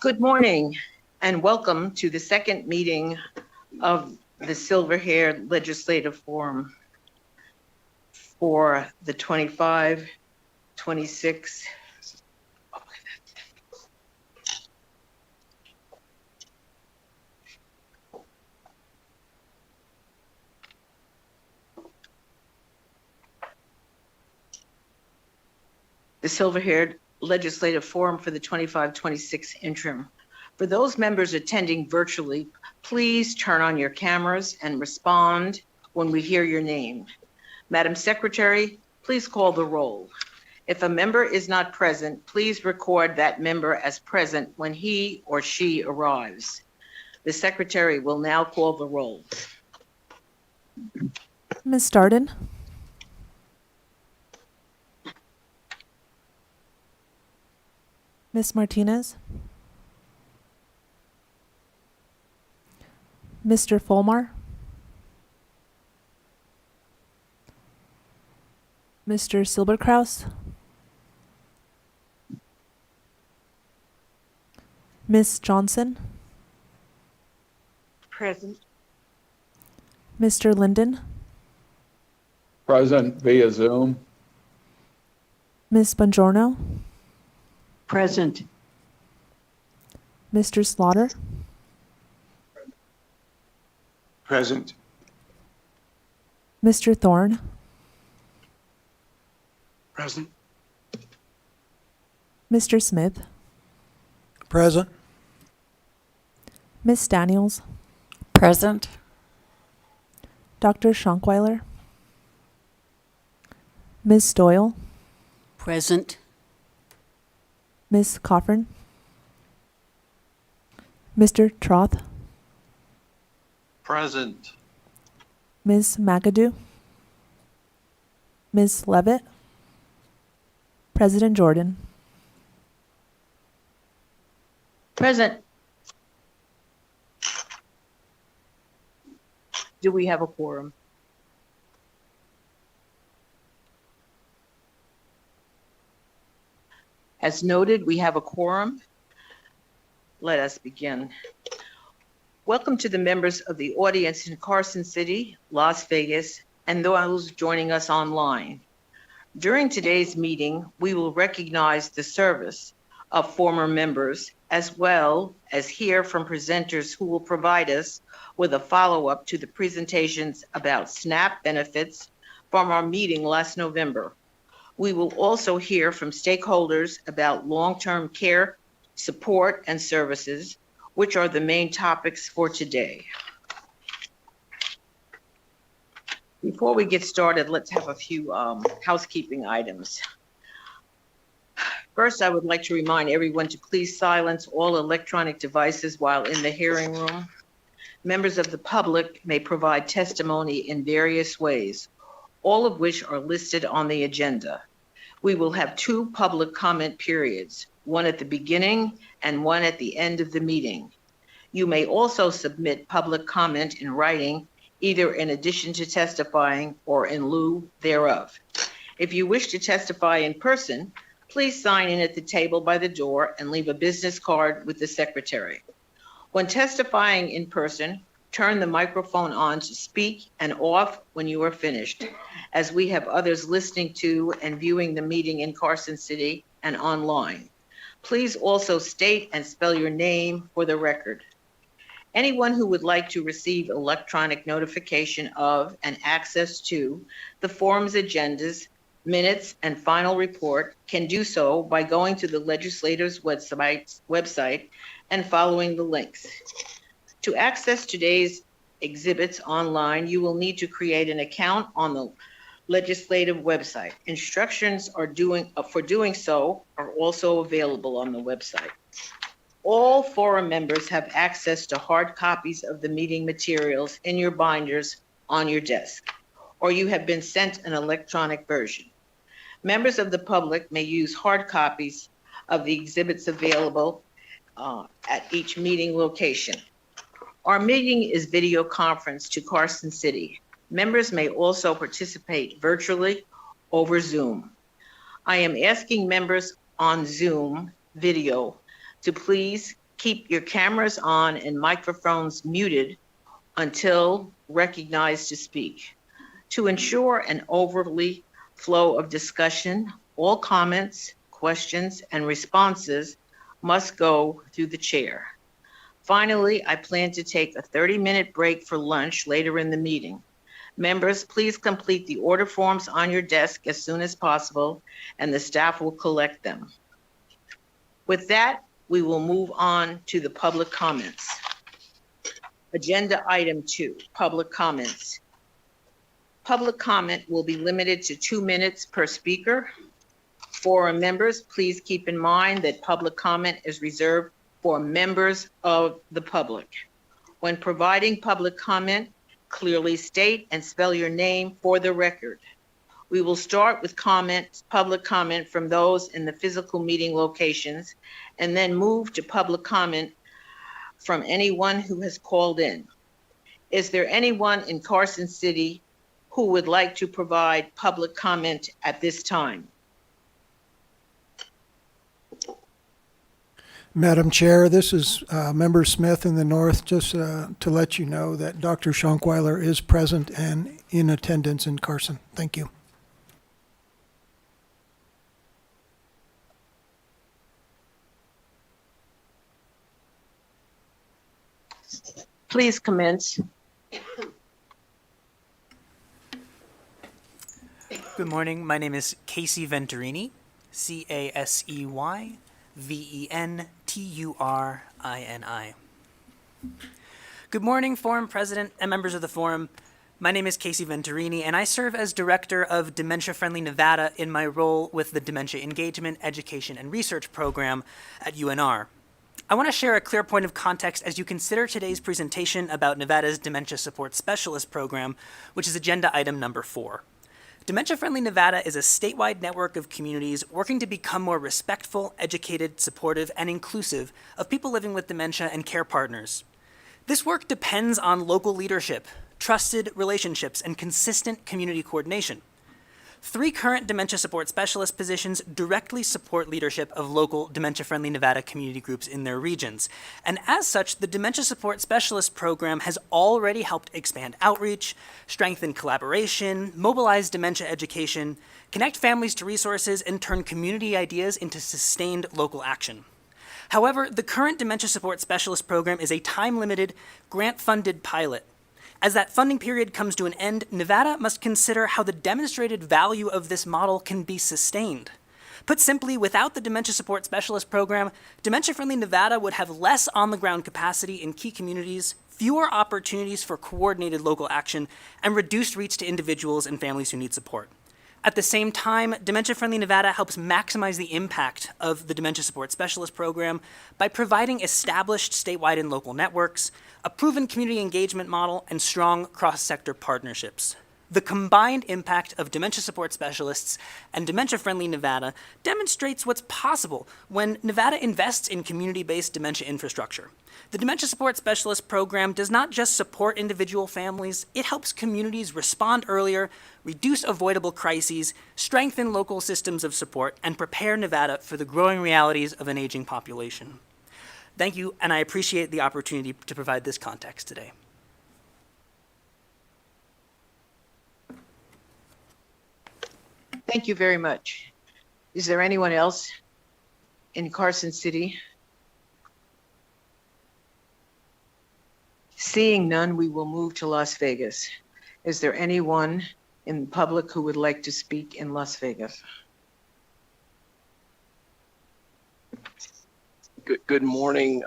Good morning and welcome to the second meeting of the Silver-Haired Legislative Forum for the 25-26. The Silver-Haired Legislative Forum for the 25-26 interim. For those members attending virtually, please turn on your cameras and respond when we hear your name. Madam Secretary, please call the roll. If a member is not present, please record that member as present when he or she arrives. The Secretary will now call the roll. Ms. Darden? Ms. Martinez? Mr. Fulmar? Mr. Silberkraus? Ms. Johnson? Present. Mr. Linden? Present via Zoom. Ms. Bongiorno? Present. Mr. Slaughter? Present. Mr. Thorne? Present. Mr. Smith? Present. Ms. Daniels? Present. Dr. Schonkweiler? Ms. Doyle? Present. Ms. Coffern? Mr. Troth? Present. Ms. McAdoo? Ms. Levitt? President Jordan? Present. Do we have a quorum? As noted, we have a quorum. Let us begin. Welcome to the members of the audience in Carson City, Las Vegas, and those joining us online. During today's meeting, we will recognize the service of former members, as well as hear from presenters who will provide us with a follow-up to the presentations about SNAP benefits from our meeting last November. We will also hear from stakeholders about long-term care, support, and services, which are the main topics for today. Before we get started, let's have a few housekeeping items. First, I would like to remind everyone to please silence all electronic devices while in the hearing room. Members of the public may provide testimony in various ways, all of which are listed on the agenda. We will have two public comment periods, one at the beginning and one at the end of the meeting. You may also submit public comment in writing, either in addition to testifying or in lieu thereof. If you wish to testify in person, please sign in at the table by the door and leave a business card with the secretary. When testifying in person, turn the microphone on to speak and off when you are finished, as we have others listening to and viewing the meeting in Carson City and online. Please also state and spell your name for the record. Anyone who would like to receive electronic notification of and access to the forum's agendas, minutes, and final report can do so by going to the legislature's website and following the links. To access today's exhibits online, you will need to create an account on the legislative website. Instructions for doing so are also available on the website. All forum members have access to hard copies of the meeting materials in your binders on your desk, or you have been sent an electronic version. Members of the public may use hard copies of the exhibits available at each meeting location. Our meeting is video conference to Carson City. Members may also participate virtually over Zoom. I am asking members on Zoom video to please Keep your cameras on and microphones muted until recognized to speak. To ensure an orderly flow of discussion, all comments, questions, and responses must go through the chair. Finally, I plan to take a 30-minute break for lunch later in the meeting. Members, please complete the order forms on your desk as soon as possible, and the staff will collect them. With that, we will move on to the public comments. Agenda item 2, public comments. Public comment will be limited to 2 minutes per speaker. Forum members, please keep in mind that public comment is reserved for members of the public. When providing public comment, clearly state and spell your name for the record. We will start with public comment from those in the physical meeting locations, and then move to public comment from anyone who has called in. Is there anyone in Carson City who would like to provide public comment at this time? Madam Chair, this is Member Smith in the north, just to let you know that Dr. Schonkweiler is present and in attendance in Carson. Thank you. Please commence. Good morning. My name is Casey Venturini, CASEY-VENTURINI. Good morning, Forum President and members of the Forum. My name is Casey Venturini, and I serve as Director of Dementia Friendly Nevada in my role with the Dementia Engagement, Education, and Research Program at UNR. I want to share a clear point of context as you consider today's presentation about Nevada's Dementia Support Specialist Program, which is agenda item number 4. Dementia Friendly Nevada is a statewide network of communities working to become more respectful, educated, supportive, and inclusive of people living with dementia and care partners. This work depends on local leadership, trusted relationships, and consistent community coordination. 3 current dementia support specialist positions directly support leadership of local dementia-friendly Nevada community groups in their regions. And as such, the Dementia Support Specialist Program has already helped expand outreach, strengthen collaboration, mobilize dementia education, connect families to resources, and turn community ideas into sustained local action. However, the current Dementia Support Specialist Program is a time-limited, grant-funded pilot. As that funding period comes to an end, Nevada must consider how the demonstrated value of this model can be sustained. Put simply, without the Dementia Support Specialist Program, Dementia Friendly Nevada would have less on-the-ground capacity in key communities, fewer opportunities for coordinated local action, and reduced reach to individuals and families who need support. At the same time, Dementia Friendly Nevada helps maximize the impact of the Dementia Support Specialist Program by providing established statewide and local networks, a proven community engagement model, and strong cross-sector partnerships. The combined impact of dementia support specialists and Dementia Friendly Nevada demonstrates what's possible when Nevada invests in community-based dementia infrastructure. The Dementia Support Specialist Program does not just support individual families, it helps communities respond earlier, reduce avoidable crises, strengthen local systems of support, and prepare Nevada for the growing realities of an aging population. Thank you, and I appreciate the opportunity to provide this context today. Thank you very much. Is there anyone else in Carson City? Seeing none, we will move to Las Vegas. Is there anyone in the public who would like to speak in Las Vegas? Good morning,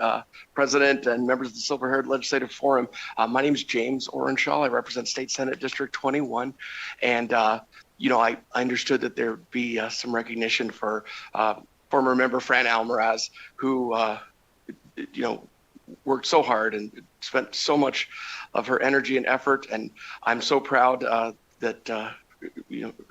President and members of the Silver-Haired Legislative Forum. My name is James Orenshaw. I represent State Senate District 21. And, I understood that there would be some recognition for former member Fran Almaraz, who, worked so hard and spent so much of her energy and effort. And I'm so proud that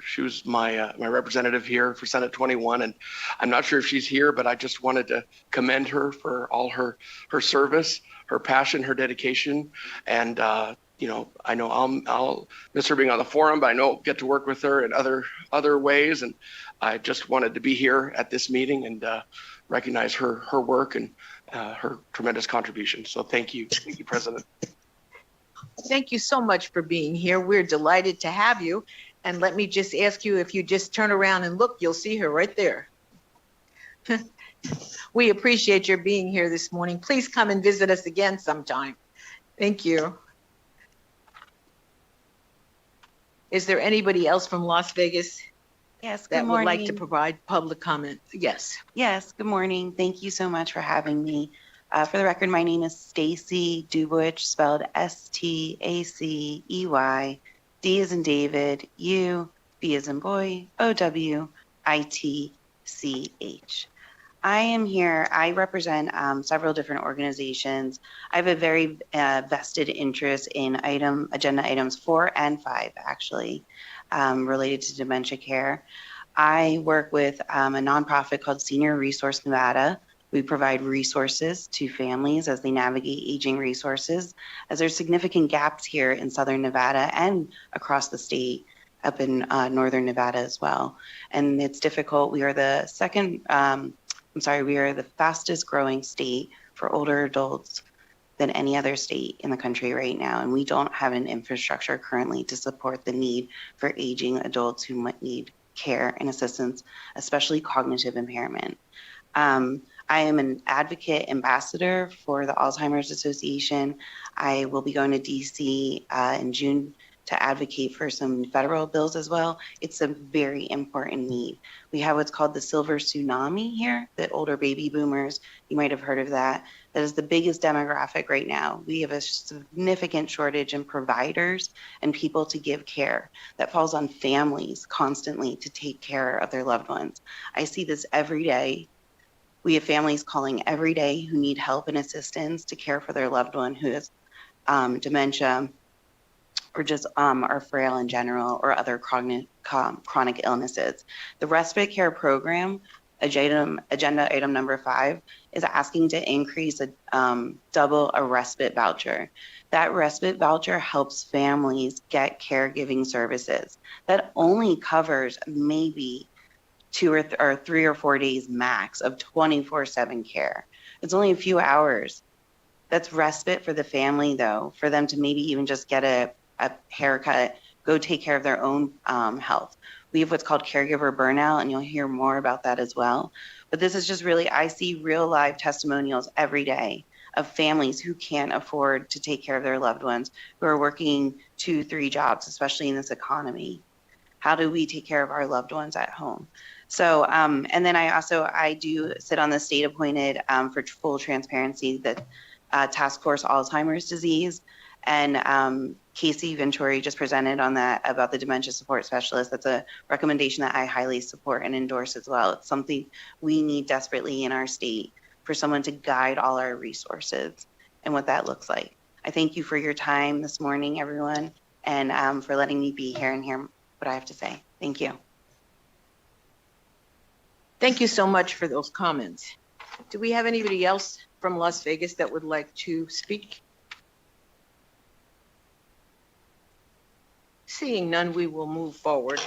she was my representative here for Senate 21, and I'm not sure if she's here, but I just wanted to commend her for all her service, her passion, her dedication, and I know I'll miss her being on the forum, but I know I'll get to work with her in other ways, and I just wanted to be here at this meeting and recognize her work and her tremendous contribution. So thank you, President. Thank you so much for being here. We're delighted to have you. And let me just ask you, if you just turn around and look, you'll see her right there. We appreciate your being here this morning. Please come and visit us again sometime. Thank you. Is there anybody else from Las Vegas Yes, good that would like to morning. provide public comment? Yes. Yes, good morning. Thank you so much for having me. For the record, my name is Stacy Duwich, spelled Stacey. D as in David, U, B as in boy, OWITCH. I am here. I represent several different organizations. I have a very vested interest in agenda items 4 and 5, actually, related to dementia care. I work with a nonprofit called Senior Resource Nevada. We provide resources to families as they navigate aging resources, as there's significant gaps here in Southern Nevada and across the state, up in Northern Nevada as well. And it's difficult. We are the we are the fastest growing state for older adults than any other state in the country right now. And we don't have an infrastructure currently to support the need for aging adults who might need care and assistance, especially cognitive impairment. I am an advocate ambassador for the Alzheimer's Association. I will be going to DC in June to advocate for some federal bills as well. It's a very important need. We have what's called the silver tsunami here, the older baby boomers. You might have heard of that. That is the biggest demographic right now. We have a significant shortage in providers and people to give care. That falls on families constantly to take care of their loved ones. I see this every day. We have families calling every day who need help and assistance to care for their loved one who has dementia, or just are frail in general, or other chronic illnesses. The respite care program, agenda item number 5, is asking to increase double a respite voucher. That respite voucher helps families get caregiving services. That only covers maybe 2 or 3 or 4 days max of 24/7 care. It's only a few hours. That's respite for the family, though, for them to maybe even just get a haircut, go take care of their own health. We have what's called caregiver burnout, and you'll hear more about that as well. But this is just really, I see real live testimonials every day of families who can't afford to take care of their loved ones, who are working 2, 3 jobs, especially in this economy. How do we take care of our loved ones at home? So, and then I do sit on the state appointed, for full transparency, the Task Force Alzheimer's Disease. And Casey Venturi just presented on that about the dementia support specialist. That's a recommendation that I highly support and endorse as well. It's something we need desperately in our state, for someone to guide all our resources and what that looks like. I thank you for your time this morning, everyone, and for letting me be here and hear what I have to say. Thank you. Thank you so much for those comments. Do we have anybody else from Las Vegas that would like to speak? Seeing none, we will move forward.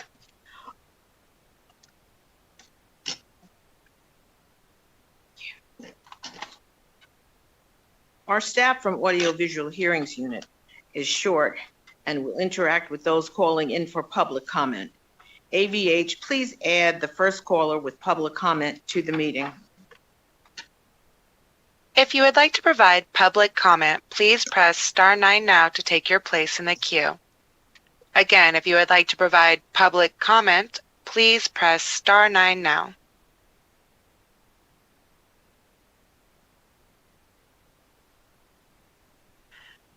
Our staff from Audiovisual Hearings Unit is short and will interact with those calling in for public comment. AVH, please add the first caller with public comment to the meeting. If you would like to provide public comment, please press *9 now to take your place in the queue. Again, if you would like to provide public comment, please press *9 now.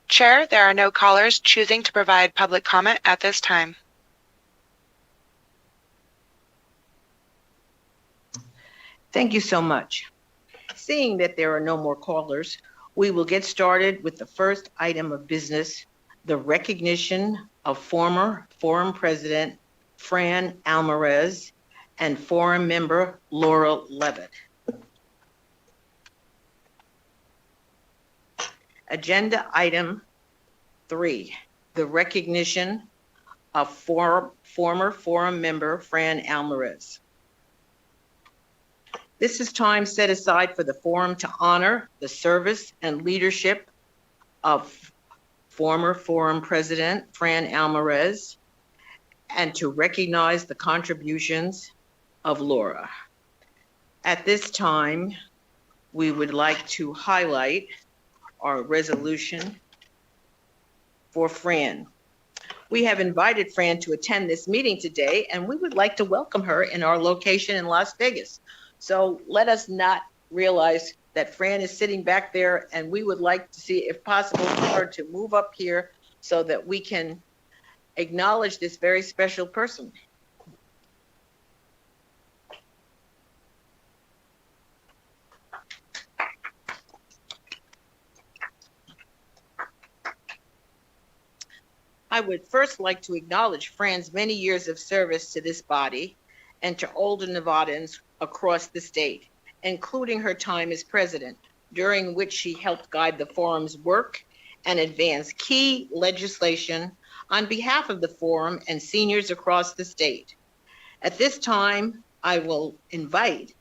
Chair, there are no callers choosing to provide public comment at this time. Thank you so much. Seeing that there are no more callers, we will get started with the first item of business, the recognition of former Forum President Fran Alvarez and Forum member Laura Levitt. Agenda item 3, the recognition of former Forum member Fran Alvarez. This is time set aside for the forum to honor the service and leadership of former Forum President Fran Alvarez and to recognize the contributions of Laura. At this time, we would like to highlight our resolution for Fran. We have invited Fran to attend this meeting today, and we would like to welcome her in our location in Las Vegas. So let us not realize that Fran is sitting back there, and we would like to see, if possible, for her to move up here so that we can acknowledge this very special person. I would first like to acknowledge Fran's many years of service to this body and to older Nevadans across the state, including her time as president, during which she helped guide the forum's work and advance key legislation on behalf of the forum and seniors across the state. At this time, I will invite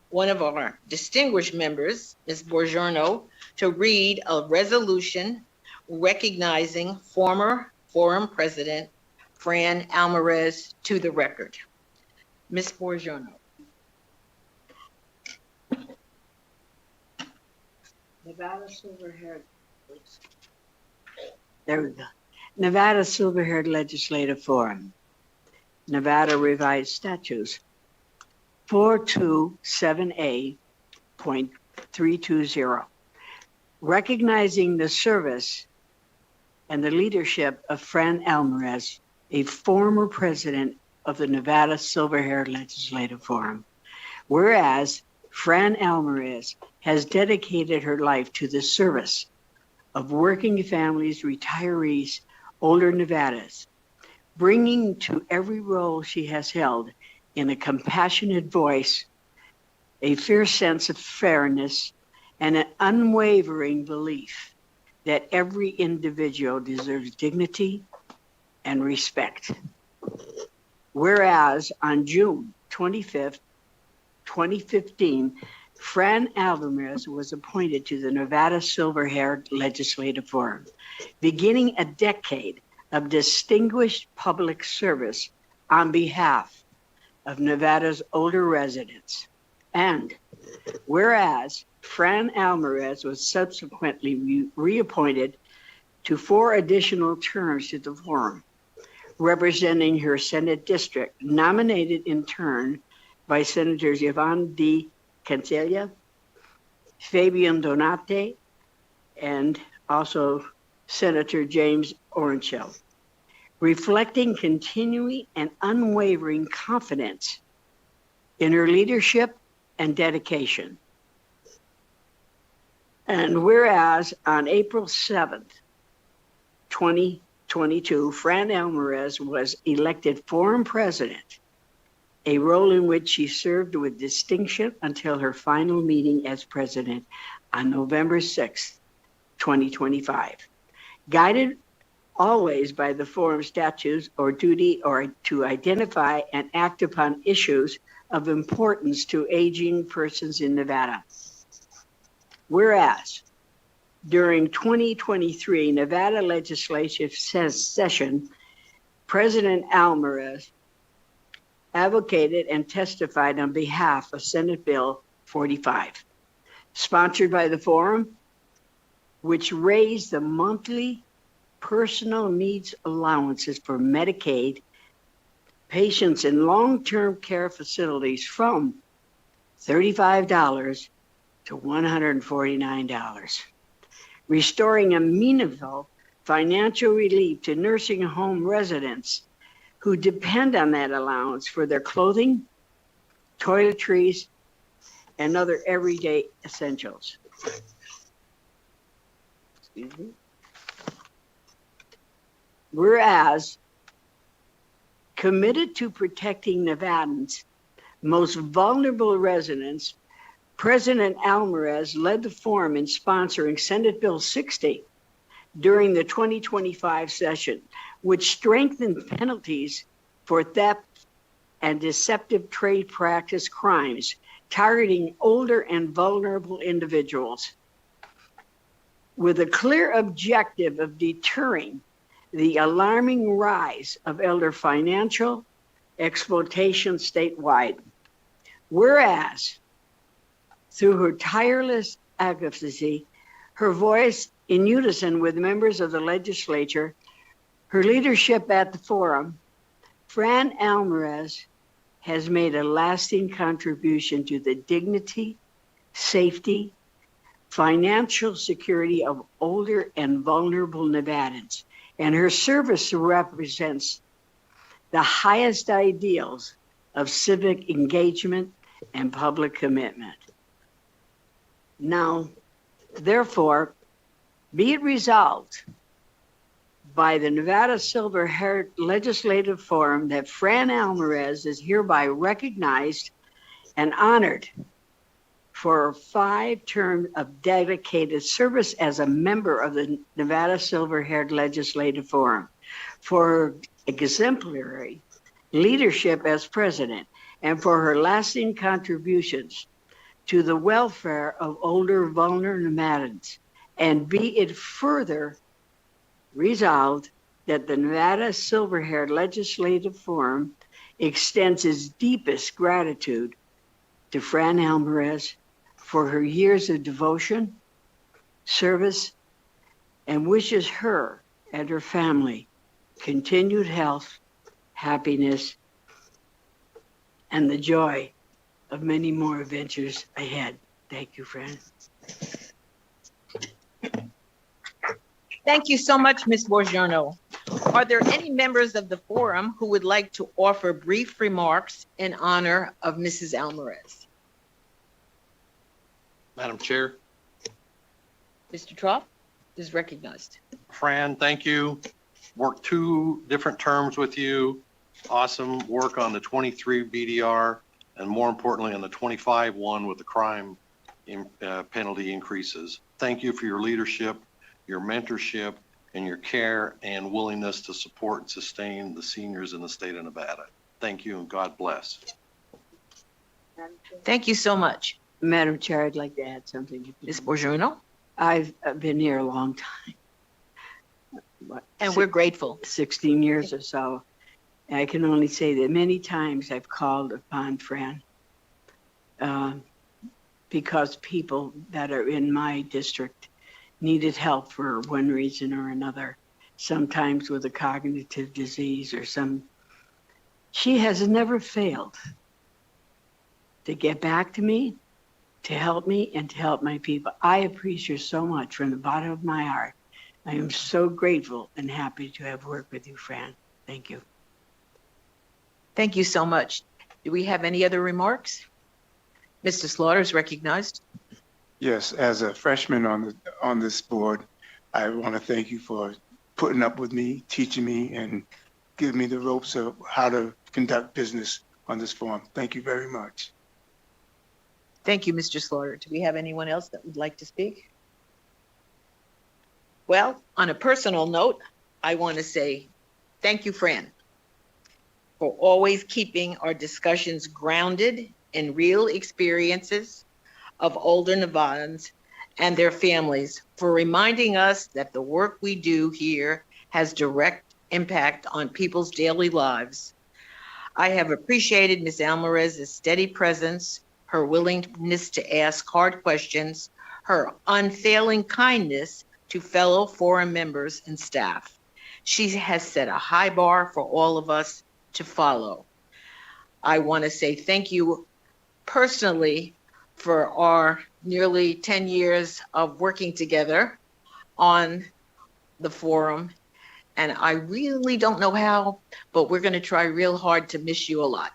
one of our distinguished members, Ms. Borgiorno, to read a resolution recognizing former Forum President Fran Alvarez to the record. Ms. Borgiorno. Nevada silver-haired. There we go. Nevada Silver-Haired Legislative Forum. Nevada Revised Statutes 427A.320. Recognizing the service and the leadership of Fran Alvarez, a former president of the Nevada Silver-Haired Legislative Forum. Whereas Fran Alvarez has dedicated her life to the service of working families, retirees, older Nevadas, bringing to every role she has held in a compassionate voice, a fierce sense of fairness, and an unwavering belief that every individual deserves dignity and respect. Whereas on June 25th, 2015, Fran Alvarez was appointed to the Nevada Silver-Haired Legislative Forum, beginning a decade of distinguished public service on behalf of Nevada's older residents. And whereas Fran Alvarez was subsequently reappointed to 4 additional terms to the forum, representing her Senate district, nominated in turn by Senators Yvonne D. Cancella, Fabian Donate, and also Senator James Orenshell, reflecting continuing and unwavering confidence in her leadership and dedication. And whereas on April 7th, 2022, Fran Alvarez was elected forum president, a role in which she served with distinction until her final meeting as president on November 6th, 2025. Guided always by the forum statutes or duty or to identify and act upon issues of importance to aging persons in Nevada. Whereas during 2023 Nevada Legislature session, President Alvarez advocated and testified on behalf of Senate Bill 45, sponsored by the forum, which raised the monthly personal needs allowances for Medicaid patients in long-term care facilities from $35 to $149, restoring a meaningful financial relief to nursing home residents who depend on that allowance for their clothing, toiletries, and other everyday essentials. Excuse me. Whereas committed to protecting Nevadans' most vulnerable residents, President Alvarez led the forum in sponsoring Senate Bill 60 during the 2025 session, which strengthened penalties for theft and deceptive trade practice crimes targeting older and vulnerable individuals with a clear objective of deterring the alarming rise of elder financial exploitation statewide. Whereas, through her tireless advocacy, her voice in unison with members of the legislature, her leadership at the forum, Fran Alvarez has made a lasting contribution to the dignity, safety, financial security of older and vulnerable Nevadans, and her service represents the highest ideals of civic engagement and public commitment. Now, therefore, be it resolved by the Nevada Silver Hair Legislative Forum that Fran Alvarez is hereby recognized and honored for 5 terms of dedicated service as a member of the Nevada Silver Haired Legislative Forum, for her exemplary leadership as president, and for her lasting contributions to the welfare of older vulnerable Nevadans. And be it further resolved that the Nevada Silver Haired Legislative Forum extends its deepest gratitude to Fran Alvarez for her years of devotion, service, and wishes her and her family continued health, happiness, and the joy of many more adventures ahead. Thank you, Fran. Thank you so much, Ms. Borgiorno. Are there any members of the forum who would like to offer brief remarks in honor of Mrs. Alvarez? Madam Chair. Mr. Tropp is recognized. Fran, thank you. Worked 2 different terms with you. Awesome work on the 23 BDR, and more importantly on the 25 one with the crime penalty increases. Thank you for your leadership, your mentorship, and your care and willingness to support and sustain the seniors in the state of Nevada. Thank you, and God bless. Thank you so much. Madam Chair, I'd like to add something. Ms. Borgiorno, I've been here a long time. and we're grateful. 16 years or so. I can only say that many times I've called upon Fran because people that are in my district needed help for one reason or another, sometimes with a cognitive disease or some. She has never failed to get back to me, to help me, and to help my people. I appreciate her so much from the bottom of my heart. I am so grateful and happy to have worked with you, Fran. Thank you. Thank you so much. Do we have any other remarks? Mr. Slaughter is recognized. Yes, as a freshman on this board, I want to thank you for putting up with me, teaching me, and giving me the ropes of how to conduct business on this forum. Thank you very much. Thank you, Mr. Slaughter. Do we have anyone else that would like to speak? Well, on a personal note, I want to say thank you, Fran, for always keeping our discussions grounded in real experiences of older Nevadans and their families, for reminding us that the work we do here has direct impact on people's daily lives. I have appreciated Ms. Alvarez's steady presence, her willingness to ask hard questions, her unfailing kindness to fellow forum members and staff. She has set a high bar for all of us to follow. I want to say thank you personally for our nearly 10 years of working together on the forum. And I really don't know how, but we're going to try real hard to miss you a lot.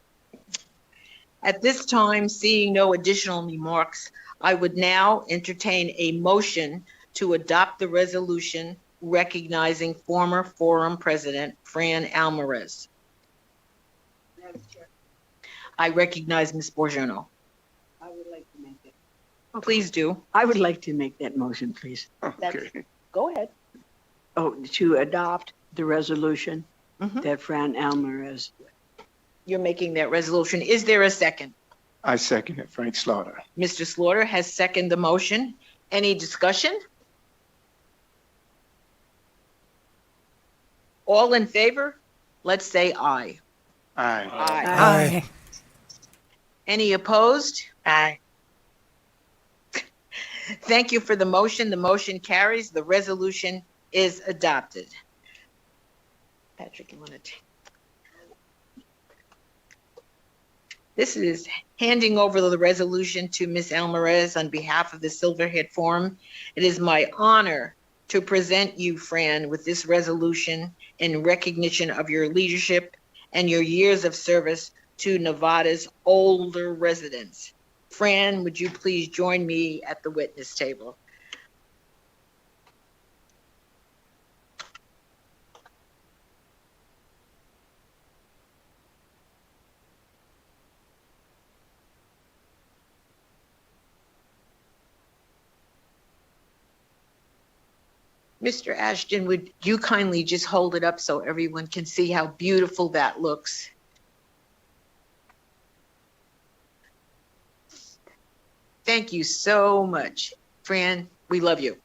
At this time, seeing no additional remarks, I would now entertain a motion to adopt the resolution recognizing former forum president Fran Alvarez. I recognize Ms. Borgiorno. I would like to make it. Please do. I would like to make that motion, please. Okay. Go ahead. Oh, to adopt the resolution that Fran Alvarez. You're making that resolution. Is there a second? I second it, Frank Slaughter. Mr. Slaughter has seconded the motion. Any discussion? All in favor? Let's say aye. Aye. Aye. Any opposed? Aye. Thank you for the motion. The motion carries. The resolution is adopted. Patrick, you want to take? This is handing over the resolution to Ms. Alvarez on behalf of the Silverhead Forum. It is my honor to present you, Fran, with this resolution in recognition of your leadership and your years of service to Nevada's older residents. Fran, would you please join me at the witness table? Mr. Ashton, would you kindly just hold it up so everyone can see how beautiful that looks? Thank you so much. Fran, we love you.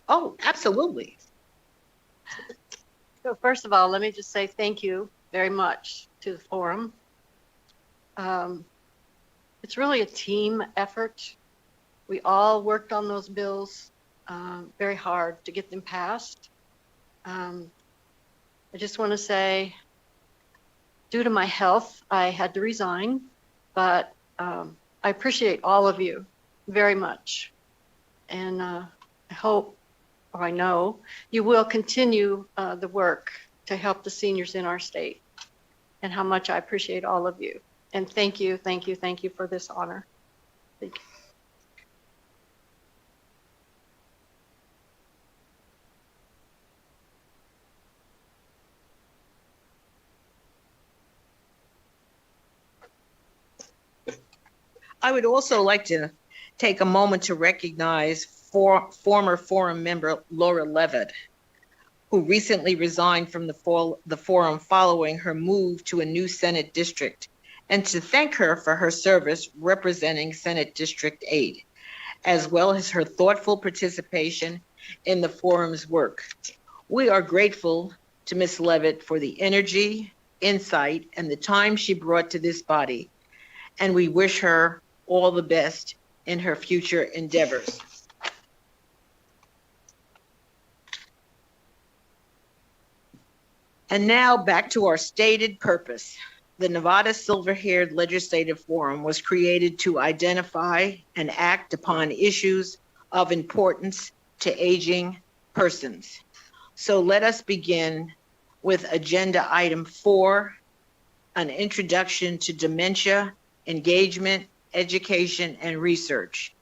Oh, absolutely. So first of all, let me just say thank you very much to the forum. It's really a team effort. We all worked on those bills very hard to get them passed. I just want to say, due to my health, I had to resign, but I appreciate all of you very much. And I hope, or I know, you will continue the work to help the seniors in our state, and how much I appreciate all of you. And thank you, thank you, thank you for this honor. Thank you. I would also like to take a moment to recognize former forum member Laura Levitt, who recently resigned from the forum following her move to a new Senate district, and to thank her for her service representing Senate District 8, as well as her thoughtful participation in the forum's work. We are grateful to Ms. Levitt for the energy, insight, and the time she brought to this body, and we wish her all the best in her future endeavors. And now back to our stated purpose. The Nevada Silver-Haired Legislative Forum was created to identify and act upon issues of importance to aging persons. So let us begin with agenda item 4, an introduction to dementia, engagement, education, and research.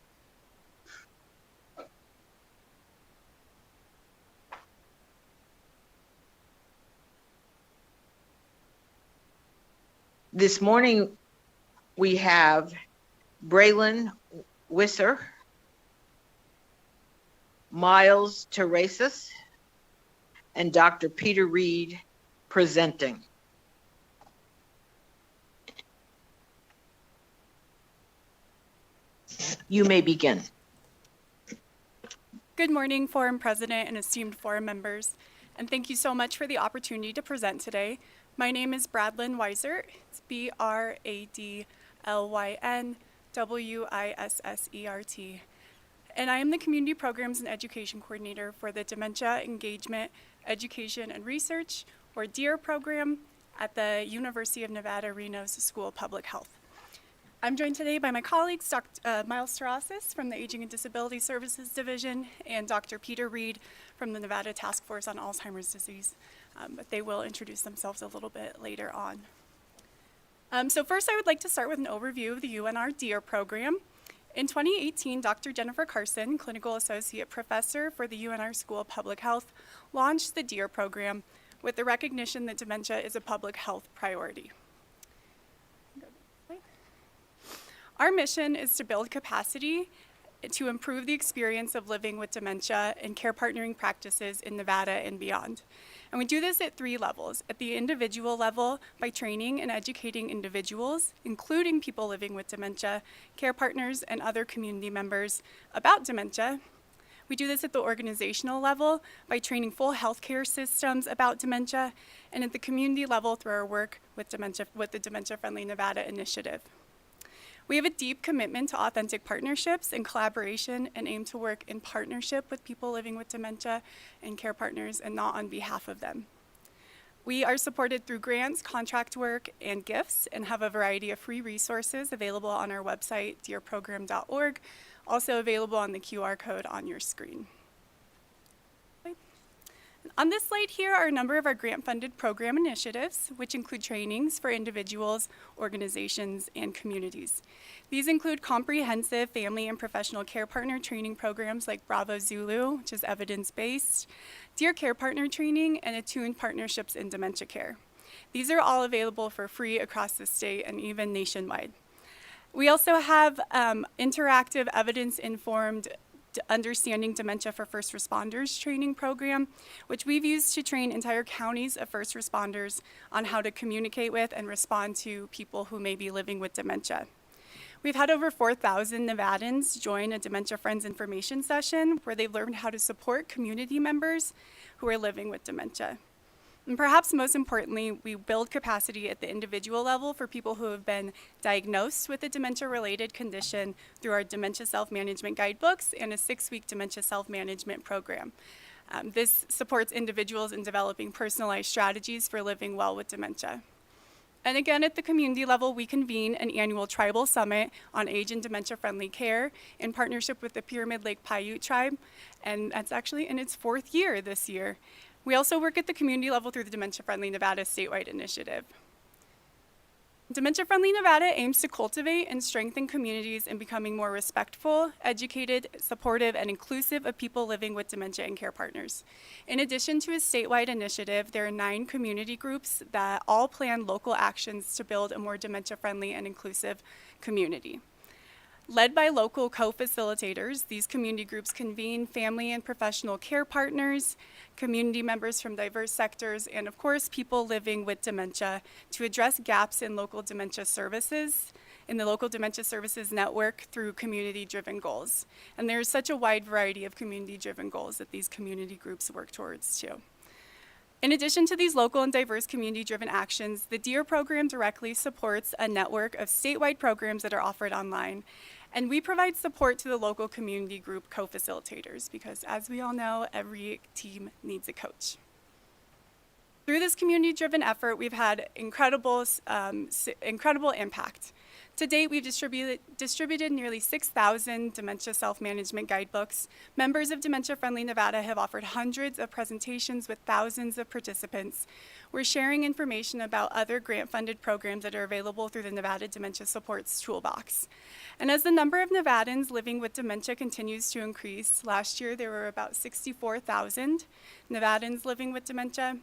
This morning, we have Braylon Wisser, Miles Teresis, and Dr. Peter Reed presenting. You may begin. Good morning, Forum President and esteemed Forum members, and thank you so much for the opportunity to present today. My name is Bradlyn Weiser. It's BradlynWissert, and I am the Community Programs and Education Coordinator for the Dementia Engagement, Education, and Research, or DEAR program at the University of Nevada, Reno's School of Public Health. I'm joined today by my colleagues, Dr. Miles Teresis from the Aging and Disability Services Division, and Dr. Peter Reed from the Nevada Task Force on Alzheimer's Disease, but they will introduce themselves a little bit later on. So first, I would like to start with an overview of the UNR DEAR program. In 2018, Dr. Jennifer Carson, Clinical Associate Professor for the UNR School of Public Health, launched the DEAR program with the recognition that dementia is a public health priority. Our mission is to build capacity to improve the experience of living with dementia and care partnering practices in Nevada and beyond. And we do this at 3 levels. At the individual level, by training and educating individuals, including people living with dementia, care partners, and other community members about dementia. We do this at the organizational level by training full healthcare systems about dementia, and at the community level through our work with the Dementia Friendly Nevada initiative. We have a deep commitment to authentic partnerships and collaboration and aim to work in partnership with people living with dementia and care partners and not on behalf of them. We are supported through grants, contract work, and gifts, and have a variety of free resources available on our website, dearprogram.org, also available on the QR code on your screen. On this slide here are a number of our grant-funded program initiatives, which include trainings for individuals, organizations, and communities. These include comprehensive family and professional care partner training programs like Bravo Zulu, which is evidence-based, Dear Care Partner training, and Attuned Partnerships in Dementia Care. These are all available for free across the state and even nationwide. We also have interactive evidence-informed Understanding Dementia for First Responders training program, which we've used to train entire counties of first responders on how to communicate with and respond to people who may be living with dementia. We've had over 4,000 Nevadans join a Dementia Friends information session where they've learned how to support community members who are living with dementia. And perhaps most importantly, we build capacity at the individual level for people who have been diagnosed with a dementia-related condition through our Dementia Self-Management Guidebooks and a 6-week Dementia Self-Management Program. This supports individuals in developing personalized strategies for living well with dementia. And again, at the community level, we convene an annual tribal summit on age and dementia-friendly care in partnership with the Pyramid Lake Paiute tribe, and that's actually in its 4th year this year. We also work at the community level through the Dementia Friendly Nevada statewide initiative. Dementia Friendly Nevada aims to cultivate and strengthen communities in becoming more respectful, educated, supportive, and inclusive of people living with dementia and care partners. In addition to a statewide initiative, there are 9 community groups that all plan local actions to build a more dementia-friendly and inclusive community. Led by local co-facilitators, these community groups convene family and professional care partners, community members from diverse sectors, and of course, people living with dementia to address gaps in local dementia services, in the local dementia services network through community-driven goals. And there's such a wide variety of community-driven goals that these community groups work towards too. In addition to these local and diverse community-driven actions, the DEAR program directly supports a network of statewide programs that are offered online. And we provide support to the local community group co-facilitators because, as we all know, every team needs a coach. Through this community-driven effort, we've had incredible impact. To date, we've distributed nearly 6,000 dementia self-management guidebooks. Members of Dementia Friendly Nevada have offered hundreds of presentations with thousands of participants. We're sharing information about other grant-funded programs that are available through the Nevada Dementia Supports Toolbox. And as the number of Nevadans living with dementia continues to increase, last year there were about 64,000 Nevadans living with dementia.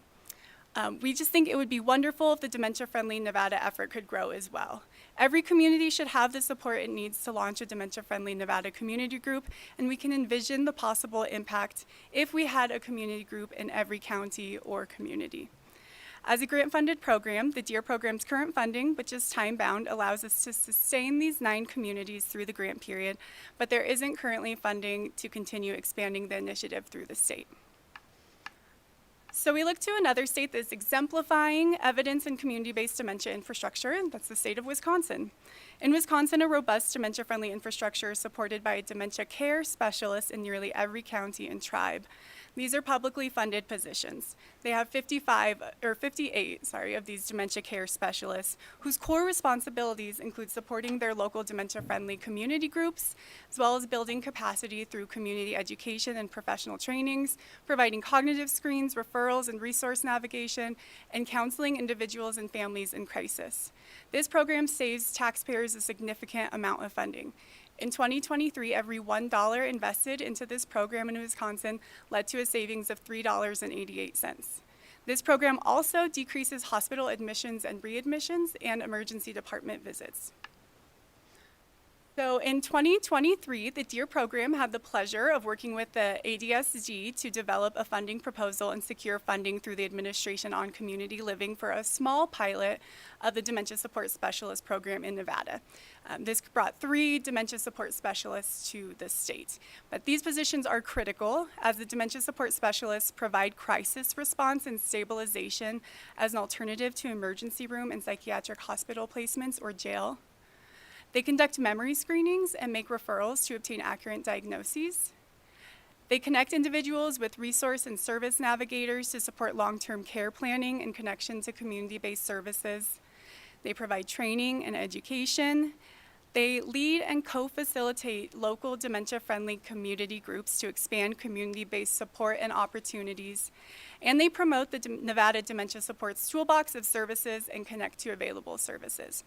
We just think it would be wonderful if the Dementia Friendly Nevada effort could grow as well. Every community should have the support it needs to launch a Dementia Friendly Nevada community group, and we can envision the possible impact if we had a community group in every county or community. As a grant-funded program, the DEAR program's current funding, which is time-bound, allows us to sustain these 9 communities through the grant period, but there isn't currently funding to continue expanding the initiative through the state. So we look to another state that's exemplifying evidence in community-based dementia infrastructure, and that's the state of Wisconsin. In Wisconsin, a robust dementia-friendly infrastructure is supported by a dementia care specialist in nearly every county and tribe. These are publicly funded positions. They have 58 of these dementia care specialists whose core responsibilities include supporting their local dementia-friendly community groups, as well as building capacity through community education and professional trainings, providing cognitive screens, referrals, and resource navigation, and counseling individuals and families in crisis. This program saves taxpayers a significant amount of funding. In 2023, every $1 invested into this program in Wisconsin led to a savings of $3.88. This program also decreases hospital admissions and readmissions and emergency department visits. So in 2023, the DEAR program had the pleasure of working with the ADSG to develop a funding proposal and secure funding through the Administration on Community Living for a small pilot of the Dementia Support Specialist program in Nevada. This brought 3 dementia support specialists to the state. But these positions are critical as the dementia support specialists provide crisis response and stabilization as an alternative to emergency room and psychiatric hospital placements or jail. They conduct memory screenings and make referrals to obtain accurate diagnoses. They connect individuals with resource and service navigators to support long-term care planning in connection to community-based services. They provide training and education. They lead and co-facilitate local dementia-friendly community groups to expand community-based support and opportunities. And they promote the Nevada Dementia Support's toolbox of services and connect to available services.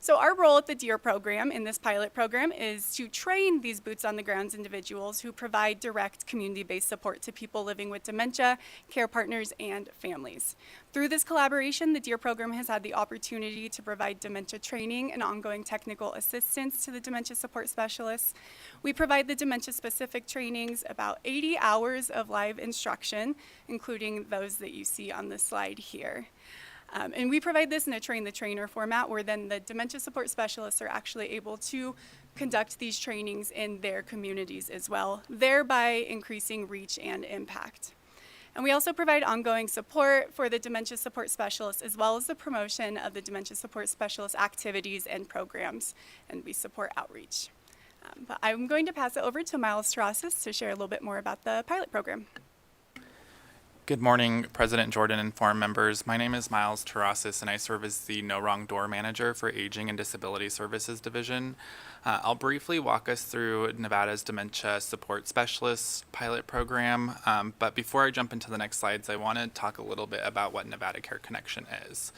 So our role at the DEAR program in this pilot program is to train these boots on the ground individuals who provide direct community-based support to people living with dementia, care partners, and families. Through this collaboration, the DEAR program has had the opportunity to provide dementia training and ongoing technical assistance to the dementia support specialists. We provide the dementia-specific trainings, about 80 hours of live instruction, including those that you see on the slide here. And we provide this in a train-the-trainer format where then the dementia support specialists are actually able to conduct these trainings in their communities as well, thereby increasing reach and impact. And we also provide ongoing support for the dementia support specialists as well as the promotion of the dementia support specialist activities and programs, and we support outreach. But I'm going to pass it over to Miles Terrasis to share a little bit more about the pilot program. Good morning, President Jordan and forum members. My name is Miles Terrasis, and I serve as the No Wrong Door Manager for Aging and Disability Services Division. I'll briefly walk us through Nevada's Dementia Support Specialist pilot program, but before I jump into the next slides, I want to talk a little bit about what Nevada Care Connection is.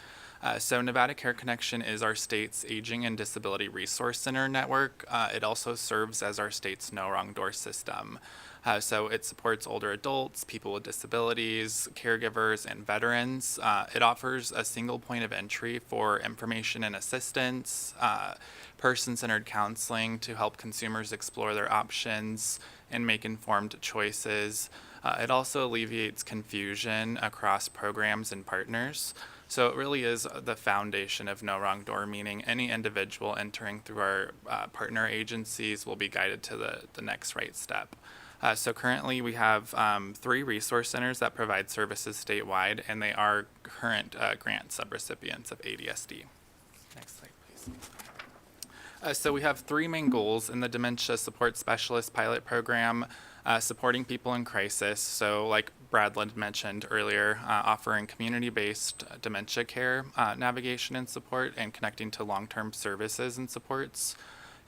So Nevada Care Connection is our state's Aging and Disability Resource Center network. It also serves as our state's No Wrong Door system. So it supports older adults, people with disabilities, caregivers, and veterans. It offers a single point of entry for information and assistance, person-centered counseling to help consumers explore their options and make informed choices. It also alleviates confusion across programs and partners. So it really is the foundation of No Wrong Door, meaning any individual entering through our partner agencies will be guided to the next right step. So currently we have 3 resource centers that provide services statewide, and they are current grant subrecipients of ADSD. Next slide, please. So we have 3 main goals in the Dementia Support Specialist pilot program, supporting people in crisis. So like Bradley mentioned earlier, offering community-based dementia care, navigation and support, and connecting to long-term services and supports.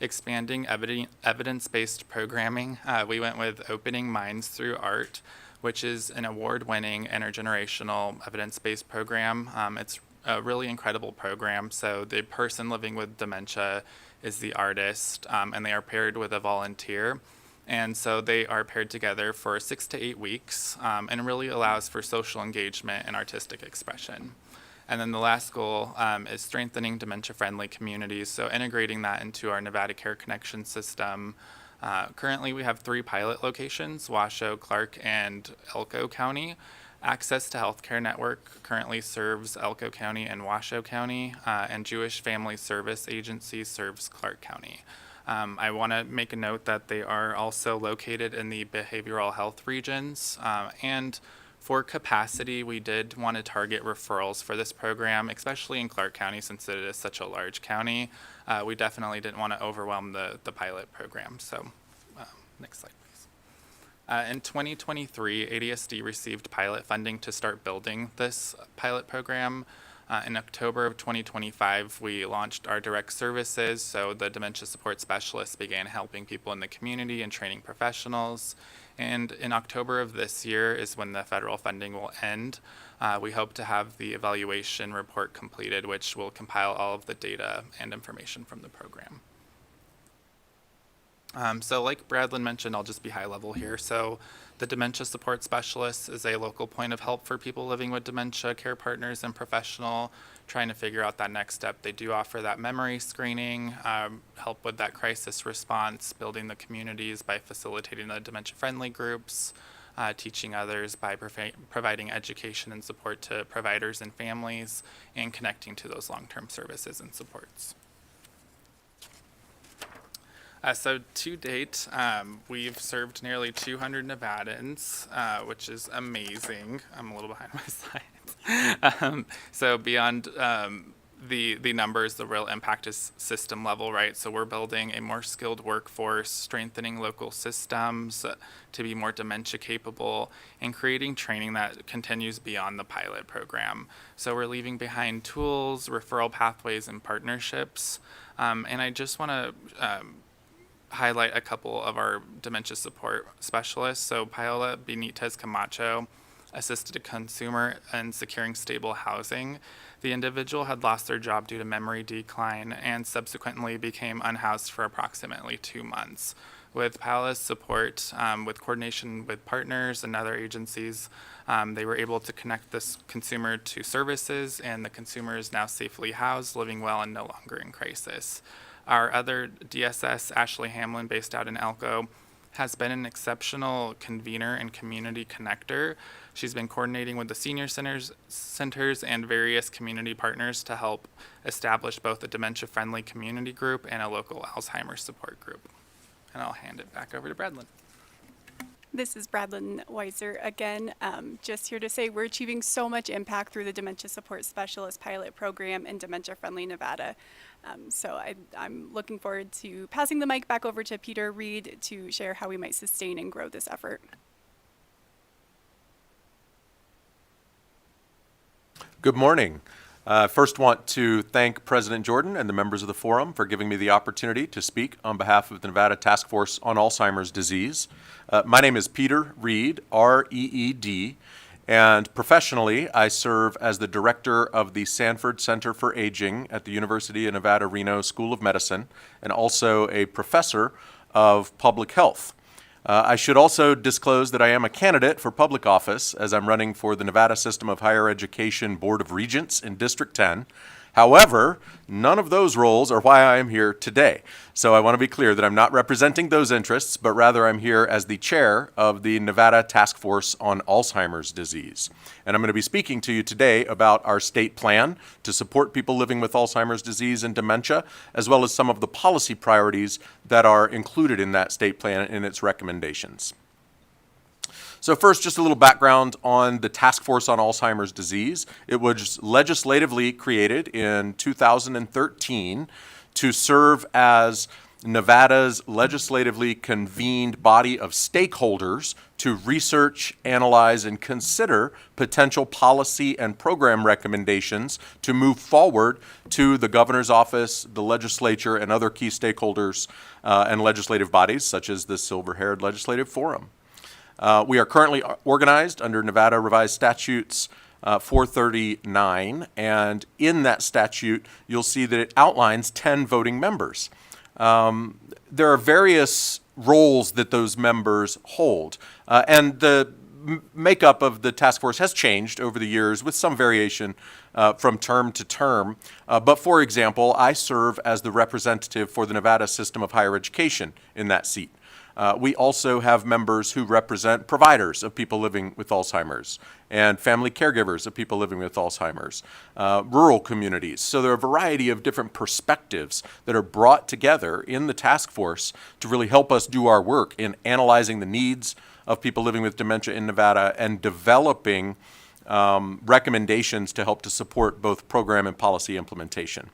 Expanding evidence-based programming. We went with Opening Minds Through Art, which is an award-winning intergenerational evidence-based program. It's a really incredible program. So the person living with dementia is the artist, and they are paired with a volunteer. And so they are paired together for 6 to 8 weeks, and really allows for social engagement and artistic expression. And then the last goal is strengthening dementia-friendly communities, so integrating that into our Nevada Care Connection system. Currently, we have 3 pilot locations, Washoe, Clark, and Elko County. Access to Healthcare Network currently serves Elko County and Washoe County, and Jewish Family Service Agency serves Clark County. I want to make a note that they are also located in the behavioral health regions, and for capacity, we did want to target referrals for this program, especially in Clark County since it is such a large county. We definitely didn't want to overwhelm the pilot program. So next slide, please. In 2023, ADSD received pilot funding to start building this pilot program. In October of 2025, we launched our direct services, so the dementia support specialists began helping people in the community and training professionals. And in October of this year is when the federal funding will end. We hope to have the evaluation report completed, which will compile all of the data and information from the program. So like Bradlin mentioned, I'll just be high level here. So the Dementia Support Specialist is a local point of help for people living with dementia, care partners, and professional trying to figure out that next step. They do offer that memory screening, help with that crisis response, building the communities by facilitating the dementia-friendly groups, teaching others by providing education and support to providers and families, and connecting to those long-term services and supports. So to date, we've served nearly 200 Nevadans, which is amazing. I'm a little behind my slides. So beyond the numbers, the real impact is system level, right? So we're building a more skilled workforce, strengthening local systems to be more dementia capable, and creating training that continues beyond the pilot program. So we're leaving behind tools, referral pathways, and partnerships. And I just want to highlight a couple of our dementia support specialists. So Paola Benitez Camacho assisted a consumer in securing stable housing. The individual had lost their job due to memory decline and subsequently became unhoused for approximately 2 months. With Paola's support, with coordination with partners and other agencies, they were able to connect this consumer to services, and the consumer is now safely housed, living well, and no longer in crisis. Our other DSS, Ashley Hamlin, based out in Elko, has been an exceptional convener and community connector. She's been coordinating with the senior centers and various community partners to help establish both a dementia-friendly community group and a local Alzheimer's support group. And I'll hand it back over to Bradlin. This is Bradlin Weiser again. Just here to say we're achieving so much impact through the Dementia Support Specialist Pilot Program in Dementia Friendly Nevada. So I'm looking forward to passing the mic back over to Peter Reed to share how we might sustain and grow this effort. Good morning. First want to thank President Jordan and the members of the forum for giving me the opportunity to speak on behalf of the Nevada Task Force on Alzheimer's Disease. My name is Peter Reed, R-E-E-D, and professionally I serve as the director of the Sanford Center for Aging at the University of Nevada, Reno School of Medicine, and also a professor of public health. I should also disclose that I am a candidate for public office as I'm running for the Nevada System of Higher Education Board of Regents in District 10. However, none of those roles are why I am here today. So I want to be clear that I'm not representing those interests, but rather I'm here as the chair of the Nevada Task Force on Alzheimer's Disease. And I'm going to be speaking to you today about our state plan to support people living with Alzheimer's disease and dementia, as well as some of the policy priorities that are included in that state plan and its recommendations. So first, just a little background on the Task Force on Alzheimer's Disease. It was legislatively created in 2013 to serve as Nevada's legislatively convened body of stakeholders to research, analyze, and consider potential policy and program recommendations to move forward to the governor's office, the legislature, and other key stakeholders and legislative bodies, such as the Silver-Haired Legislative Forum. We are currently organized under Nevada Revised Statutes 439, and in that statute, you'll see that it outlines 10 voting members. There are various roles that those members hold, and the makeup of the task force has changed over the years with some variation from term to term. But for example, I serve as the representative for the Nevada System of Higher Education in that seat. We also have members who represent providers of people living with Alzheimer's and family caregivers of people living with Alzheimer's, rural communities. So there are a variety of different perspectives that are brought together in the task force to really help us do our work in analyzing the needs of people living with dementia in Nevada and developing recommendations to help to support both program and policy implementation.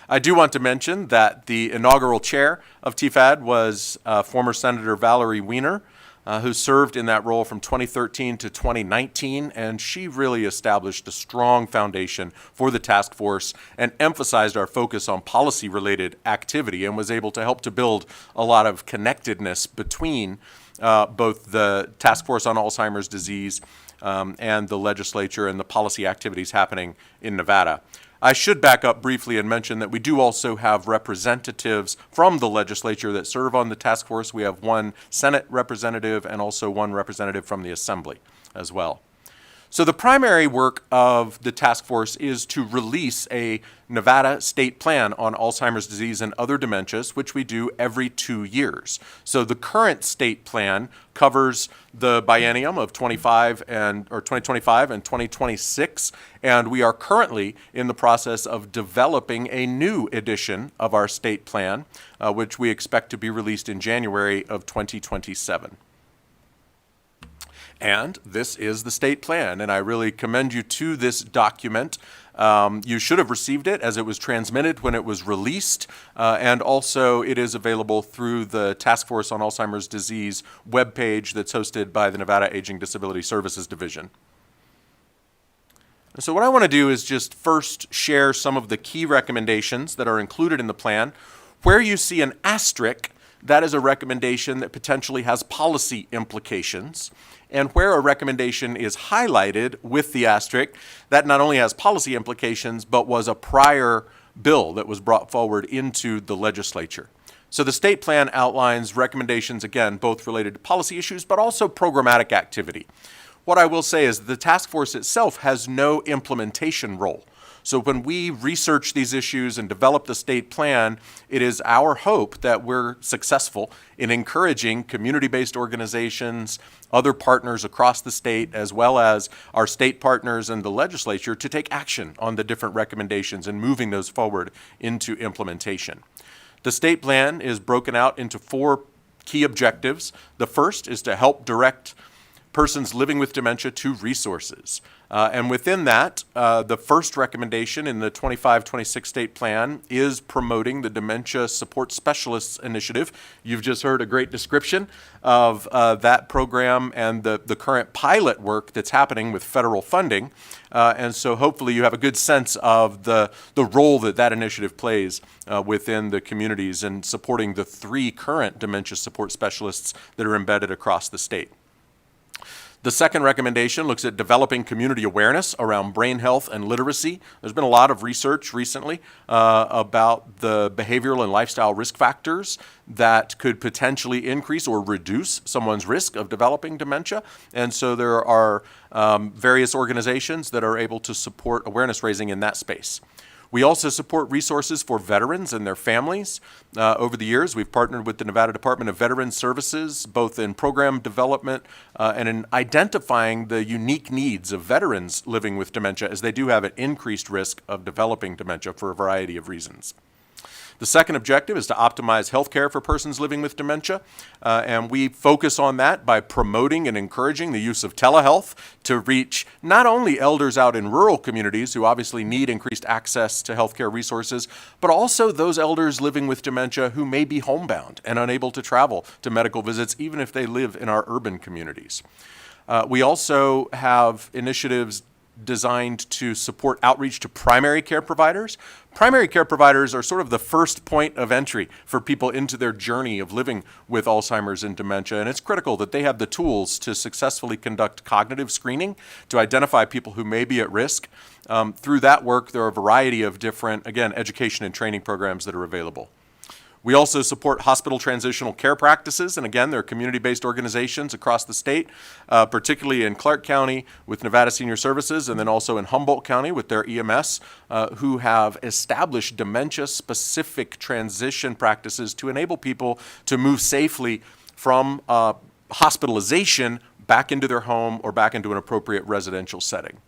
I do want to mention that the inaugural chair of TFAD was former Senator Valerie Weiner, who served in that role from 2013 to 2019, and she really established a strong foundation for the task force and emphasized our focus on policy-related activity and was able to help to build a lot of connectedness between both the Task Force on Alzheimer's Disease and the legislature and the policy activities happening in Nevada. I should back up briefly and mention that we do also have representatives from the legislature that serve on the task force. We have one Senate representative and also one representative from the Assembly as well. So the primary work of the task force is to release a Nevada state plan on Alzheimer's disease and other dementias, which we do every 2 years. So the current state plan covers the biennium of 2025 and 2026, and we are currently in the process of developing a new edition of our state plan, which we expect to be released in January of 2027. And this is the state plan, and I really commend you to this document. You should have received it as it was transmitted when it was released, and also it is available through the Task Force on Alzheimer's Disease webpage that's hosted by the Nevada Aging Disability Services Division. So what I want to do is just first share some of the key recommendations that are included in the plan. Where you see an asterisk, that is a recommendation that potentially has policy implications. And where a recommendation is highlighted with the asterisk, that not only has policy implications, but was a prior bill that was brought forward into the legislature. So the state plan outlines recommendations, again, both related to policy issues, but also programmatic activity. What I will say is the task force itself has no implementation role. So when we research these issues and develop the state plan, it is our hope that we're successful in encouraging community-based organizations, other partners across the state, as well as our state partners and the legislature to take action on the different recommendations and moving those forward into implementation. The state plan is broken out into 4 key objectives. The first is to help direct persons living with dementia to resources. And within that, the first recommendation in the 25-26 state plan is promoting the Dementia Support Specialists Initiative. You've just heard a great description of that program and the current pilot work that's happening with federal funding. And so hopefully you have a good sense of the role that initiative plays within the communities and supporting the 3 current dementia support specialists that are embedded across the state. The second recommendation looks at developing community awareness around brain health and literacy. There's been a lot of research recently about the behavioral and lifestyle risk factors that could potentially increase or reduce someone's risk of developing dementia. And so there are various organizations that are able to support awareness raising in that space. We also support resources for veterans and their families. Over the years, we've partnered with the Nevada Department of Veterans Services, both in program development and in identifying the unique needs of veterans living with dementia, as they do have an increased risk of developing dementia for a variety of reasons. The second objective is to optimize healthcare for persons living with dementia, and we focus on that by promoting and encouraging the use of telehealth to reach not only elders out in rural communities who obviously need increased access to healthcare resources, but also those elders living with dementia who may be homebound and unable to travel to medical visits, even if they live in our urban communities. We also have initiatives designed to support outreach to primary care providers. Primary care providers are sort of the first point of entry for people into their journey of living with Alzheimer's and dementia, and it's critical that they have the tools to successfully conduct cognitive screening to identify people who may be at risk. Through that work, there are a variety of different, again, education and training programs that are available. We also support hospital transitional care practices, and again, there are community-based organizations across the state, particularly in Clark County with Nevada Senior Services, and then also in Humboldt County with their EMS, who have established dementia-specific transition practices to enable people to move safely from hospitalization back into their home or back into an appropriate residential setting.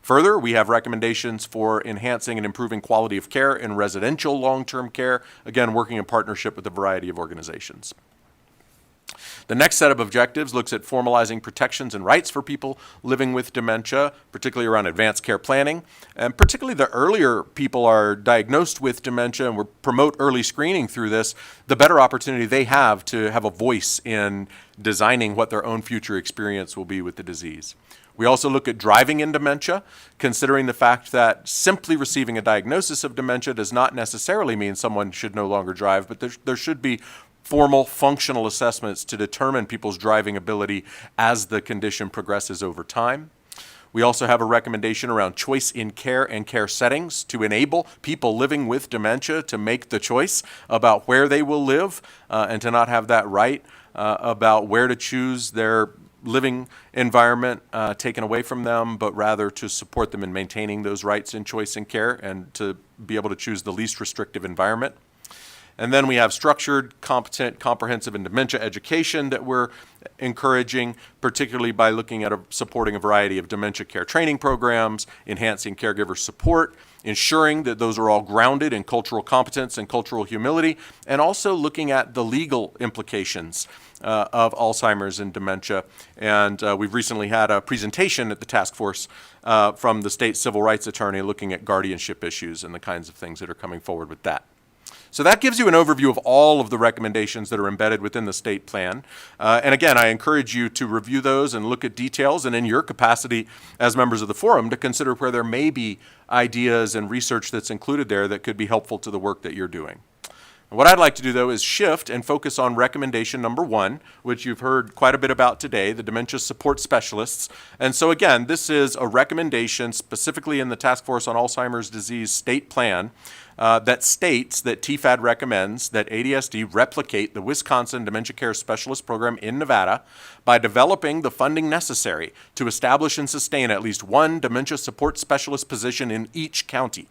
Further, we have recommendations for enhancing and improving quality of care in residential long-term care, again, working in partnership with a variety of organizations. The next set of objectives looks at formalizing protections and rights for people living with dementia, particularly around advanced care planning, and particularly the earlier people are diagnosed with dementia, and we promote early screening through this, the better opportunity they have to have a voice in designing what their own future experience will be with the disease. We also look at driving in dementia, considering the fact that simply receiving a diagnosis of dementia does not necessarily mean someone should no longer drive, but there should be formal functional assessments to determine people's driving ability as the condition progresses over time. We also have a recommendation around choice in care and care settings to enable people living with dementia to make the choice about where they will live and to not have that right about where to choose their living environment taken away from them, but rather to support them in maintaining those rights in choice and care and to be able to choose the least restrictive environment. And then we have structured, competent, comprehensive, and dementia education that we're encouraging, particularly by looking at supporting a variety of dementia care training programs, enhancing caregiver support, ensuring that those are all grounded in cultural competence and cultural humility, and also looking at the legal implications of Alzheimer's and dementia. And we've recently had a presentation at the task force from the state civil rights attorney looking at guardianship issues and the kinds of things that are coming forward with that. So that gives you an overview of all of the recommendations that are embedded within the state plan. And again, I encourage you to review those and look at details, and in your capacity as members of the forum to consider where there may be ideas and research that's included there that could be helpful to the work that you're doing. What I'd like to do, though, is shift and focus on recommendation number 1, which you've heard quite a bit about today, the dementia support specialists. And so again, this is a recommendation specifically in the Task Force on Alzheimer's Disease state plan that states that TFAD recommends that ADSD replicate the Wisconsin Dementia Care Specialist Program in Nevada by developing the funding necessary to establish and sustain at least one dementia support specialist position in each county.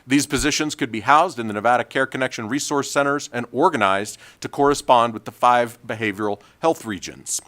These positions could be housed in the Nevada Care Connection Resource Centers and organized to correspond with the 5 behavioral health regions.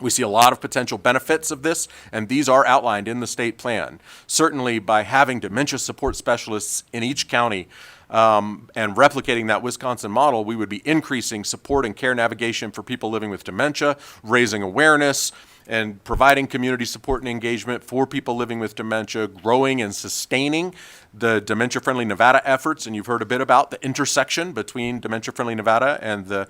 We see a lot of potential benefits of this, and these are outlined in the state plan. Certainly, by having dementia support specialists in each county and replicating that Wisconsin model, we would be increasing support and care navigation for people living with dementia, raising awareness, and providing community support and engagement for people living with dementia, growing and sustaining the Dementia Friendly Nevada efforts. And you've heard a bit about the intersection between Dementia Friendly Nevada and the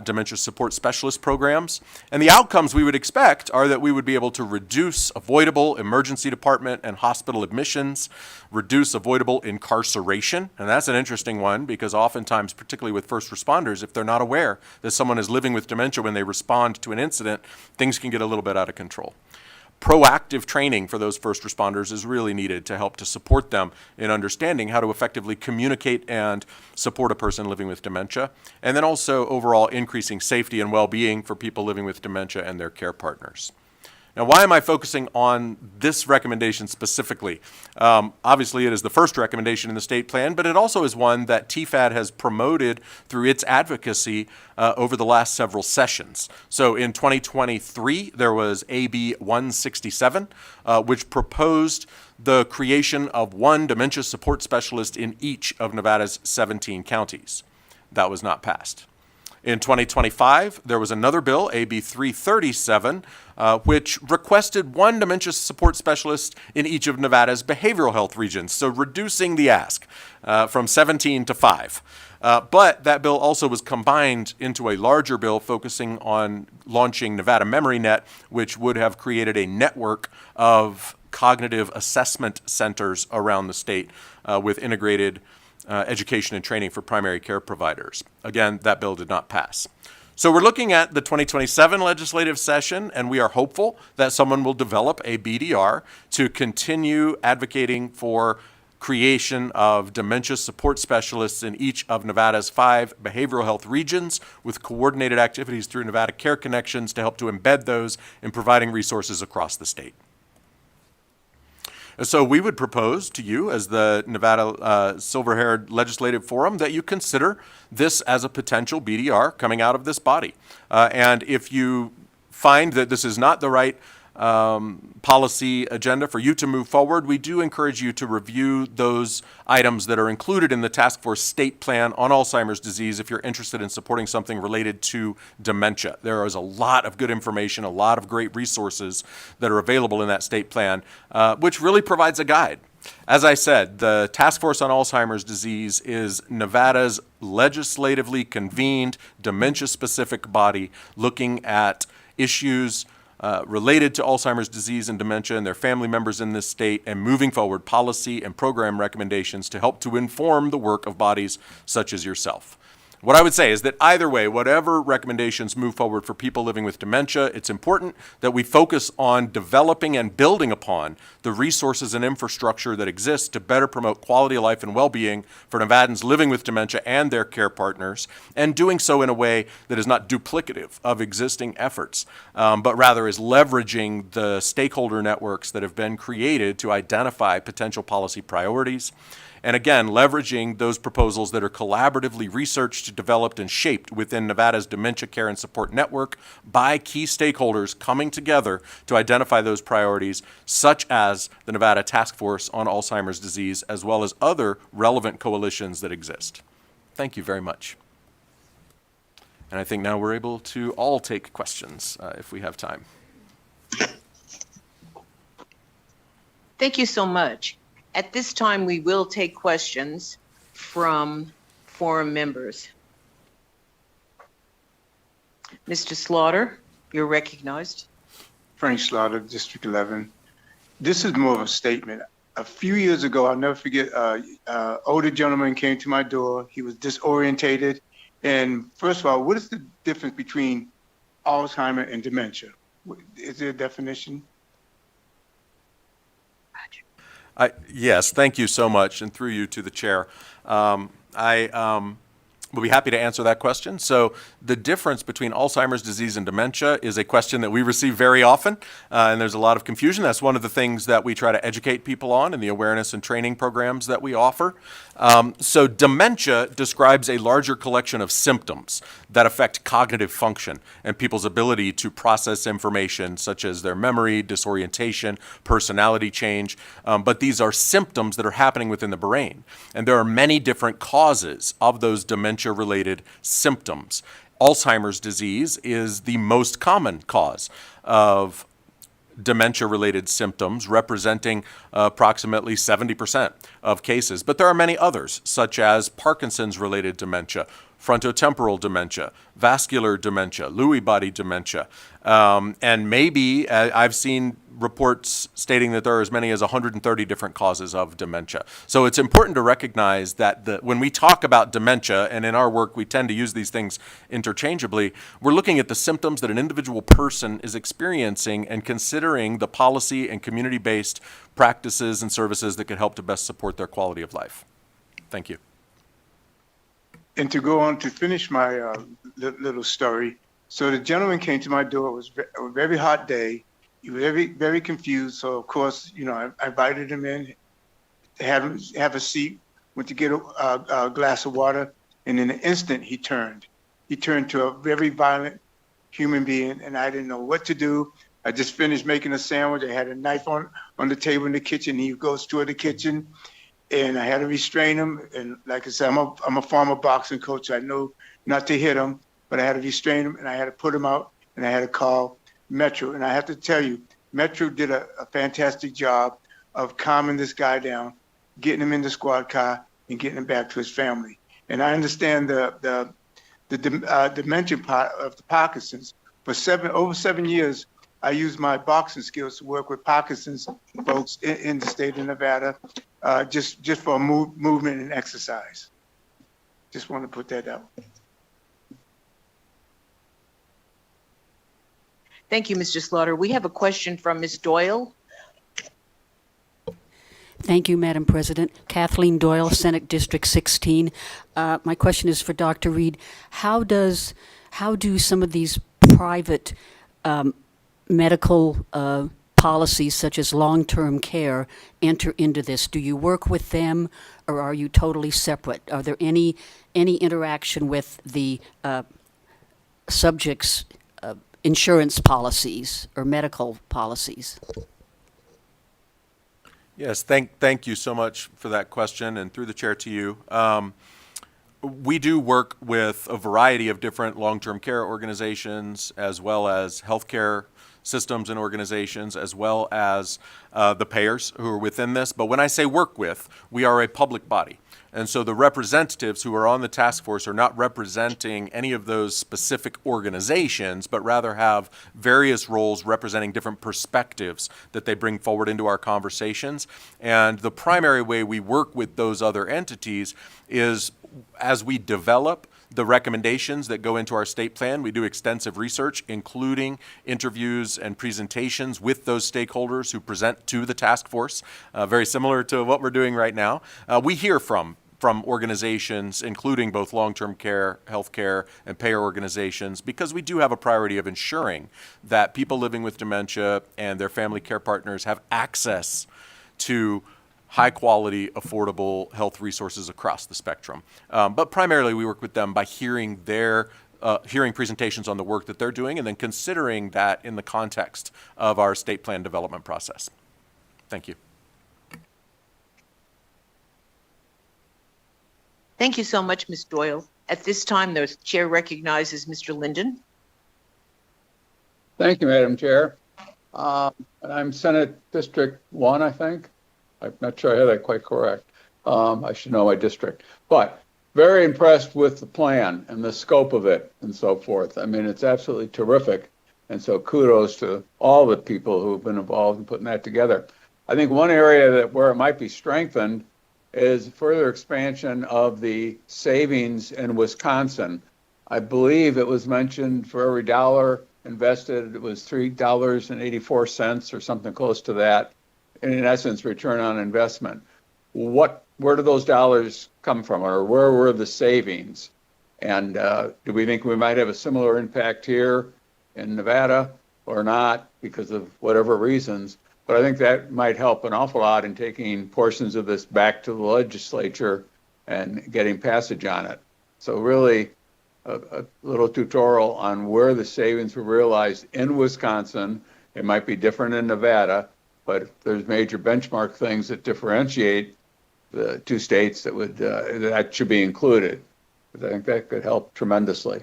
dementia support specialist programs. And the outcomes we would expect are that we would be able to reduce avoidable emergency department and hospital admissions, reduce avoidable incarceration. And that's an interesting one because oftentimes, particularly with first responders, if they're not aware that someone is living with dementia when they respond to an incident, things can get a little bit out of control. Proactive training for those first responders is really needed to help to support them in understanding how to effectively communicate and support a person living with dementia, and then also overall increasing safety and well-being for people living with dementia and their care partners. Now, why am I focusing on this recommendation specifically? Obviously, it is the first recommendation in the state plan, but it also is one that TFAD has promoted through its advocacy over the last several sessions. So in 2023, there was AB 167, which proposed the creation of one dementia support specialist in each of Nevada's 17 counties. That was not passed. In 2025, there was another bill, AB 337, which requested one dementia support specialist in each of Nevada's behavioral health regions, so reducing the ask from 17 to 5. But that bill also was combined into a larger bill focusing on launching Nevada Memory Net, which would have created a network of cognitive assessment centers around the state with integrated education and training for primary care providers. Again, that bill did not pass. So we're looking at the 2027 legislative session, and we are hopeful that someone will develop a BDR to continue advocating for creation of dementia support specialists in each of Nevada's 5 behavioral health regions with coordinated activities through Nevada Care Connections to help to embed those in providing resources across the state. So we would propose to you as the Nevada Silver-Haired Legislative Forum that you consider this as a potential BDR coming out of this body. And if you find that this is not the right policy agenda for you to move forward, we do encourage you to review those items that are included in the Task Force State Plan on Alzheimer's disease if you're interested in supporting something related to dementia. There is a lot of good information, a lot of great resources that are available in that state plan, which really provides a guide. As I said, the Task Force on Alzheimer's disease is Nevada's legislatively convened, dementia-specific body looking at issues related to Alzheimer's disease and dementia and their family members in this state, and moving forward policy and program recommendations to help to inform the work of bodies such as yourself. What I would say is that either way, whatever recommendations move forward for people living with dementia, it's important that we focus on developing and building upon the resources and infrastructure that exist to better promote quality of life and well-being for Nevadans living with dementia and their care partners, and doing so in a way that is not duplicative of existing efforts, but rather is leveraging the stakeholder networks that have been created to identify potential policy priorities. And again, leveraging those proposals that are collaboratively researched, developed, and shaped within Nevada's Dementia Care and Support Network by key stakeholders coming together to identify those priorities, such as the Nevada Task Force on Alzheimer's Disease, as well as other relevant coalitions that exist. Thank you very much. And I think now we're able to all take questions if we have time. Thank you so much. At this time, we will take questions from forum members. Mr. Slaughter, you're recognized. Frank Slaughter, District 11. This is more of a statement. A few years ago, I'll never forget, older gentleman came to my door. He was disorientated. And first of all, what is the difference between Alzheimer and dementia? Is there a definition? Yes, thank you so much, and through you to the chair. I will be happy to answer that question. So the difference between Alzheimer's disease and dementia is a question that we receive very often, and there's a lot of confusion. That's one of the things that we try to educate people on in the awareness and training programs that we offer. So dementia describes a larger collection of symptoms that affect cognitive function and people's ability to process information, such as their memory, disorientation, personality change. But these are symptoms that are happening within the brain. And there are many different causes of those dementia-related symptoms. Alzheimer's disease is the most common cause of dementia-related symptoms, representing approximately 70% of cases. But there are many others, such as Parkinson's-related dementia, frontotemporal dementia, vascular dementia, Lewy body dementia, and maybe I've seen reports stating that there are as many as 130 different causes of dementia. So it's important to recognize that when we talk about dementia, and in our work we tend to use these things interchangeably, we're looking at the symptoms that an individual person is experiencing and considering the policy and community-based practices and services that could help to best support their quality of life. Thank you. And to go on to finish my little story, so the gentleman came to my door. It was a very hot day. He was very, very confused. So, of course, I invited him in, have a seat, went to get a glass of water, and in an instant, he turned. He turned to a very violent human being, and I didn't know what to do. I just finished making a sandwich. I had a knife on the table in the kitchen. He goes toward the kitchen, and I had to restrain him. And like I said, I'm a former boxing coach. So I know not to hit him, but I had to restrain him, and I had to put him out, and I had to call Metro. And I have to tell you, Metro did a fantastic job of calming this guy down, getting him in the squad car, and getting him back to his family. And I understand the dementia part of the Parkinson's. For over 7 years, I used my boxing skills to work with Parkinson's folks in the state of Nevada, just for movement and exercise. Just want to put that out. Thank you, Mr. Slaughter. We have a question from Ms. Doyle. Thank you, Madam President. Kathleen Doyle, Senate District 16. My question is for Dr. Reed. How do some of these private medical policies, such as long-term care, enter into this? Do you work with them, or are you totally separate? Are there any interaction with the subjects' insurance policies or medical policies? Yes, thank you so much for that question, and through the chair to you. We do work with a variety of different long-term care organizations, as well as healthcare systems and organizations, as well as the payers who are within this. But when I say work with, we are a public body. And so the representatives who are on the task force are not representing any of those specific organizations, but rather have various roles representing different perspectives that they bring forward into our conversations. And the primary way we work with those other entities is as we develop the recommendations that go into our state plan. We do extensive research, including interviews and presentations with those stakeholders who present to the task force, very similar to what we're doing right now. We hear from organizations, including both long-term care, healthcare, and payer organizations, because we do have a priority of ensuring that people living with dementia and their family care partners have access to high-quality, affordable health resources across the spectrum. But primarily, we work with them by hearing presentations on the work that they're doing and then considering that in the context of our state plan development process. Thank you. Thank you so much, Ms. Doyle. At this time, the chair recognizes Mr. Linden. Thank you, Madam Chair. I'm Senate District 1, I think. I'm not sure I had that quite correct. I should know my district. But very impressed with the plan and the scope of it and so forth. I mean, it's absolutely terrific. And so kudos to all the people who have been involved in putting that together. I think one area where it might be strengthened is further expansion of the savings in Wisconsin. I believe it was mentioned for every dollar invested, it was $3.84 or something close to that. And in essence, return on investment. Where do those dollars come from, or where were the savings? And do we think we might have a similar impact here in Nevada or not because of whatever reasons? But I think that might help an awful lot in taking portions of this back to the legislature and getting passage on it. So really a little tutorial on where the savings were realized in Wisconsin. It might be different in Nevada, but there's major benchmark things that differentiate the two states that should be included. But I think that could help tremendously.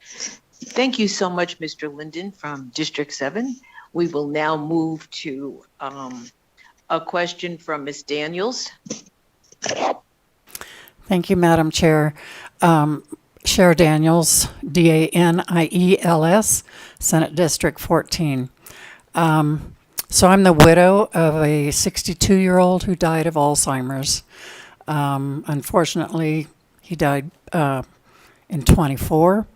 Thank you so much, Mr. Linden from District 7. We will now move to a question from Ms. Daniels. Thank you, Madam Chair. Chair Daniels, Daniels, Senate District 14. So I'm the widow of a 62-year-old who died of Alzheimer's. Unfortunately, he died in 24.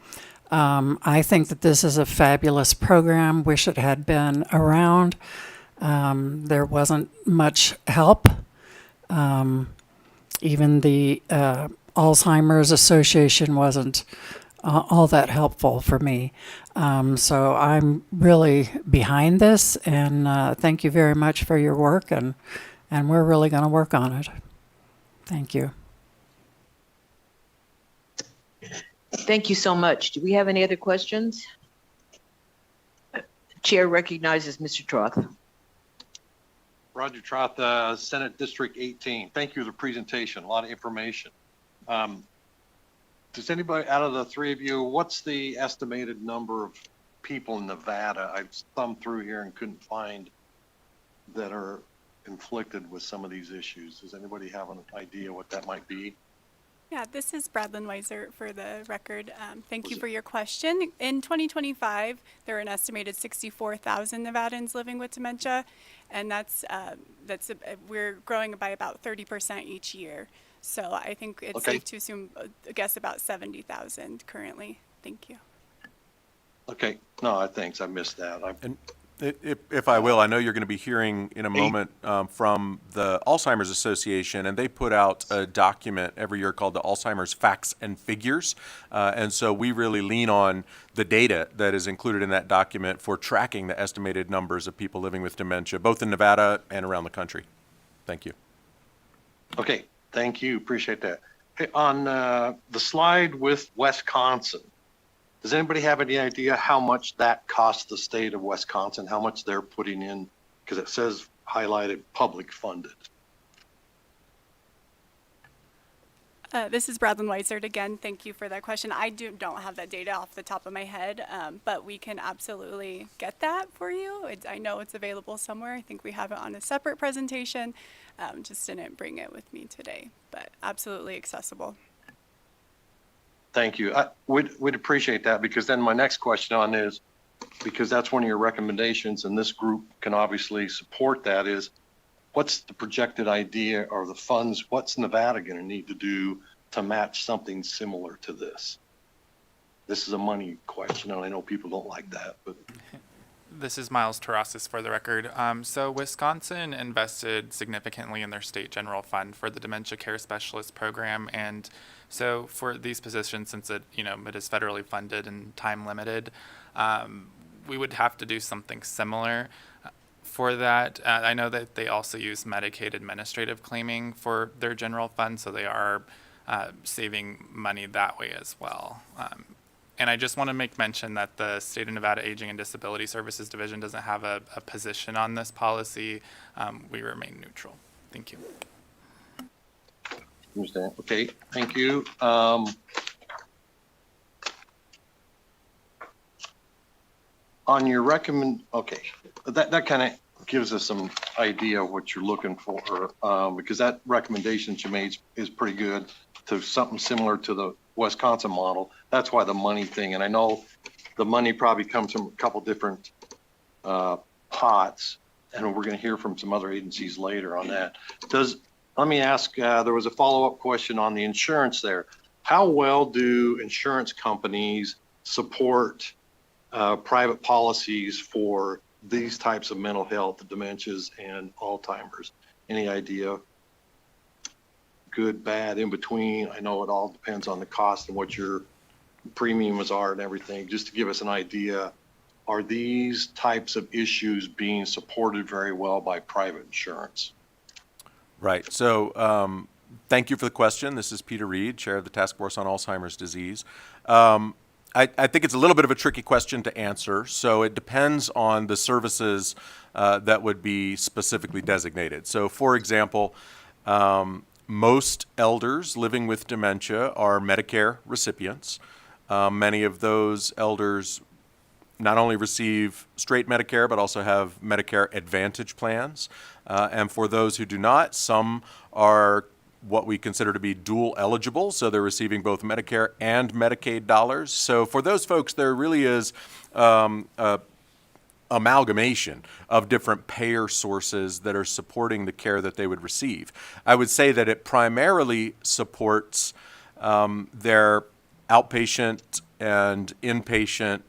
I think that this is a fabulous program. Wish it had been around. There wasn't much help. Even the Alzheimer's Association wasn't all that helpful for me. So I'm really behind this, and thank you very much for your work, and we're really going to work on it. Thank you. Thank you so much. Do we have any other questions? Chair recognizes Mr. Troth. Roger Troth, Senate District 18. Thank you for the presentation. A lot of information. Does anybody, out of the three of you, what's the estimated number of people in Nevada? I've thumbed through here and couldn't find that are inflicted with some of these issues. Does anybody have an idea what that might be? Yeah, this is Bradlyn Weiser for the record. Thank you for your question. In 2025, there are an estimated 64,000 Nevadans living with dementia, and we're growing by about 30% each year. So I think it's safe to assume, I guess, about 70,000 currently. Thank you. Okay. No, thanks. I missed that. If I will, I know you're going to be hearing in a moment from the Alzheimer's Association, and they put out a document every year called the Alzheimer's Facts and Figures. And so we really lean on the data that is included in that document for tracking the estimated numbers of people living with dementia, both in Nevada and around the country. Thank you. Okay. Thank you. Appreciate that. Hey, on the slide with Wisconsin, does anybody have any idea how much that costs the state of Wisconsin, how much they're putting in? Because it says highlighted public funded. This is Bradlyn Weisert again. Thank you for that question. I don't have that data off the top of my head, but we can absolutely get that for you. I know it's available somewhere. I think we have it on a separate presentation. Just didn't bring it with me today, but absolutely accessible. Thank you. We'd appreciate that, because then my next question on is, because that's one of your recommendations and this group can obviously support that, is what's the projected idea or the funds, what's Nevada going to need to do to match something similar to this? This is a money question, and I know people don't like that, but. This is Miles Terrasis for the record. So Wisconsin invested significantly in their state general fund for the dementia care specialist program, and so for these positions, since it is federally funded and time limited, we would have to do something similar for that. I know that they also use Medicaid administrative claiming for their general fund, so they are saving money that way as well. And I just want to make mention that the State of Nevada Aging and Disability Services Division doesn't have a position on this policy. We remain neutral. Thank you. Understand. Okay, thank you. On your that kind of gives us some idea of what you're looking for, because that recommendation that you made is pretty good to something similar to the Wisconsin model. That's why the money thing, and I know the money probably comes from a couple different pots, and we're going to hear from some other agencies later on that. Let me ask, there was a follow-up question on the insurance there. How well do insurance companies support private policies for these types of mental health, dementias, and Alzheimer's? Any idea? Good, bad, in between? I know it all depends on the cost and what your premiums are and everything. Just to give us an idea, are these types of issues being supported very well by private insurance? Right. So thank you for the question. This is Peter Reed, Chair of the Task Force on Alzheimer's Disease. I think it's a little bit of a tricky question to answer. So it depends on the services that would be specifically designated. So for example, most elders living with dementia are Medicare recipients. Many of those elders not only receive straight Medicare, but also have Medicare Advantage plans. And for those who do not, some are what we consider to be dual eligible, so they're receiving both Medicare and Medicaid dollars. So for those folks, there really is amalgamation of different payer sources that are supporting the care that they would receive. I would say that it primarily supports their outpatient and inpatient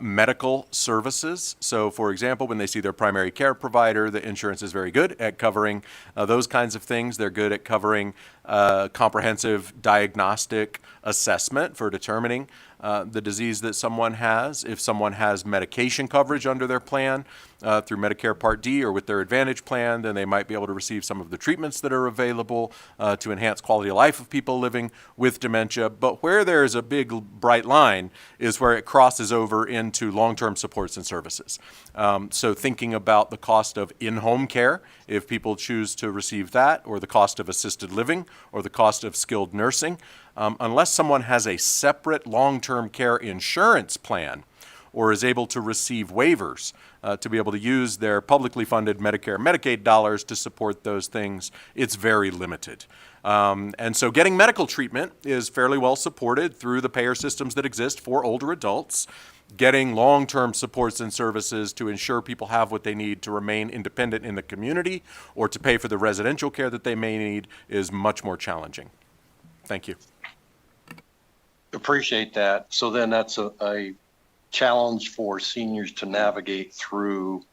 medical services. So for example, when they see their primary care provider, the insurance is very good at covering those kinds of things. They're good at covering comprehensive diagnostic assessment for determining the disease that someone has. If someone has medication coverage under their plan through Medicare Part D or with their Advantage plan, then they might be able to receive some of the treatments that are available to enhance quality of life of people living with dementia. But where there is a big bright line is where it crosses over into long-term supports and services. So thinking about the cost of in-home care, if people choose to receive that, or the cost of assisted living, or the cost of skilled nursing, unless someone has a separate long-term care insurance plan or is able to receive waivers to be able to use their publicly funded Medicare, Medicaid dollars to support those things, it's very limited. And so getting medical treatment is fairly well supported through the payer systems that exist for older adults. Getting long-term supports and services to ensure people have what they need to remain independent in the community or to pay for the residential care that they may need is much more challenging. Thank you. Appreciate that. So then that's a challenge for seniors to navigate through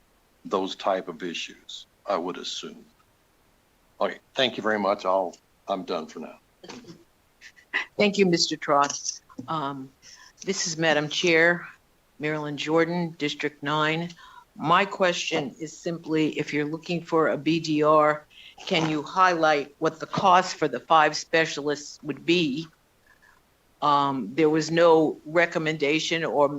those type of issues, I would assume. Okay, thank you very much. I'm done for now. Thank you, Mr. Tross. This is Madam Chair, Marilyn Jordan, District 9. My question is simply, if you're looking for a BDR, can you highlight what the cost for the 5 specialists would be? There was no recommendation or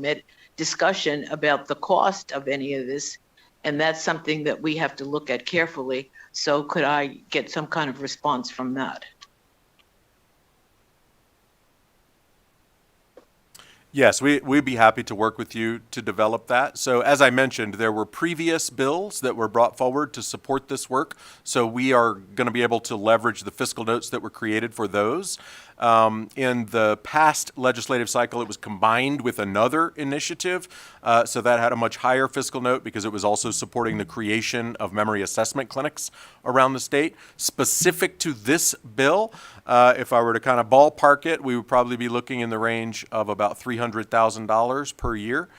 discussion about the cost of any of this, and that's something that we have to look at carefully. So could I get some kind of response from that? Yes, we'd be happy to work with you to develop that. So as I mentioned, there were previous bills that were brought forward to support this work. So we are going to be able to leverage the fiscal notes that were created for those. In the past legislative cycle, it was combined with another initiative, so that had a much higher fiscal note because it was also supporting the creation of memory assessment clinics around the state. Specific to this bill, if I were to kind of ballpark it, we would probably be looking in the range of about $300,000 per year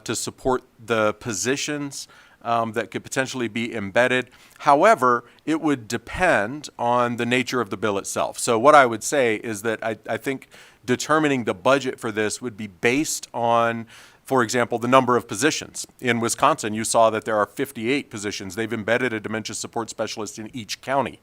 to support the positions that could potentially be embedded. However, it would depend on the nature of the bill itself. So what I would say is that I think determining the budget for this would be based on, for example, the number of positions. In Wisconsin, you saw that there are 58 positions. They've embedded a dementia support specialist in each county.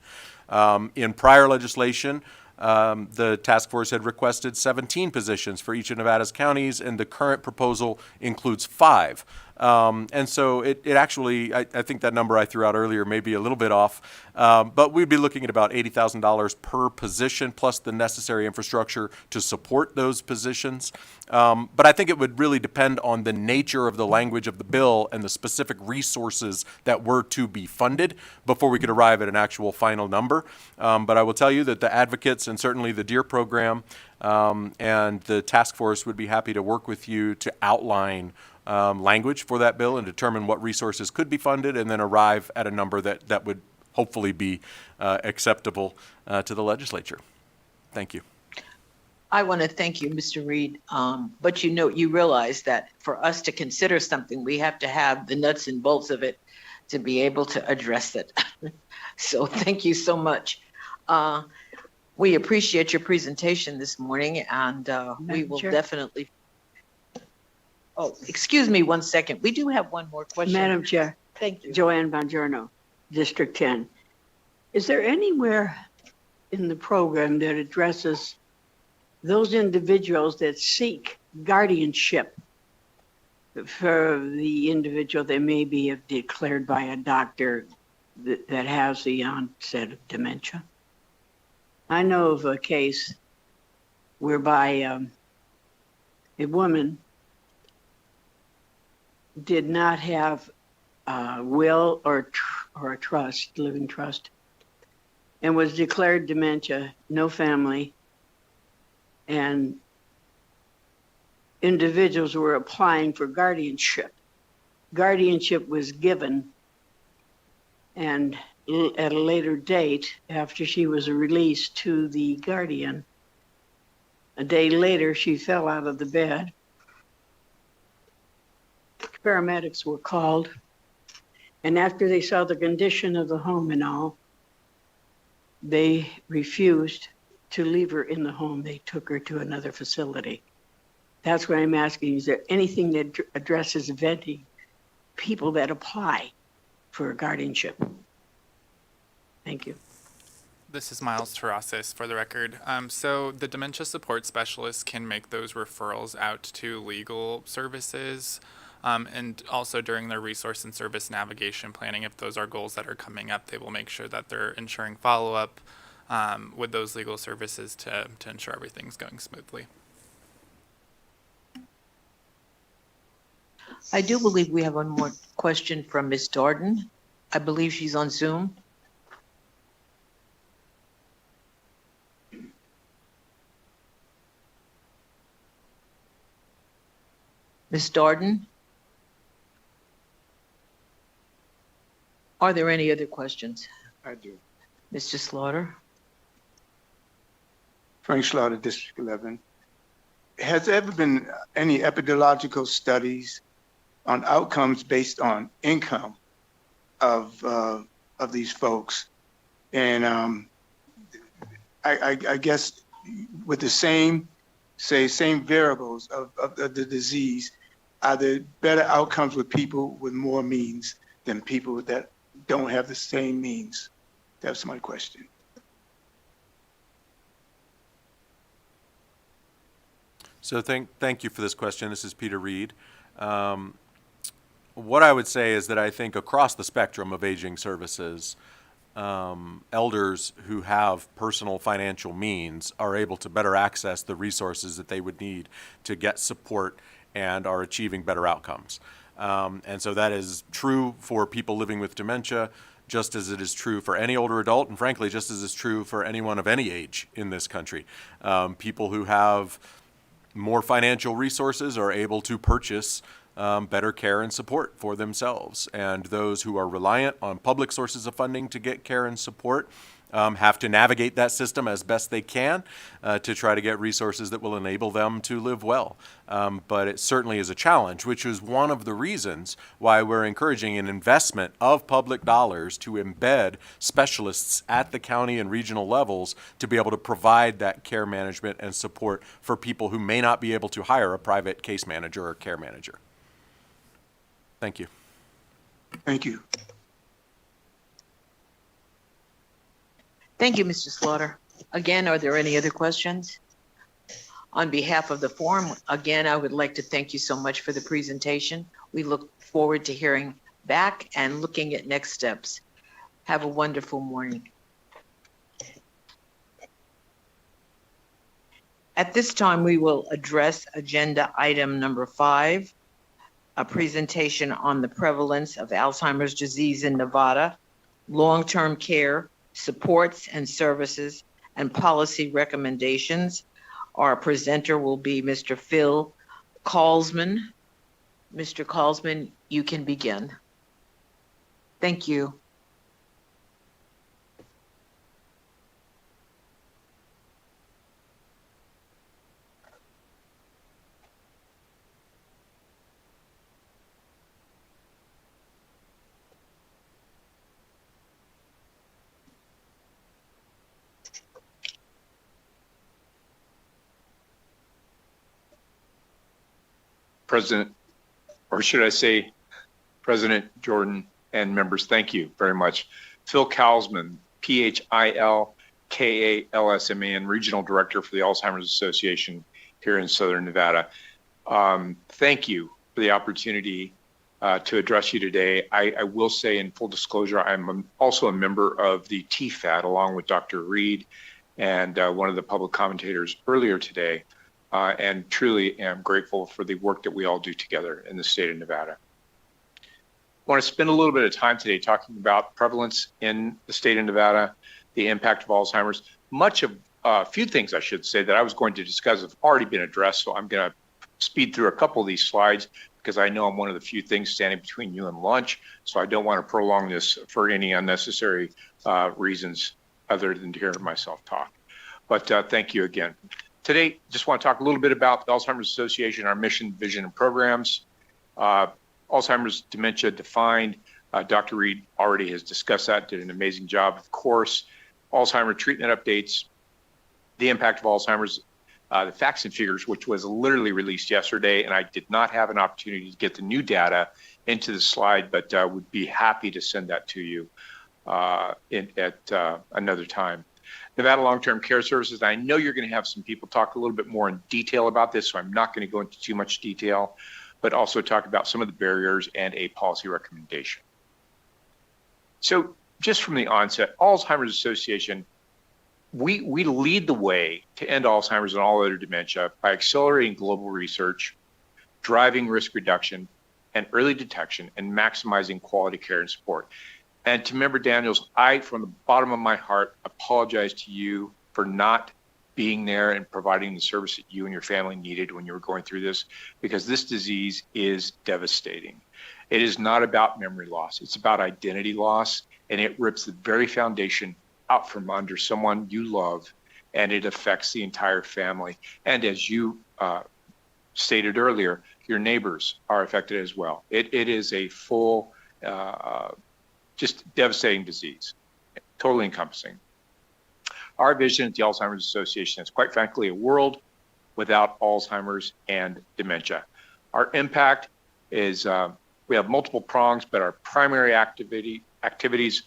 In prior legislation, the task force had requested 17 positions for each of Nevada's counties, and the current proposal includes 5. And so it actually, I think that number I threw out earlier may be a little bit off, but we'd be looking at about $80,000 per position plus the necessary infrastructure to support those positions. But I think it would really depend on the nature of the language of the bill and the specific resources that were to be funded before we could arrive at an actual final number. But I will tell you that the advocates and certainly the DEAR program and the task force would be happy to work with you to outline language for that bill and determine what resources could be funded and then arrive at a number that would hopefully be acceptable to the legislature. Thank you. I want to thank you, Mr. Reed. But you realize that for us to consider something, we have to have the nuts and bolts of it to be able to address it. So thank you so much. We appreciate your presentation this morning, and we will definitely. Oh, excuse me 1 second. We do have one more question. Madam Chair. Thank you. Joanne Bongiorno, District 10. Is there anywhere in the program that addresses those individuals that seek guardianship for the individual that may be declared by a doctor that has the onset of dementia? I know of a case whereby a woman did not have a will or a trust, living trust, and was declared dementia, no family, and individuals were applying for guardianship. Guardianship was given, and at a later date, after she was released to the guardian, a day later, she fell out of the bed. Paramedics were called, and after they saw the condition of the home and all, they refused to leave her in the home. They took her to another facility. That's what I'm asking. Is there anything that addresses vetting people that apply for guardianship? Thank you. This is Miles Terrasis for the record. So the dementia support specialist can make those referrals out to legal services. And also during their resource and service navigation planning, if those are goals that are coming up, they will make sure that they're ensuring follow-up with those legal services to ensure everything's going smoothly. I do believe we have one more question from Ms. Darden. I believe she's on Zoom. Ms. Darden? Are there any other questions? I do. Mr. Slaughter? Frank Slaughter, District 11. Has there ever been any epidemiological studies on outcomes based on income of these folks? And I guess with the same variables of the disease, are there better outcomes with people with more means than people that don't have the same means? That's my question. So thank you for this question. This is Peter Reed. What I would say is that I think across the spectrum of aging services, elders who have personal financial means are able to better access the resources that they would need to get support and are achieving better outcomes. And so that is true for people living with dementia, just as it is true for any older adult, and frankly, just as is true for anyone of any age in this country. People who have more financial resources are able to purchase better care and support for themselves. And those who are reliant on public sources of funding to get care and support have to navigate that system as best they can to try to get resources that will enable them to live well. But it certainly is a challenge, which is one of the reasons why we're encouraging an investment of public dollars to embed specialists at the county and regional levels to be able to provide that care management and support for people who may not be able to hire a private case manager or care manager. Thank you. Thank you. Thank you, Mr. Slaughter. Again, are there any other questions? On behalf of the forum, again, I would like to thank you so much for the presentation. We look forward to hearing back and looking at next steps. Have a wonderful morning. At this time, we will address agenda item number 5, a presentation on the prevalence of Alzheimer's disease in Nevada, long-term care, supports and services, and policy recommendations. Our presenter will be Mr. Phil Kalsman. Mr. Kalsman, you can begin. Thank you. President, or should I say President Jordan and members, thank you very much. Phil Kalsman, Philkalsman, Regional Director for the Alzheimer's Association here in Southern Nevada. Thank you for the opportunity to address you today. I will say in full disclosure, I'm also a member of the TFAT along with Dr. Reed and one of the public commentators earlier today. And truly am grateful for the work that we all do together in the state of Nevada. I want to spend a little bit of time today talking about prevalence in the state of Nevada, the impact of Alzheimer's. Much of a few things I should say that I was going to discuss have already been addressed, so I'm going to speed through a couple of these slides because I know I'm one of the few things standing between you and lunch, so I don't want to prolong this for any unnecessary reasons other than to hear myself talk. But thank you again. Today, just want to talk a little bit about the Alzheimer's Association, our mission, vision, and programs. Alzheimer's dementia defined. Dr. Reed already has discussed that, did an amazing job, of course. Alzheimer's treatment updates, the impact of Alzheimer's, the facts and figures, which was literally released yesterday, and I did not have an opportunity to get the new data into the slide, but would be happy to send that to you at another time. Nevada Long-Term Care Services, I know you're going to have some people talk a little bit more in detail about this, so I'm not going to go into too much detail, but also talk about some of the barriers and a policy recommendation. So just from the onset, Alzheimer's Association, we lead the way to end Alzheimer's and all other dementia by accelerating global research, driving risk reduction and early detection, and maximizing quality care and support. And to Member Daniels, I, from the bottom of my heart, apologize to you for not being there and providing the service that you and your family needed when you were going through this, because this disease is devastating. It is not about memory loss. It's about identity loss, and it rips the very foundation out from under someone you love, and it affects the entire family. And as you stated earlier, your neighbors are affected as well. It is a full, just devastating disease, totally encompassing. Our vision at the Alzheimer's Association is, quite frankly, a world without Alzheimer's and dementia. Our impact is, we have multiple prongs, but our primary activities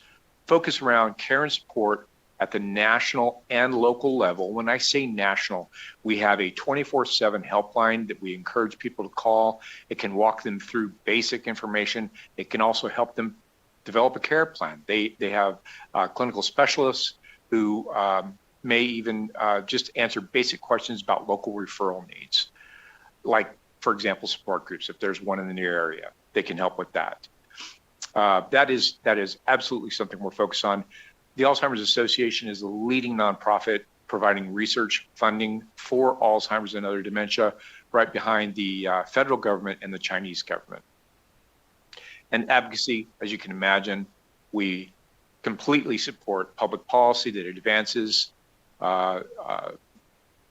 focus around care and support at the national and local level. When I say national, we have a 24/7 helpline that we encourage people to call. It can walk them through basic information. It can also help them develop a care plan. They have clinical specialists who may even just answer basic questions about local referral needs. Like, for example, support groups, if there's one in the near area, they can help with that. That is absolutely something we're focused on. The Alzheimer's Association is the leading nonprofit providing research funding for Alzheimer's and other dementia, right behind the federal government and the Chinese government. And advocacy, as you can imagine, we completely support public policy that advances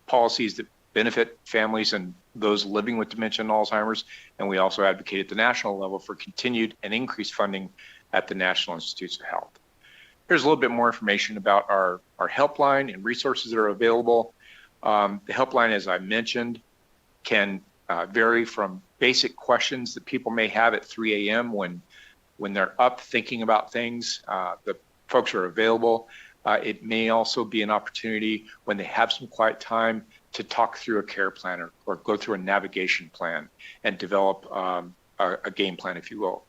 policies that benefit families and those living with dementia and Alzheimer's. And we also advocate at the national level for continued and increased funding at the National Institutes of Health. Here's a little bit more information about our helpline and resources that are available. The helpline, as I mentioned, can vary from basic questions that people may have at 3 a.m. when they're up thinking about things. The folks are available. It may also be an opportunity when they have some quiet time to talk through a care plan or go through a navigation plan and develop a game plan, if you will.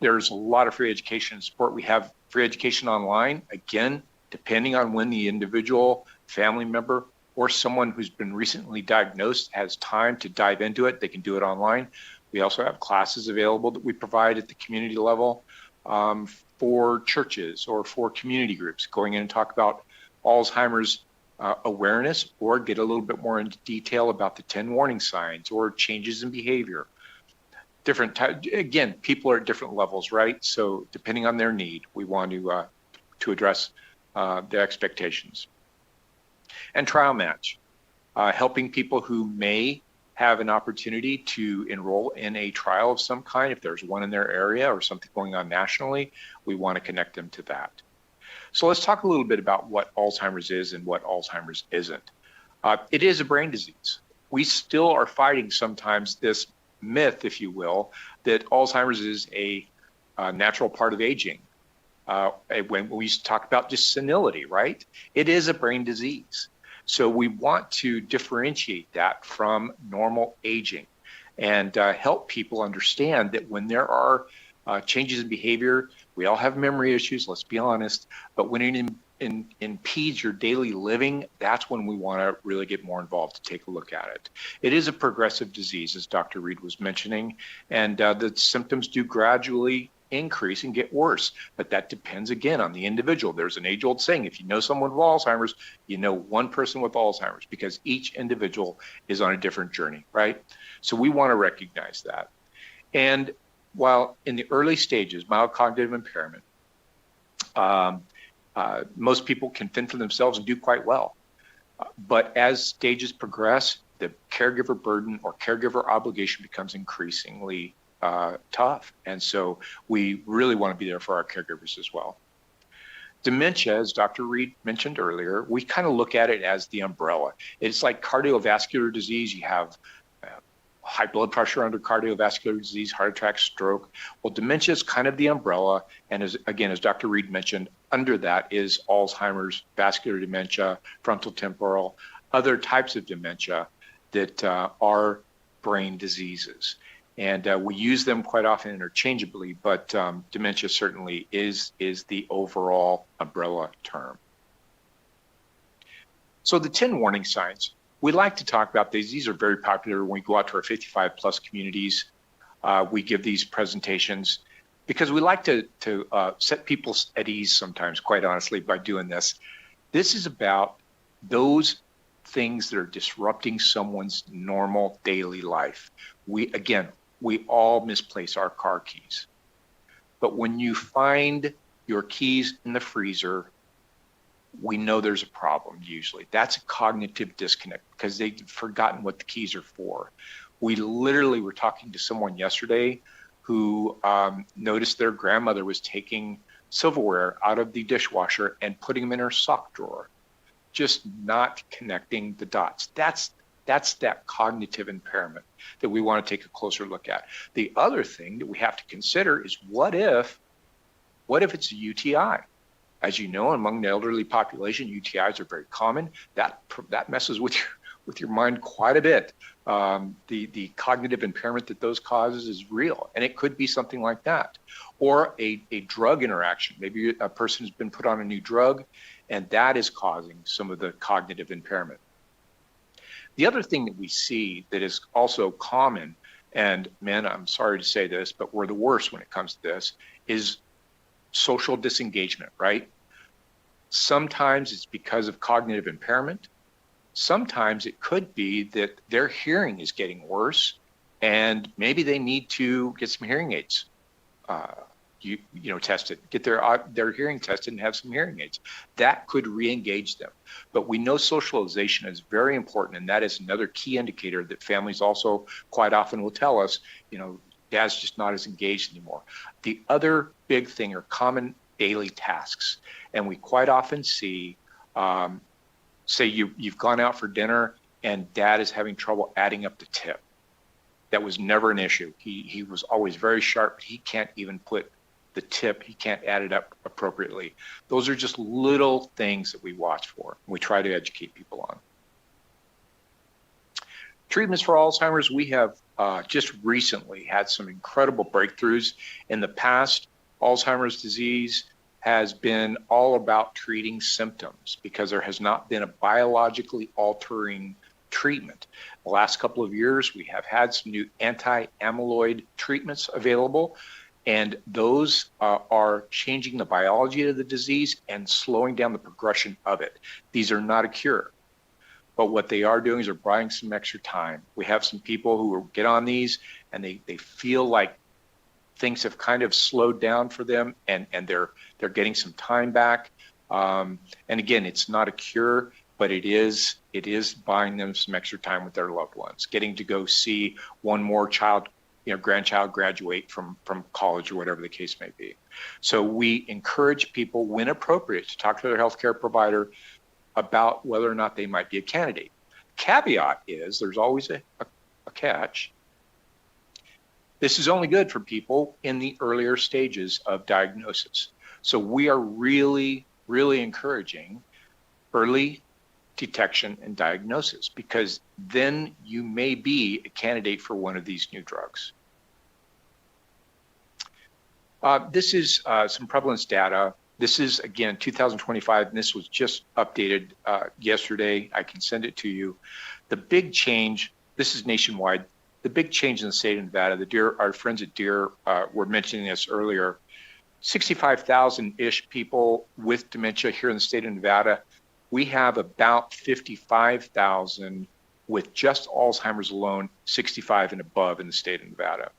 There's a lot of free education and support. We have free education online, again, depending on when the individual family member or someone who's been recently diagnosed has time to dive into it, they can do it online. We also have classes available that we provide at the community level for churches or for community groups, going in and talk about Alzheimer's awareness or get a little bit more into detail about the 10 warning signs or changes in behavior. Different types, again, people are at different levels, right? So depending on their need, we want to address their expectations. And Trial Match, helping people who may have an opportunity to enroll in a trial of some kind. If there's one in their area or something going on nationally, we want to connect them to that. So let's talk a little bit about what Alzheimer's is and what Alzheimer's isn't. It is a brain disease. We still are fighting sometimes this myth, if you will, that Alzheimer's is a natural part of aging. When we used to talk about just senility, right? It is a brain disease. So we want to differentiate that from normal aging and help people understand that when there are changes in behavior, we all have memory issues, let's be honest, but when it impedes your daily living, that's when we want to really get more involved to take a look at it. It is a progressive disease, as Dr. Reed was mentioning, and the symptoms do gradually increase and get worse, but that depends again on the individual. There's an age-old saying, if you know someone with Alzheimer's, you know one person with Alzheimer's, because each individual is on a different journey, right? So we want to recognize that. And while in the early stages, mild cognitive impairment, most people can fend for themselves and do quite well. But as stages progress, the caregiver burden or caregiver obligation becomes increasingly tough. And so we really want to be there for our caregivers as well. Dementia, as Dr. Reed mentioned earlier, we kind of look at it as the umbrella. It's like cardiovascular disease. You have high blood pressure under cardiovascular disease, heart attack, stroke. Well, dementia is kind of the umbrella. And as Dr. Reed mentioned, under that is Alzheimer's, vascular dementia, frontal temporal, other types of dementia that are brain diseases. And we use them quite often interchangeably, but dementia certainly is the overall umbrella term. So the 10 warning signs, we like to talk about these. These are very popular when we go out to our 55 plus communities. We give these presentations because we like to set people at ease sometimes, quite honestly, by doing this. This is about those things that are disrupting someone's normal daily life. We all misplace our car keys. But when you find your keys in the freezer, we know there's a problem usually. That's a cognitive disconnect because they've forgotten what the keys are for. We literally were talking to someone yesterday who noticed their grandmother was taking silverware out of the dishwasher and putting them in her sock drawer, just not connecting the dots. That's that cognitive impairment that we want to take a closer look at. The other thing that we have to consider is what if it's a UTI? As you know, among the elderly population, UTIs are very common. That messes with your mind quite a bit. The cognitive impairment that those causes is real, and it could be something like that. Or a drug interaction. Maybe a person has been put on a new drug, and that is causing some of the cognitive impairment. The other thing that we see that is also common and men, I'm sorry to say this, but we're the worst when it comes to this, is social disengagement, right? Sometimes it's because of cognitive impairment. Sometimes it could be that their hearing is getting worse and maybe they need to get some hearing aids tested, get their hearing tested and have some hearing aids. That could re-engage them. But we know socialization is very important, and that is another key indicator that families also quite often will tell us, dad's just not as engaged anymore. The other big thing are common daily tasks. And we quite often see, say you've gone out for dinner and dad is having trouble adding up the tip. That was never an issue. He was always very sharp, but he can't even put the tip, he can't add it up appropriately. Those are just little things that we watch for, and we try to educate people on. Treatments for Alzheimer's, we have just recently had some incredible breakthroughs. In the past, Alzheimer's disease has been all about treating symptoms because there has not been a biologically altering treatment. The last couple of years, we have had some new anti-amyloid treatments available, and those are changing the biology of the disease and slowing down the progression of it. These are not a cure, but what they are doing is they're buying some extra time. We have some people who get on these and they feel like things have kind of slowed down for them, and they're getting some time back. And again, it's not a cure, but it is buying them some extra time with their loved ones, getting to go see one more grandchild graduate from college or whatever the case may be. So we encourage people, when appropriate, to talk to their healthcare provider about whether or not they might be a candidate. Caveat is there's always a catch. This is only good for people in the earlier stages of diagnosis. So we are really, really encouraging early detection and diagnosis, because then you may be a candidate for one of these new drugs. This is some prevalence data. This is, again, 2025, and this was just updated yesterday. I can send it to you. The big change, this is nationwide, the big change in the state of Nevada, our friends at DEER were mentioning this earlier, 65,000-ish people with dementia here in the state of Nevada. We have about 55,000 with just Alzheimer's alone, 65 and above in the state of Nevada.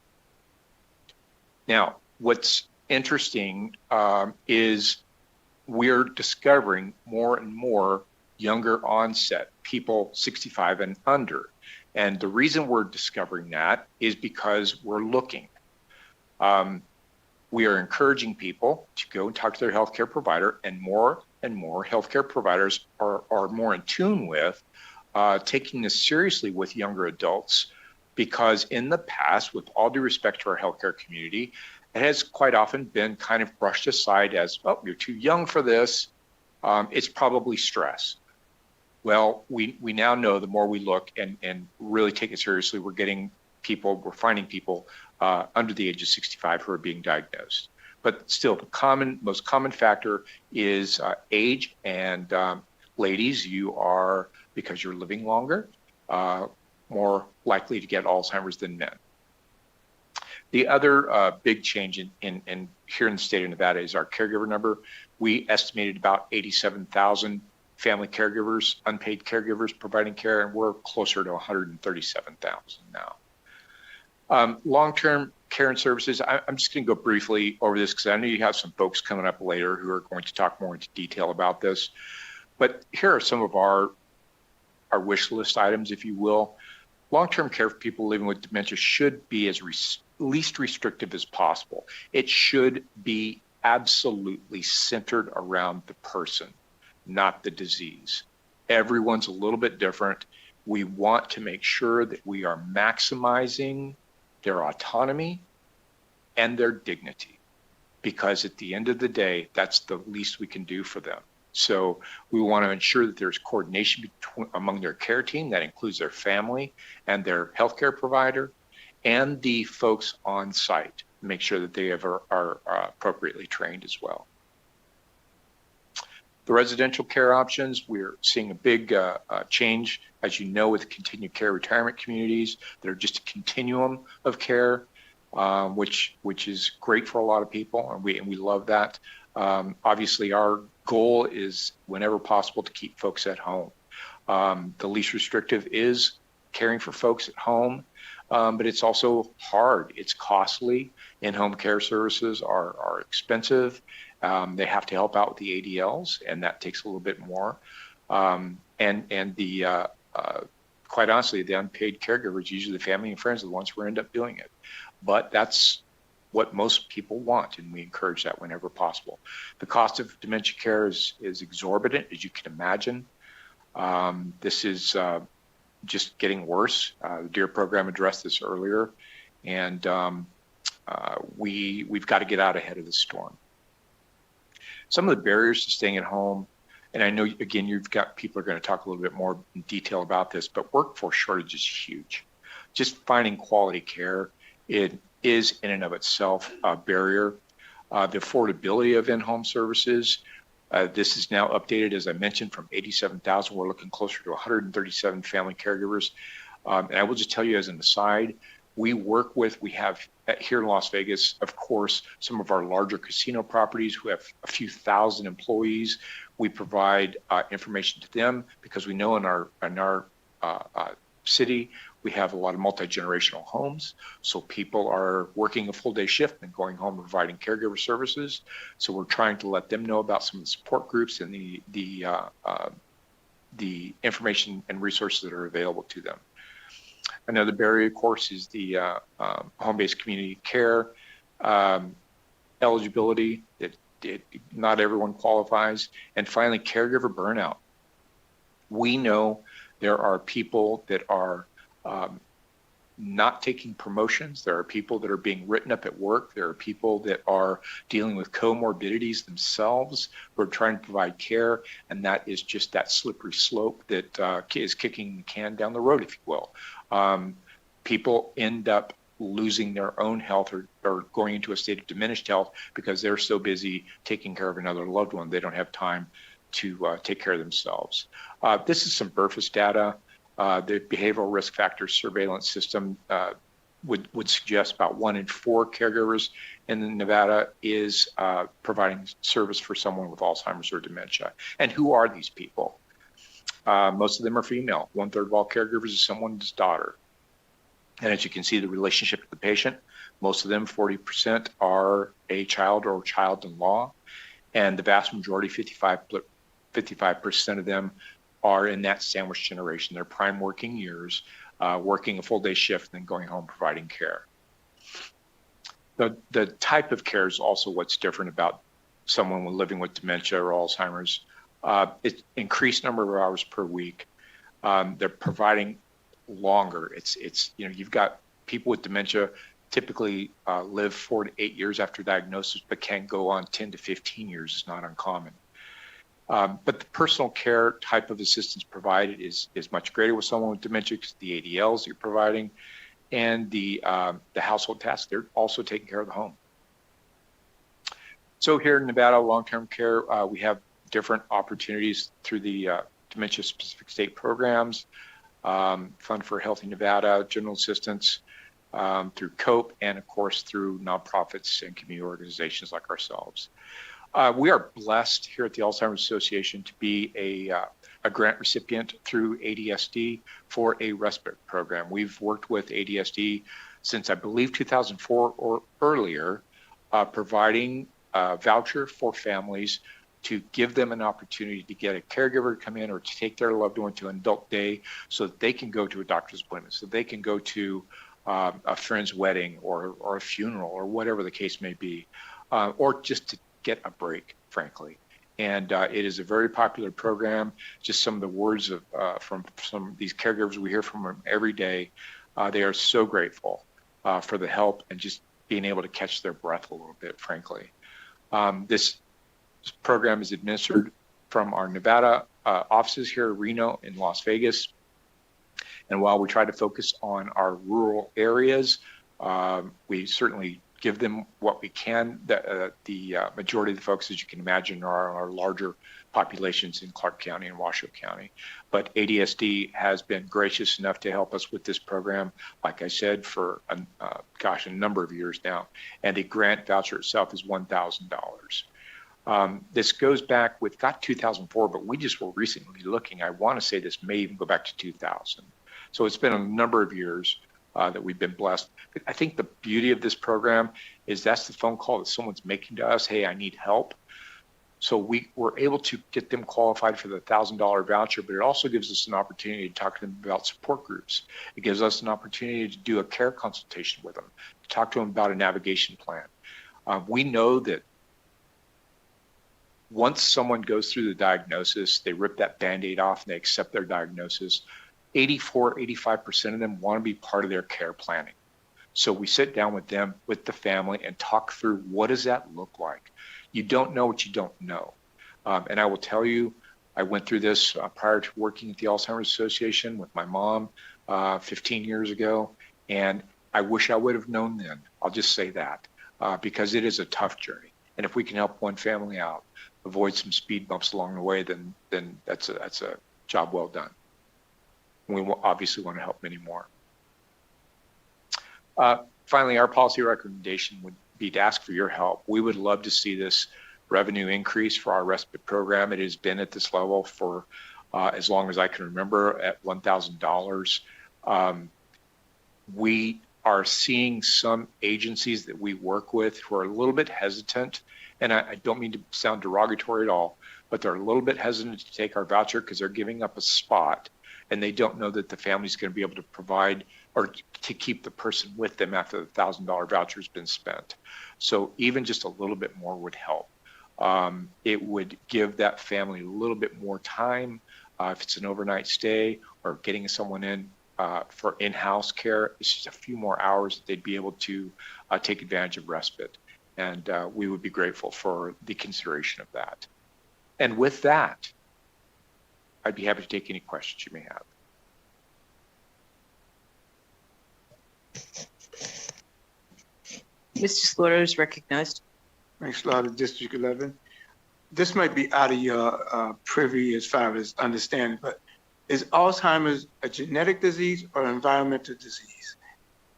Now, what's interesting is we're discovering more and more younger onset, people 65 and under. And the reason we're discovering that is because we're looking. We are encouraging people to go and talk to their healthcare provider, and more healthcare providers are more in tune with taking this seriously with younger adults, because in the past, with all due respect to our healthcare community, it has quite often been kind of brushed aside as, oh, you're too young for this. It's probably stress. Well, we now know the more we look and really take it seriously, we're finding people under the age of 65 who are being diagnosed. But still, the most common factor is age, and ladies, you are, because you're living longer, more likely to get Alzheimer's than men. The other big change in here in the state of Nevada is our caregiver number. We estimated about 87,000 family caregivers, unpaid caregivers providing care, and we're closer to 137,000 now. Long-term care and services, I'm just going to go briefly over this because I know you have some folks coming up later who are going to talk more into detail about this. But here are some of our wish list items, if you will. Long-term care for people living with dementia should be as least restrictive as possible. It should be absolutely centered around the person, not the disease. Everyone's a little bit different. We want to make sure that we are maximizing their autonomy and their dignity, because at the end of the day, that's the least we can do for them. So we want to ensure that there's coordination among their care team. That includes their family and their healthcare provider and the folks on site. Make sure that they are appropriately trained as well. The residential care options, we're seeing a big change, as you know, with continued care retirement communities that are just a continuum of care, which is great for a lot of people, and we love that. Obviously, our goal is, whenever possible, to keep folks at home. The least restrictive is caring for folks at home, but it's also hard. It's costly. In-home care services are expensive. They have to help out with the ADLs, and that takes a little bit more. Quite honestly, the unpaid caregivers, usually the family and friends, are the ones who end up doing it. But that's what most people want, and we encourage that whenever possible. The cost of dementia care is exorbitant, as you can imagine. This is just getting worse. The DEAR program addressed this earlier, and we've got to get out ahead of the storm. Some of the barriers to staying at home, and I know, again, you've got people are going to talk a little bit more in detail about this, but workforce shortage is huge. Just finding quality care, it is in and of itself a barrier. The affordability of in-home services, this is now updated, as I mentioned, from 87,000. We're looking closer to 137 family caregivers. And I will just tell you as an aside, we have here in Las Vegas, of course, some of our larger casino properties who have a few thousand employees. We provide information to them because we know in our city, we have a lot of multi-generational homes. So people are working a full day shift and going home and providing caregiver services. So we're trying to let them know about some of the support groups and the information and resources that are available to them. Another barrier, of course, is the home-based community care eligibility. Not everyone qualifies. And finally, caregiver burnout. We know there are people that are not taking promotions. There are people that are being written up at work. There are people that are dealing with comorbidities themselves who are trying to provide care, and that is just that slippery slope that is kicking the can down the road, if you will. People end up losing their own health or going into a state of diminished health because they're so busy taking care of another loved one, they don't have time to take care of themselves. This is some BRFIS data. The behavioral risk factor surveillance system would suggest about 1 in 4 caregivers in Nevada is providing service for someone with Alzheimer's or dementia. And who are these people? Most of them are female. 1/3 of all caregivers is someone's daughter. And as you can see, the relationship to the patient, most of them, 40%, are a child or child-in-law. And the vast majority, 55% of them, are in that sandwich generation, their prime working years, working a full day shift and then going home providing care. The type of care is also what's different about someone living with dementia or Alzheimer's. It's increased number of hours per week. They're providing longer. It's you've got people with dementia typically live 4 to 8 years after diagnosis, but can go on 10 to 15 years. Is not uncommon. But the personal care type of assistance provided is much greater with someone with dementia because the ADLs you're providing and the household tasks, they're also taking care of the home. So here in Nevada long-term care, we have different opportunities through the dementia-specific state programs, Fund for Healthy Nevada, general assistance through COPE, and of course through nonprofits and community organizations like ourselves. We are blessed here at the Alzheimer's Association to be a grant recipient through ADSD for a respite program. We've worked with ADSD since I believe 2004 or earlier, providing a voucher for families to give them an opportunity to get a caregiver to come in or to take their loved one to an adult day so that they can go to a doctor's appointment, so they can go to a friend's wedding or a funeral or whatever the case may be, or just to get a break, frankly. And it is a very popular program. Just some of the words from some of these caregivers we hear from them every day. They are so grateful for the help and just being able to catch their breath a little bit, frankly. This program is administered from our Nevada offices here in Reno and Las Vegas. And while we try to focus on our rural areas, we certainly give them what we can. The majority of the folks, as you can imagine, are larger populations in Clark County and Washoe County. But ADSD has been gracious enough to help us with this program, like I said, for a number of years now. And the grant voucher itself is $1,000. This goes back with, got 2004, but we just were recently looking. I want to say this may even go back to 2000. So it's been a number of years that we've been blessed. But I think the beauty of this program is that's the phone call that someone's making to us, hey, I need help. So we were able to get them qualified for the $1,000 voucher, but it also gives us an opportunity to talk to them about support groups. It gives us an opportunity to do a care consultation with them, to talk to them about a navigation plan. We know that once someone goes through the diagnosis, they rip that Band-Aid off and they accept their diagnosis, 85% of them want to be part of their care planning. So we sit down with them, with the family, and talk through what does that look like. You don't know what you don't know. And I will tell you, I went through this prior to working at the Alzheimer's Association with my mom 15 years ago, and I wish I would have known then. I'll just say that, because it is a tough journey. And if we can help one family out, avoid some speed bumps along the way, then that's a job well done. We obviously want to help many more. Finally, our policy recommendation would be to ask for your help. We would love to see this revenue increase for our respite program. It has been at this level for as long as I can remember, at $1,000. We are seeing some agencies that we work with who are a little bit hesitant, and I don't mean to sound derogatory at all, but they're a little bit hesitant to take our voucher because they're giving up a spot and they don't know that the family's going to be able to provide or to keep the person with them after the $1,000 voucher has been spent. So even just a little bit more would help. It would give that family a little bit more time if it's an overnight stay or getting someone in for in-house care. It's just a few more hours that they'd be able to take advantage of respite. And we would be grateful for the consideration of that. And with that, I'd be happy to take any questions you may have. Mr. Slaughter is recognized. Frank Slaughter, District 11. This might be out of your privy as far as understanding, but is Alzheimer's a genetic disease or environmental disease?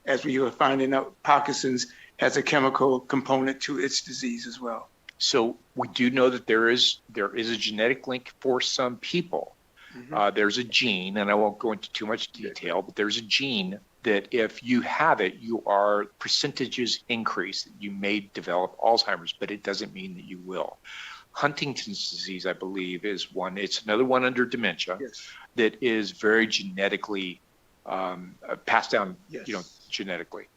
As we were finding out, Parkinson's has a chemical component to its disease as well. So we do know that there is a genetic link for some people. Mm-hmm. There's a gene, and I won't go into too much detail, but there's a gene that if you have it, percentages increase that you may develop Alzheimer's, but it doesn't mean that you will. Huntington's disease, I believe, is one. It's another one under dementia. Yes. That is very genetically passed down, yes. Genetically.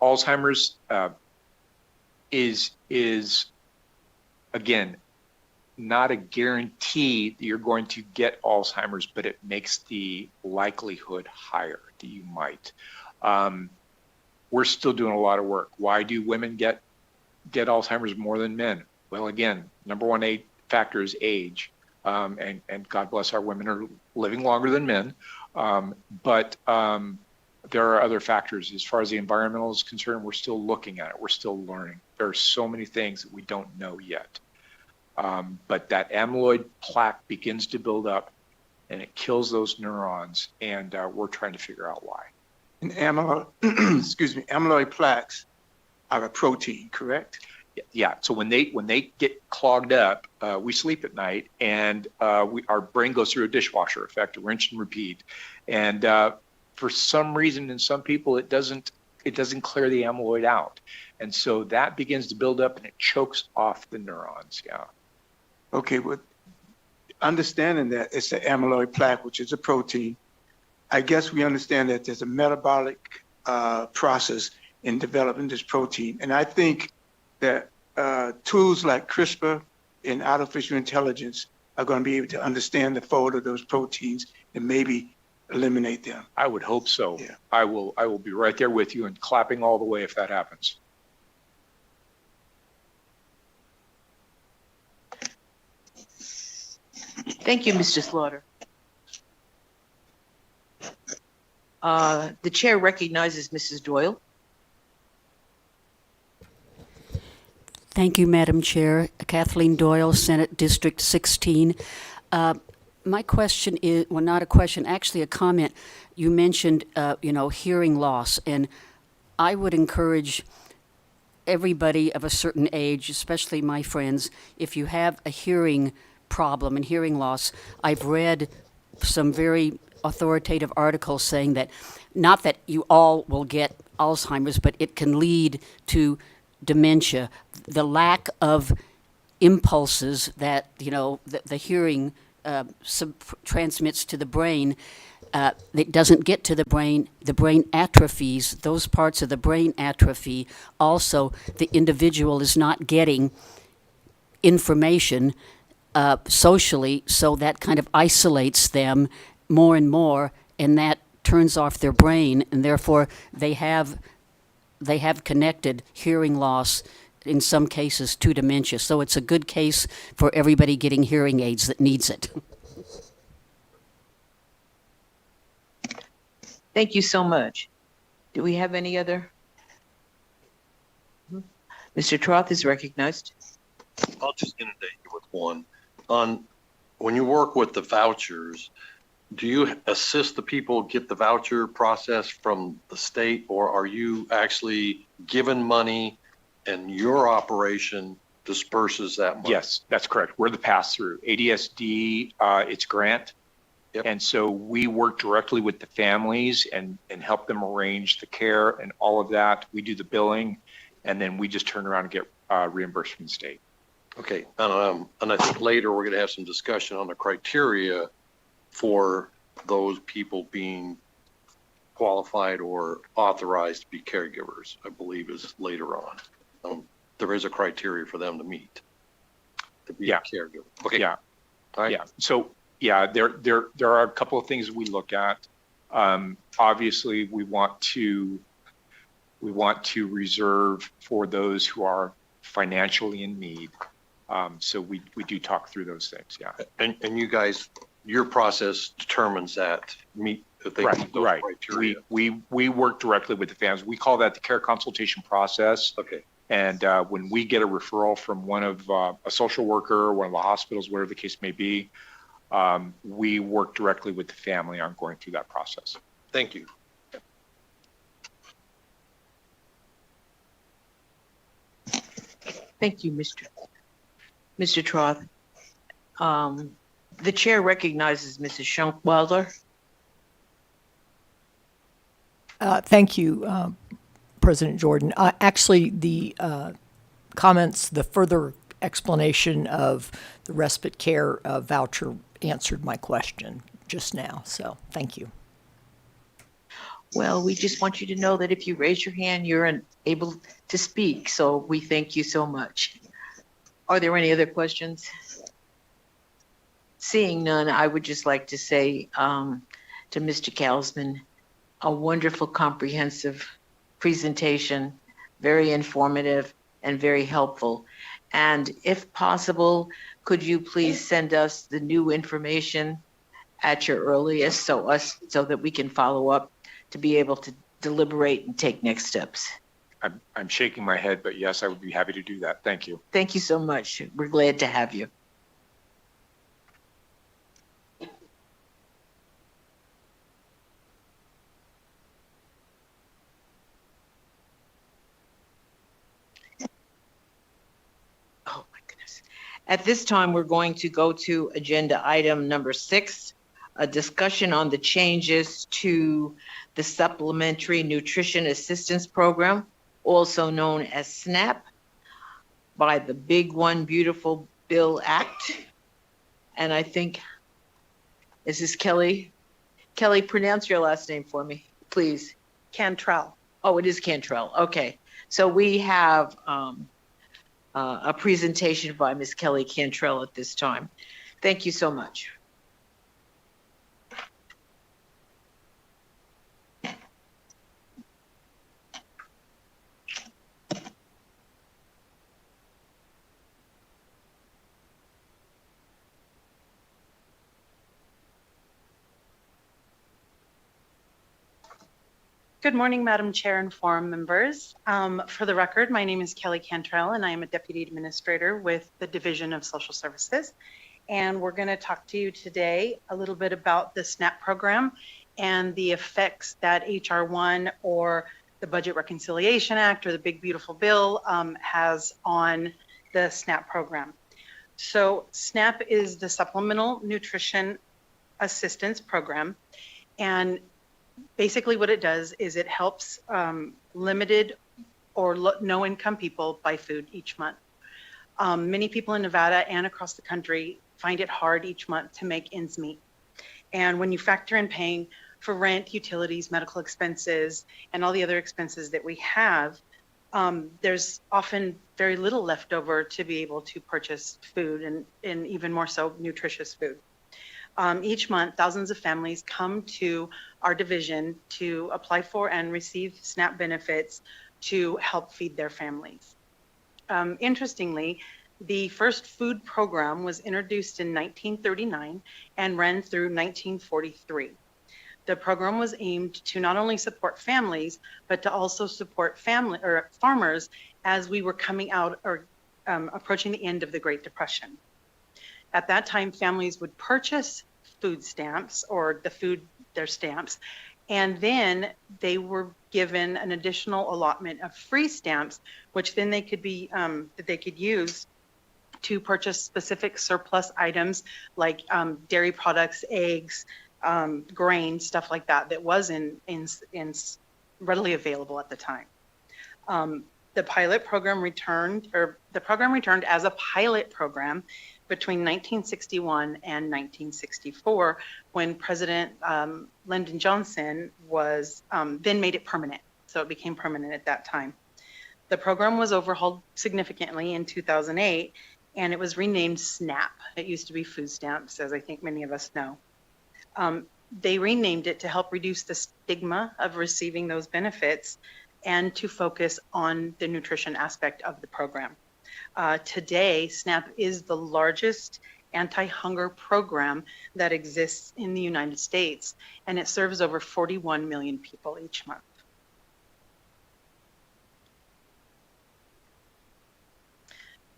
Alzheimer's is again not a guarantee that you're going to get Alzheimer's, but it makes the likelihood higher that you might. We're still doing a lot of work. Why do women get Alzheimer's more than men? Well, again, number one factor is age, and God bless our women are living longer than men. But there are other factors. As far as the environmental is concerned, we're still looking at it. We're still learning. There are so many things that we don't know yet. But that amyloid plaque begins to build up and it kills those neurons, and we're trying to figure out why. And amyloid plaques are a protein, correct? Yeah. So when they get clogged up, we sleep at night, and our brain goes through a dishwasher effect, a rinse and repeat. And for some reason, in some people, it doesn't clear the amyloid out, and so that begins to build up and it chokes off the neurons. Yeah. Okay, well, understanding that it's the amyloid plaque, which is a protein, I guess we understand that there's a metabolic process in developing this protein. And I think that tools like CRISPR and artificial intelligence are going to be able to understand the fold of those proteins and maybe eliminate them. I would hope so. Yeah. I will be right there with you and clapping all the way if that happens. Thank you, Mr. Slaughter. The chair recognizes Mrs. Doyle. Thank you, Madam Chair. Kathleen Doyle, Senate District 16. My question is, well, not a question, actually a comment. You mentioned, hearing loss, and I would encourage everybody of a certain age, especially my friends, if you have a hearing problem and hearing loss, I've read some very authoritative articles saying that, not that you all will get Alzheimer's, but it can lead to dementia. The lack of impulses that, the hearing transmits to the brain, it doesn't get to the brain atrophies, those parts of the brain atrophy. Also, the individual is not getting information socially, so that kind of isolates them more and more, and that turns off their brain, and therefore they have connected hearing loss in some cases to dementia. So it's a good case for everybody getting hearing aids that needs it. Thank you so much. Do we have any other? Mr. Troth is recognized. I'll just inundate you with one. When you work with the vouchers, do you assist the people get the voucher process from the state, or are you actually given money and your operation disperses that money? Yes, that's correct. We're the pass-through. ADSD, it's grant. Yep. And so we work directly with the families and help them arrange the care and all of that. We do the billing, and then we just turn around and get reimbursed from the state. Okay, and I think later we're going to have some discussion on the criteria for those people being qualified or authorized to be caregivers, I believe is later on. There is a criteria for them to meet to be a caregiver. Okay. Yeah. All right. Yeah. So yeah, there are a couple of things we look at. Obviously, we want to reserve for those who are financially in need. So we do talk through those things. Yeah. And you guys, your process determines that if they meet those criteria. We work directly with the families. We call that the care consultation process. Okay. And when we get a referral from one of a social worker, one of the hospitals, whatever the case may be, we work directly with the family on going through that process. Thank you. Thank you, Mr. Troth. The chair recognizes Mrs. Schunkweiler. Thank you, President Jordan. Actually, the comments, the further explanation of the respite care voucher answered my question just now. So thank you. Well, we just want you to know that if you raise your hand, you're able to speak. So we thank you so much. Are there any other questions? Seeing none, I would just like to say to Mr. Kalsman, a wonderful, comprehensive presentation, very informative and very helpful. And if possible, could you please send us the new information at your earliest so that we can follow up to be able to deliberate and take next steps? I'm shaking my head, but yes, I would be happy to do that. Thank you. Thank you so much. We're glad to have you. Oh my goodness. At this time, we're going to go to agenda item number 6, a discussion on the changes to the Supplementary Nutrition Assistance Program, also known as SNAP, by the Big One Beautiful Bill Act. And I think, is this Kelly? Kelly, pronounce your last name for me, please. Cantrell. Oh, it is Cantrell. Okay. So we have a presentation by Ms. Kelly Cantrell at this time. Thank you so much. Good morning, Madam Chair and forum members. For the record, my name is Kelly Cantrell, and I am a Deputy Administrator with the Division of Social Services. And we're going to talk to you today a little bit about the SNAP program and the effects that HR 1 or the Budget Reconciliation Act or the Big Beautiful Bill has on the SNAP program. So SNAP is the Supplemental Nutrition Assistance Program, and basically what it does is it helps limited or no-income people buy food each month. Many people in Nevada and across the country find it hard each month to make ends meet. And when you factor in paying for rent, utilities, medical expenses, and all the other expenses that we have, there's often very little left over to be able to purchase food and even more so nutritious food. Each month, thousands of families come to our division to apply for and receive SNAP benefits to help feed their families. Interestingly, the first food program was introduced in 1939 and ran through 1943. The program was aimed to not only support families, but to also support farmers as we were coming out or approaching the end of the Great Depression. At that time, families would purchase food stamps or their stamps, and then they were given an additional allotment of free stamps, which then they could be that they could use to purchase specific surplus items like dairy products, eggs, grain, stuff like that that was in readily available at the time. The program returned as a pilot program between 1961 and 1964, when President Lyndon Johnson was then made it permanent. So it became permanent at that time. The program was overhauled significantly in 2008, and it was renamed SNAP. It used to be food stamps, as I think many of us know. They renamed it to help reduce the stigma of receiving those benefits and to focus on the nutrition aspect of the program. Today, SNAP is the largest anti-hunger program that exists in the United States, and it serves over 41 million people each month.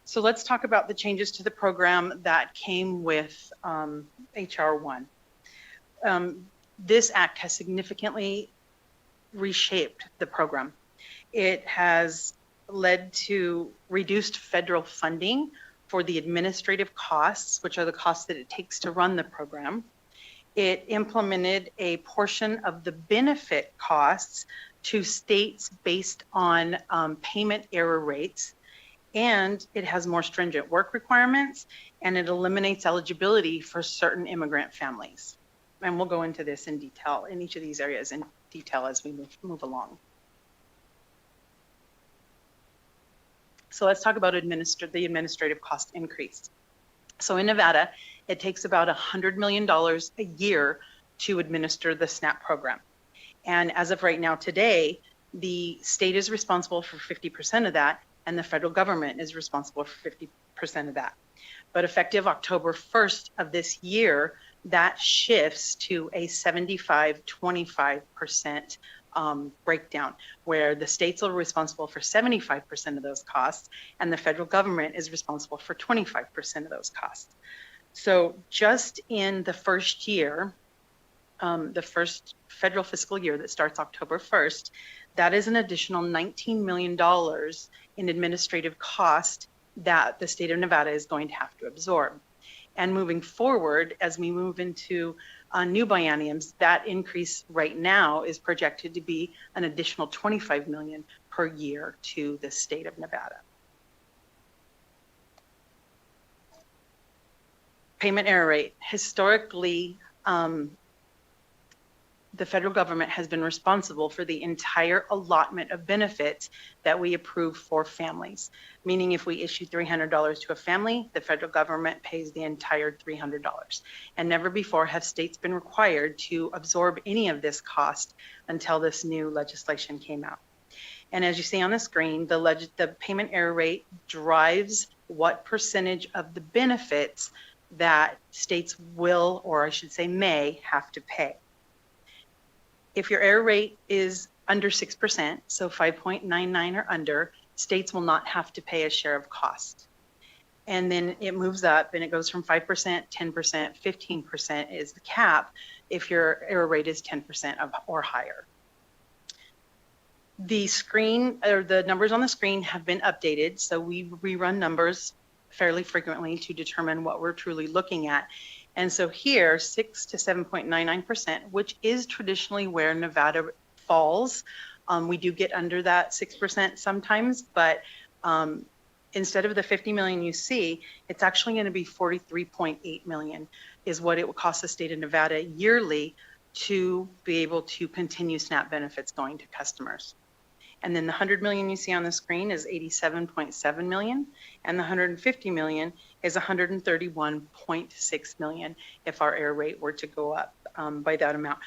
So let's talk about the changes to the program that came with HR 1. This act has significantly reshaped the program. It has led to reduced federal funding for the administrative costs, which are the costs that it takes to run the program. It implemented a portion of the benefit costs to states based on payment error rates, and it has more stringent work requirements, and it eliminates eligibility for certain immigrant families. And we'll go into this in detail, in each of these areas in detail as we move along. So let's talk about the administrative cost increase. So in Nevada, it takes about $100 million a year to administer the SNAP program. And as of right now today, the state is responsible for 50% of that, and the federal government is responsible for 50% of that. But effective October 1st of this year, that shifts to a 75-25% breakdown, where the states are responsible for 75% of those costs, and the federal government is responsible for 25% of those costs. So just in the first year, the first federal fiscal year that starts October 1st, that is an additional $19 million in administrative cost that the state of Nevada is going to have to absorb. And moving forward, as we move into new bienniums, that increase right now is projected to be an additional $25 million per year to the state of Nevada. Payment error rate. Historically, the federal government has been responsible for the entire allotment of benefits that we approve for families. Meaning if we issue $300 to a family, the federal government pays the entire $300. And never before have states been required to absorb any of this cost until this new legislation came out. And as you see on the screen, the payment error rate drives what percentage of the benefits that states will, or I should say may, have to pay. If your error rate is under 6%, so 5.99 or under, states will not have to pay a share of cost. And then it moves up and it goes from 5%, 10%, 15% is the cap if your error rate is 10% or higher. The screen or the numbers on the screen have been updated, so we rerun numbers fairly frequently to determine what we're truly looking at. And so here, 6 to 7.99%, which is traditionally where Nevada falls. We do get under that 6% sometimes, but instead of the 50 million you see, it's actually going to be 43.8 million is what it will cost the state of Nevada yearly to be able to continue SNAP benefits going to customers. And then the 100 million you see on the screen is 87.7 million, and the 150 million is 131.6 million if our error rate were to go up by that amount.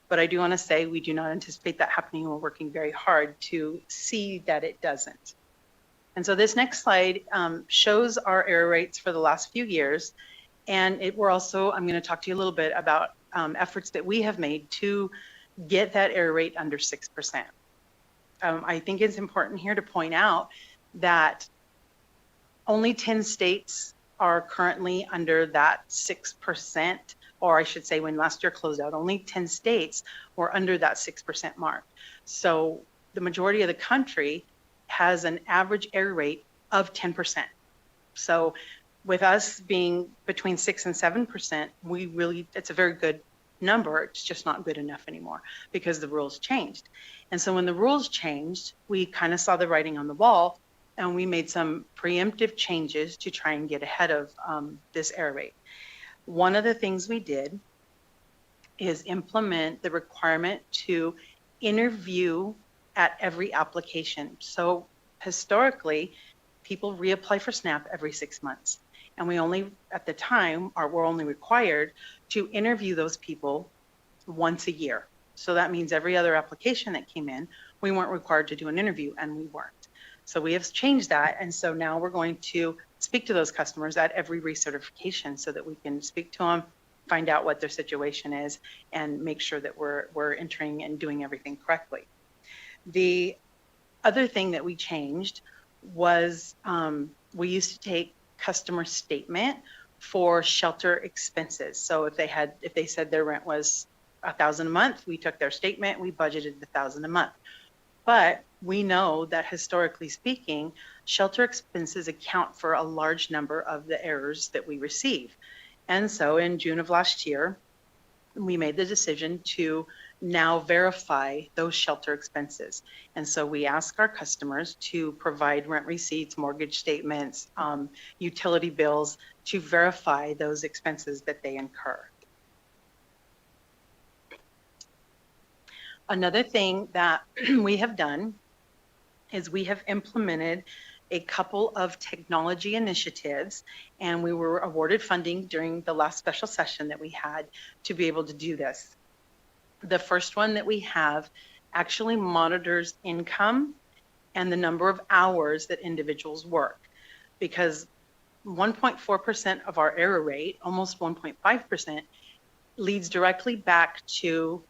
But I do want to say we do not anticipate that happening. We're working very hard to see that it doesn't. And so this next slide shows our error rates for the last few years. And I'm going to talk to you a little bit about efforts that we have made to get that error rate under 6%. I think it's important here to point out that only 10 states are currently under that 6%, or I should say when last year closed out, only 10 states were under that 6% mark. So the majority of the country has an average error rate of 10%. So with us being between 6 and 7%, it's a very good number. It's just not good enough anymore because the rules changed. And so when the rules changed, we kind of saw the writing on the wall and we made some preemptive changes to try and get ahead of this error rate. One of the things we did is implement the requirement to interview at every application. So historically, people reapply for SNAP every 6 months. And we only, at the time, we're only required to interview those people once a year. So that means every other application that came in, we weren't required to do an interview, and we weren't. So we have changed that. And so now we're going to speak to those customers at every recertification so that we can speak to them, find out what their situation is, and make sure that we're entering and doing everything correctly. The other thing that we changed was we used to take customer statement for shelter expenses. So if they said their rent was $1,000 a month, we took their statement, we budgeted $1,000 a month. But we know that historically speaking, shelter expenses account for a large number of the errors that we receive. And so in June of last year, we made the decision to now verify those shelter expenses. And so we ask our customers to provide rent receipts, mortgage statements, utility bills to verify those expenses that they incur. Another thing that we have done is we have implemented a couple of technology initiatives, and we were awarded funding during the last special session that we had to be able to do this. The first one that we have actually monitors income and the number of hours that individuals work, because 1.4% of our error rate, almost 1.5%, leads directly back to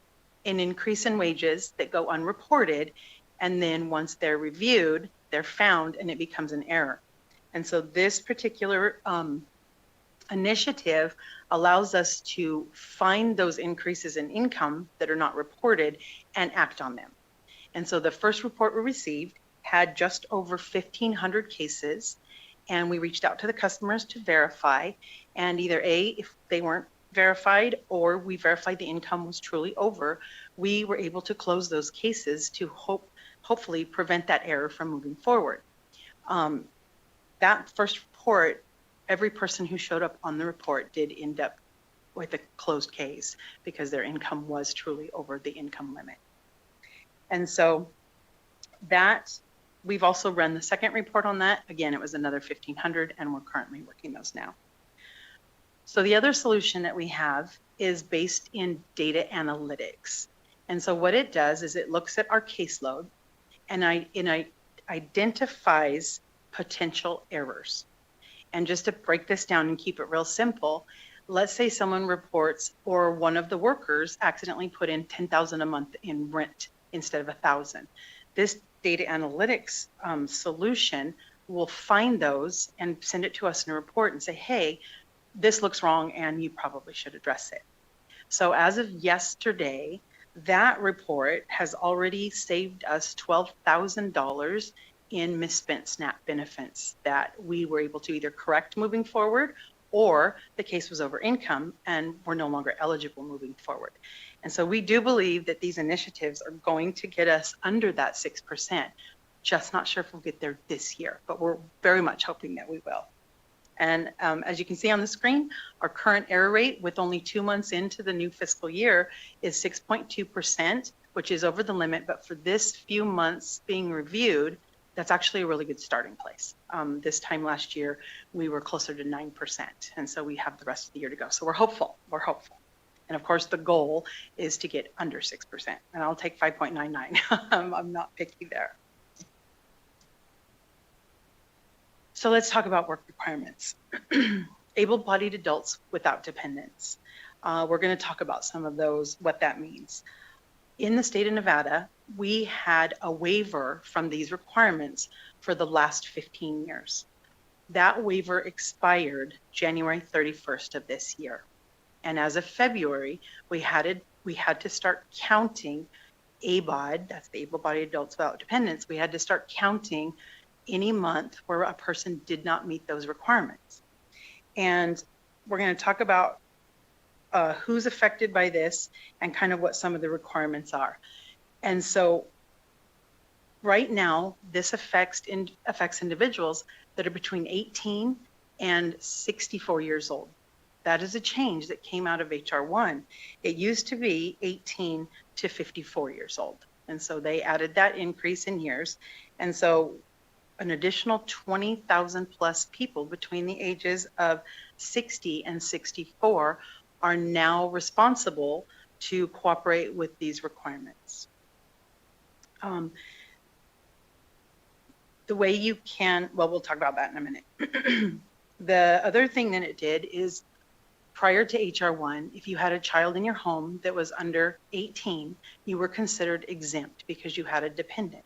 an increase in wages that go unreported, and then once they're reviewed, they're found and it becomes an error. And so this particular initiative allows us to find those increases in income that are not reported and act on them. And so the first report we received had just over 1,500 cases, and we reached out to the customers to verify, and either if they weren't verified or we verified the income was truly over, we were able to close those cases to hopefully prevent that error from moving forward. That first report, every person who showed up on the report did end up with a closed case because their income was truly over the income limit. And so that, we've also run the second report on that. Again, it was another 1,500, and we're currently working those now. So the other solution that we have is based in data analytics. And so what it does is it looks at our caseload and it identifies potential errors. And just to break this down and keep it real simple, let's say someone reports or one of the workers accidentally put in $10,000 a month in rent instead of 1,000. This data analytics solution will find those and send it to us in a report and say, hey, this looks wrong and you probably should address it. So as of yesterday, that report has already saved us $12,000 in misspent SNAP benefits that we were able to either correct moving forward, or the case was over income and we're no longer eligible moving forward. And so we do believe that these initiatives are going to get us under that 6%. Just not sure if we'll get there this year, but we're very much hoping that we will. And as you can see on the screen, our current error rate with only 2 months into the new fiscal year is 6.2%, which is over the limit. But for this few months being reviewed, that's actually a really good starting place. This time last year, we were closer to 9%. And so we have the rest of the year to go. So we're hopeful. We're hopeful. And of course, the goal is to get under 6%. And I'll take 5.99. I'm not picky there. So let's talk about work requirements. Able-bodied adults without dependents. We're going to talk about some of those, what that means. In the state of Nevada, we had a waiver from these requirements for the last 15 years. That waiver expired January 31st of this year. And as of February, we had to start counting ABOD, that's the able-bodied adults without dependents. We had to start counting any month where a person did not meet those requirements. And we're going to talk about who's affected by this and kind of what some of the requirements are. And so right now, this affects individuals that are between 18 and 64 years old. That is a change that came out of HR 1. It used to be 18 to 54 years old. And so they added that increase in years. And so an additional 20,000 plus people between the ages of 60 and 64 are now responsible to cooperate with these requirements. The way you can, well, we'll talk about that in a minute. The other thing that it did is prior to HR 1, if you had a child in your home that was under 18, you were considered exempt because you had a dependent.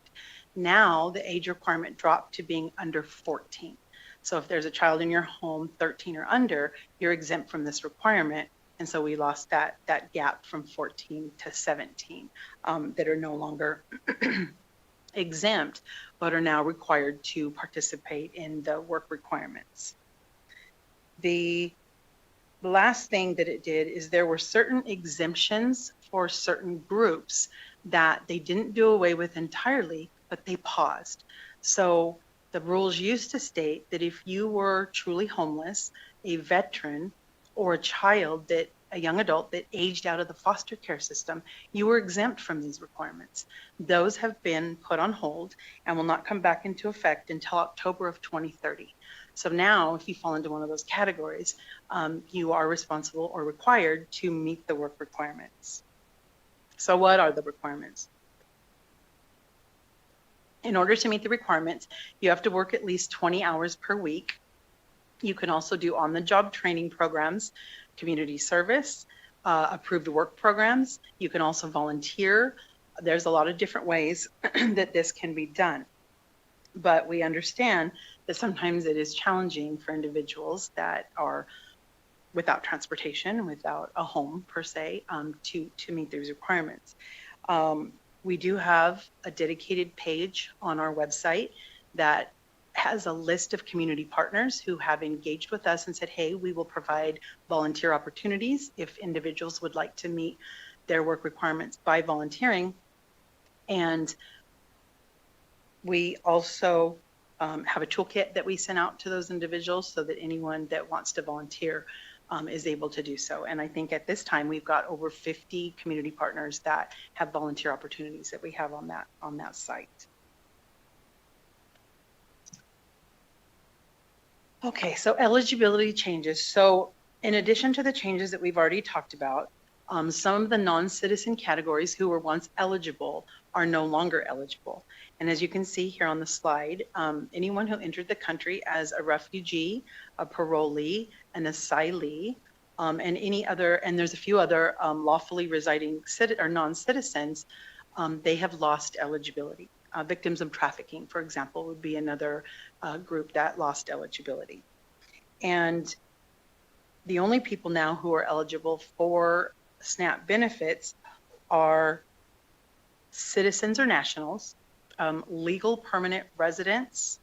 Now the age requirement dropped to being under 14. So if there's a child in your home 13 or under, you're exempt from this requirement. And so we lost that gap from 14 to 17 that are no longer exempt, but are now required to participate in the work requirements. The last thing that it did is there were certain exemptions for certain groups that they didn't do away with entirely, but they paused. So the rules used to state that if you were truly homeless, a veteran, or a child a young adult that aged out of the foster care system, you were exempt from these requirements. Those have been put on hold and will not come back into effect until October of 2030. So now, if you fall into one of those categories, you are responsible or required to meet the work requirements. So what are the requirements? In order to meet the requirements, you have to work at least 20 hours per week. You can also do on-the-job training programs, community service, approved work programs. You can also volunteer. There's a lot of different ways that this can be done. But we understand that sometimes it is challenging for individuals that are without transportation, without a home per se, to meet these requirements. We do have a dedicated page on our website that has a list of community partners who have engaged with us and said, hey, we will provide volunteer opportunities if individuals would like to meet their work requirements by volunteering. And we also have a toolkit that we send out to those individuals so that anyone that wants to volunteer is able to do so. And I think at this time we've got over 50 community partners that have volunteer opportunities that we have on that site. Okay, so eligibility changes. So in addition to the changes that we've already talked about, some of the non-citizen categories who were once eligible are no longer eligible. And as you can see here on the slide, anyone who entered the country as a refugee, a parolee, an asylee, and any other, and there's a few other lawfully residing non-citizens they have lost eligibility. Victims of trafficking, for example, would be another group that lost eligibility. And the only people now who are eligible for SNAP benefits are citizens or nationals, legal permanent residents,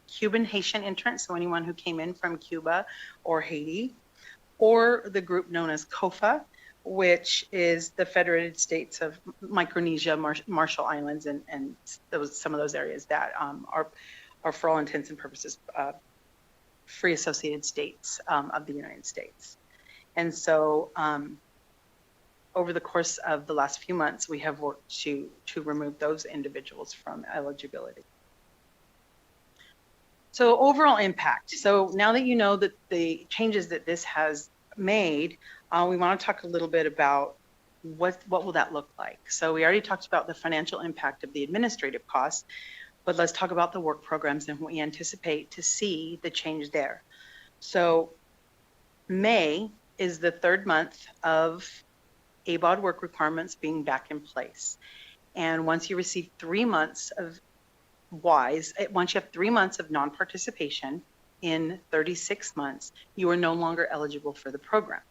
Cuban Haitian entrants, so anyone who came in from Cuba or Haiti, or the group known as COFA, which is the Federated States of Micronesia, Marshall Islands, and some of those areas that are for all intents and purposes free associated states of the United States. And so over the course of the last few months, we have worked to remove those individuals from eligibility. So overall impact. So now that you know that the changes that this has made, we want to talk a little bit about what will that look like. So we already talked about the financial impact of the administrative costs, but let's talk about the work programs and what we anticipate to see the change there. So May is the third month of ABOD work requirements being back in place. And once you receive 3 months of once you have 3 months of non-participation in 36 months, you are no longer eligible for the program.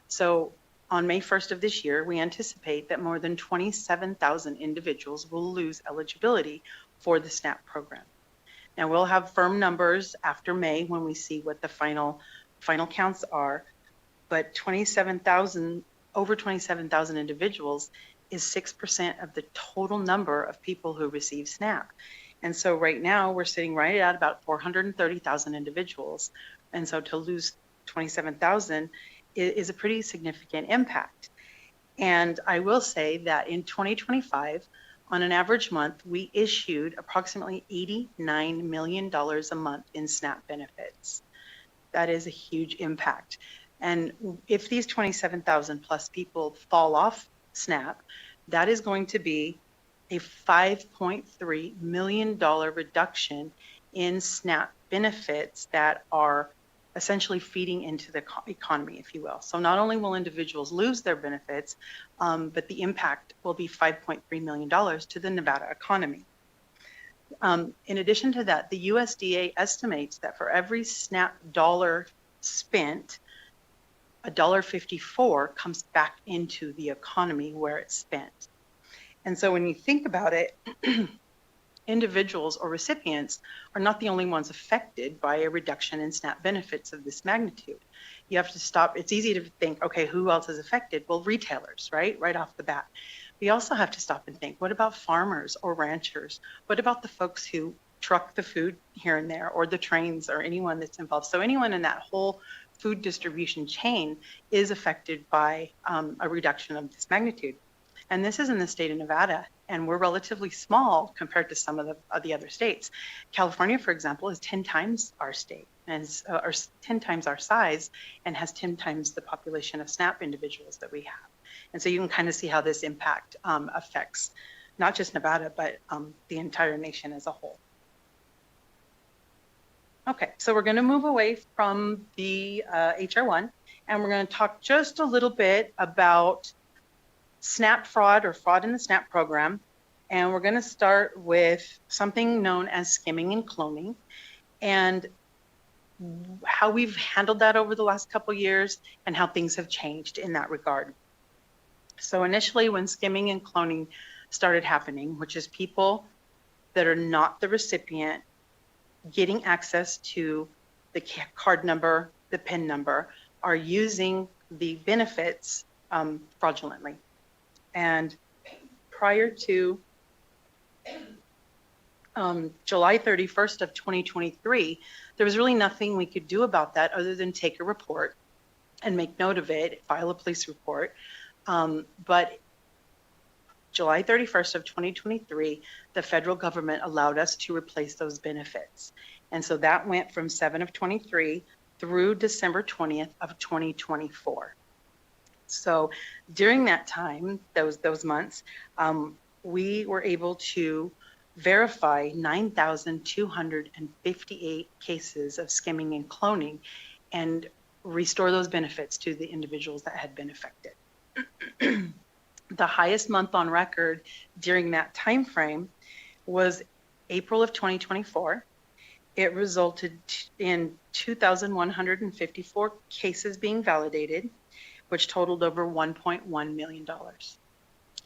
So on May 1st of this year, we anticipate that more than 27,000 individuals will lose eligibility for the SNAP program. Now we'll have firm numbers after May when we see what the final counts are, but over 27,000 individuals is 6% of the total number of people who receive SNAP. And so right now we're sitting right at about 430,000 individuals. And so to lose 27,000 is a pretty significant impact. And I will say that in 2025, on an average month, we issued approximately $89 million a month in SNAP benefits. That is a huge impact. And if these 27,000 plus people fall off SNAP, that is going to be a $5.3 million reduction in SNAP benefits that are essentially feeding into the economy, if you will. So not only will individuals lose their benefits, but the impact will be $5.3 million to the Nevada economy. In addition to that, the USDA estimates that for every SNAP dollar spent, $1.54 comes back into the economy where it's spent. And so when you think about it, individuals or recipients are not the only ones affected by a reduction in SNAP benefits of this magnitude. You have to stop. It's easy to think, okay, who else is affected? Well, retailers, right off the bat. We also have to stop and think, what about farmers or ranchers? What about the folks who truck the food here and there, or the trains, or anyone that's involved? So anyone in that whole food distribution chain is affected by a reduction of this magnitude. And this is in the state of Nevada, and we're relatively small compared to some of the other states. California, for example, is 10 times our state, and or 10 times our size, and has 10 times the population of SNAP individuals that we have. And so you can kind of see how this impact affects not just Nevada, but the entire nation as a whole. Okay, so we're going to move away from the HR1, and we're going to talk just a little bit about SNAP fraud, or fraud in the SNAP program. And we're going to start with something known as skimming and cloning, and how we've handled that over the last couple years and how things have changed in that regard. So initially, when skimming and cloning started happening, which is people that are not the recipient getting access to the card number, the PIN number, are using the benefits fraudulently. And prior to July 31st of 2023, there was really nothing we could do about that other than take a report and make note of it, file a police report. But July 31st of 2023, the federal government allowed us to replace those benefits. And so that went from 7 of 23 through December 20th of 2024. So during that time, those months, we were able to verify 9,258 cases of skimming and cloning and restore those benefits to the individuals that had been affected. The highest month on record during that time frame was April of 2024. It resulted in 2,154 cases being validated, which totaled over $1.1 million.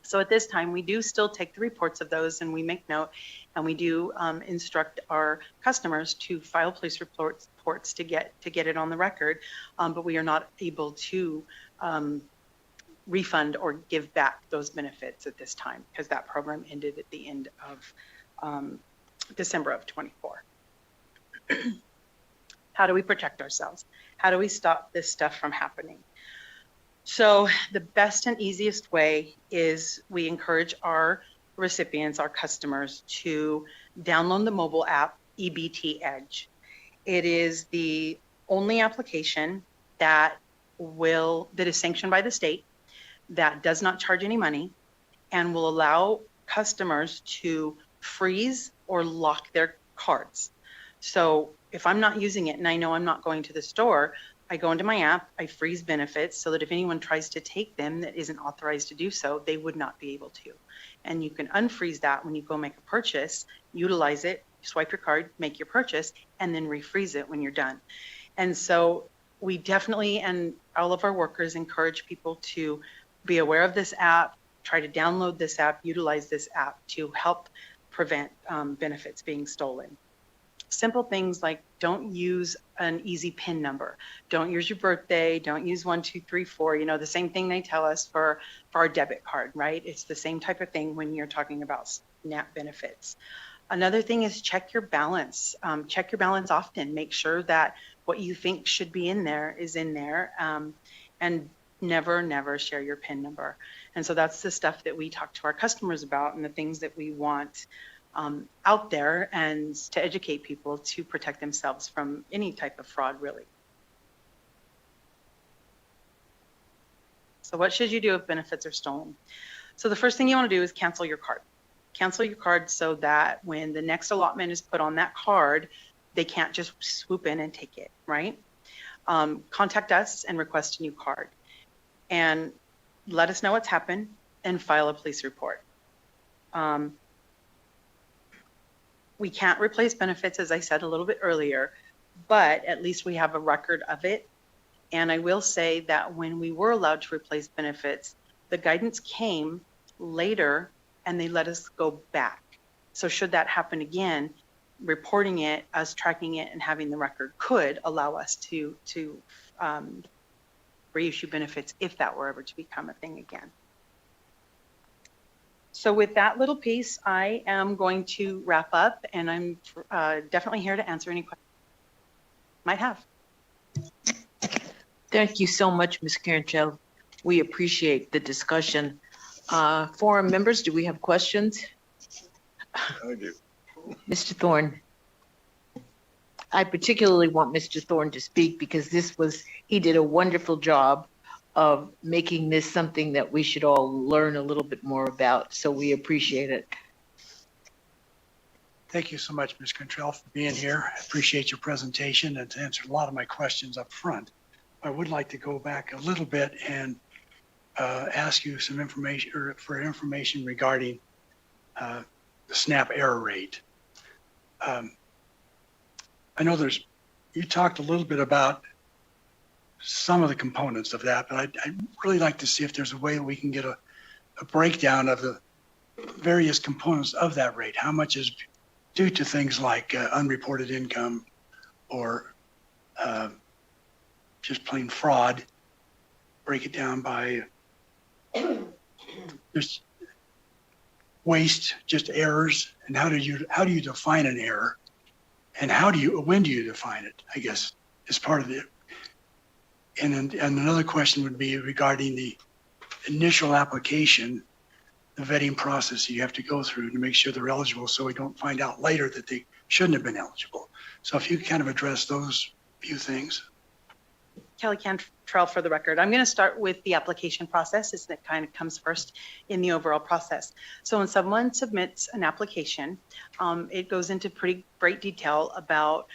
So at this time, we do still take the reports of those and we make note, and we do instruct our customers to file police reports to get it on the record, but we are not able to refund or give back those benefits at this time because that program ended at the end of December of 24. How do we protect ourselves? How do we stop this stuff from happening? So the best and easiest way is we encourage our recipients, our customers, to download the mobile app EBT Edge. It is the only application that is sanctioned by the state, that does not charge any money, and will allow customers to freeze or lock their cards. So if I'm not using it and I know I'm not going to the store, I go into my app, I freeze benefits so that if anyone tries to take them that isn't authorized to do so, they would not be able to. And you can unfreeze that when you go make a purchase, utilize it, swipe your card, make your purchase, and then refreeze it when you're done. And so we definitely, and all of our workers, encourage people to be aware of this app, try to download this app, utilize this app to help prevent benefits being stolen. Simple things like don't use an easy PIN number. Don't use your birthday. Don't use 1, 2, 3, 4. You know, the same thing they tell us for our debit card, right? It's the same type of thing when you're talking about SNAP benefits. Another thing is check your balance. Check your balance often. Make sure that what you think should be in there is in there. And never share your PIN number. And so that's the stuff that we talk to our customers about and the things that we want out there, and to educate people to protect themselves from any type of fraud, really. So what should you do if benefits are stolen? So the first thing you want to do is cancel your card. Cancel your card so that when the next allotment is put on that card, they can't just swoop in and take it, right? Contact us and request a new card. And let us know what's happened and file a police report. We can't replace benefits, as I said a little bit earlier, but at least we have a record of it. And I will say that when we were allowed to replace benefits, the guidance came later and they let us go back. So should that happen again, reporting it, us tracking it, and having the record could allow us to reissue benefits if that were ever to become a thing again. So with that little piece, I am going to wrap up, and I'm definitely here to answer any questions you might have. Thank you so much, Ms. Cantrell. We appreciate the discussion. Forum members, do we have questions? I do. Mr. Thorne. I particularly want Mr. Thorne to speak because he did a wonderful job of making this something that we should all learn a little bit more about. So we appreciate it. Thank you so much, Ms. Cantrell, for being here. I appreciate your presentation and to answer a lot of my questions up front. I would like to go back a little bit and ask you some information regarding the SNAP error rate. I know you talked a little bit about some of the components of that, but I'd really like to see if there's a way that we can get a breakdown of the various components of that rate. How much is due to things like unreported income or just plain fraud? Break it down by just waste, just errors, and how do you define an error, and when do you define it, I guess, is part of it. And another question would be regarding the initial application, the vetting process you have to go through to make sure they're eligible, so we don't find out later that they shouldn't have been eligible. So if you kind of address those few things. Kelly Cantrell for the record. I'm going to start with the application process, as that kind of comes first in the overall process. So when someone submits an application, it goes into pretty great detail about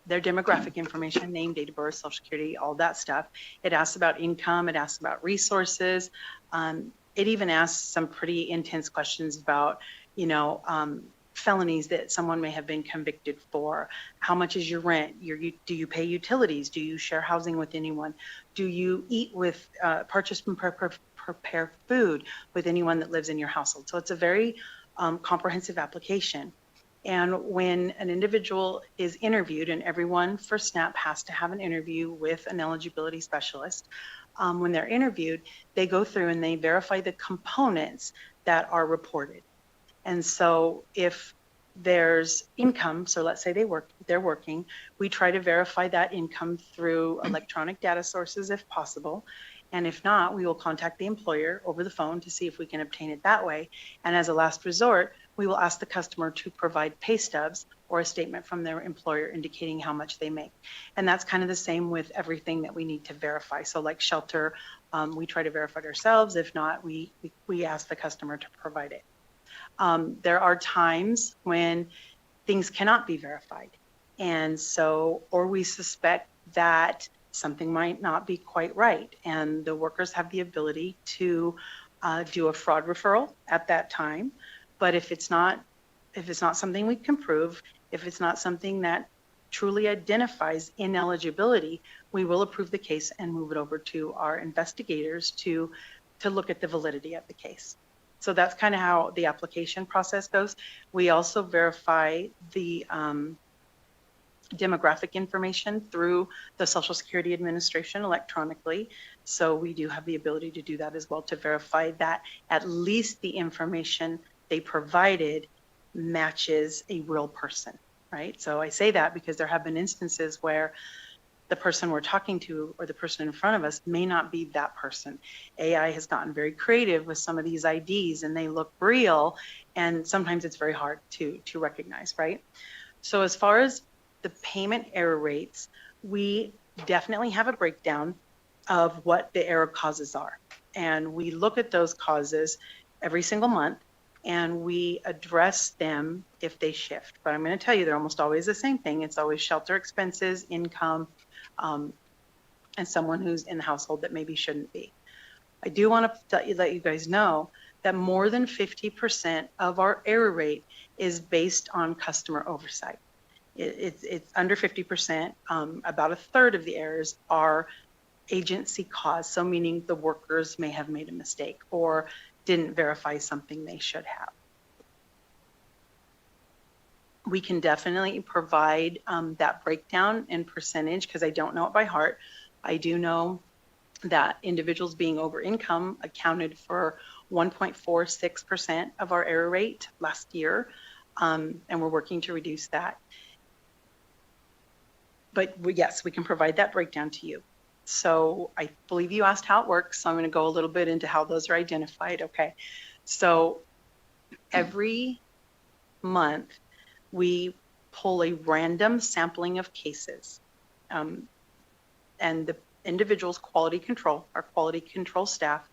their demographic information, name, date of birth, social security, all that stuff. It asks about income, it asks about resources, it even asks some pretty intense questions about, felonies that someone may have been convicted for. How much is your rent? Do you pay utilities? Do you share housing with anyone? Do you eat with, purchase and prepare food with anyone that lives in your household? So it's a very comprehensive application. And when an individual is interviewed, and everyone for SNAP has to have an interview with an eligibility specialist, when they're interviewed, they go through and they verify the components that are reported. And so if there's income, so let's say they're working, we try to verify that income through electronic data sources if possible. And if not, we will contact the employer over the phone to see if we can obtain it that way. And as a last resort, we will ask the customer to provide pay stubs or a statement from their employer indicating how much they make. And that's kind of the same with everything that we need to verify. So like shelter, we try to verify it ourselves. If not, we ask the customer to provide it. There are times when things cannot be verified. And so, or we suspect that something might not be quite right. And the workers have the ability to do a fraud referral at that time. But if it's not something we can prove, if it's not something that truly identifies ineligibility, we will approve the case and move it over to our investigators to look at the validity of the case. So that's kind of how the application process goes. We also verify the demographic information through the Social Security Administration electronically. So we do have the ability to do that as well, to verify that at least the information they provided matches a real person, right? So I say that because there have been instances where the person we're talking to or the person in front of us may not be that person. AI has gotten very creative with some of these IDs and they look real, and sometimes it's very hard to recognize, right? So as far as the payment error rates, we definitely have a breakdown of what the error causes are. And we look at those causes every single month and we address them if they shift. But I'm going to tell you, they're almost always the same thing. It's always shelter expenses, income, and someone who's in the household that maybe shouldn't be. I do want to let you guys know that more than 50% of our error rate is based on customer oversight. It's under 50%. About a third of the errors are agency caused, so meaning the workers may have made a mistake or didn't verify something they should have. We can definitely provide that breakdown in percentage because I don't know it by heart. I do know that individuals being over income accounted for 1.46% of our error rate last year, and we're working to reduce that. But yes, we can provide that breakdown to you. So I believe you asked how it works, so I'm going to go a little bit into how those are identified. Okay, so every month we pull a random sampling of cases, and the individual's quality control, our quality control staff,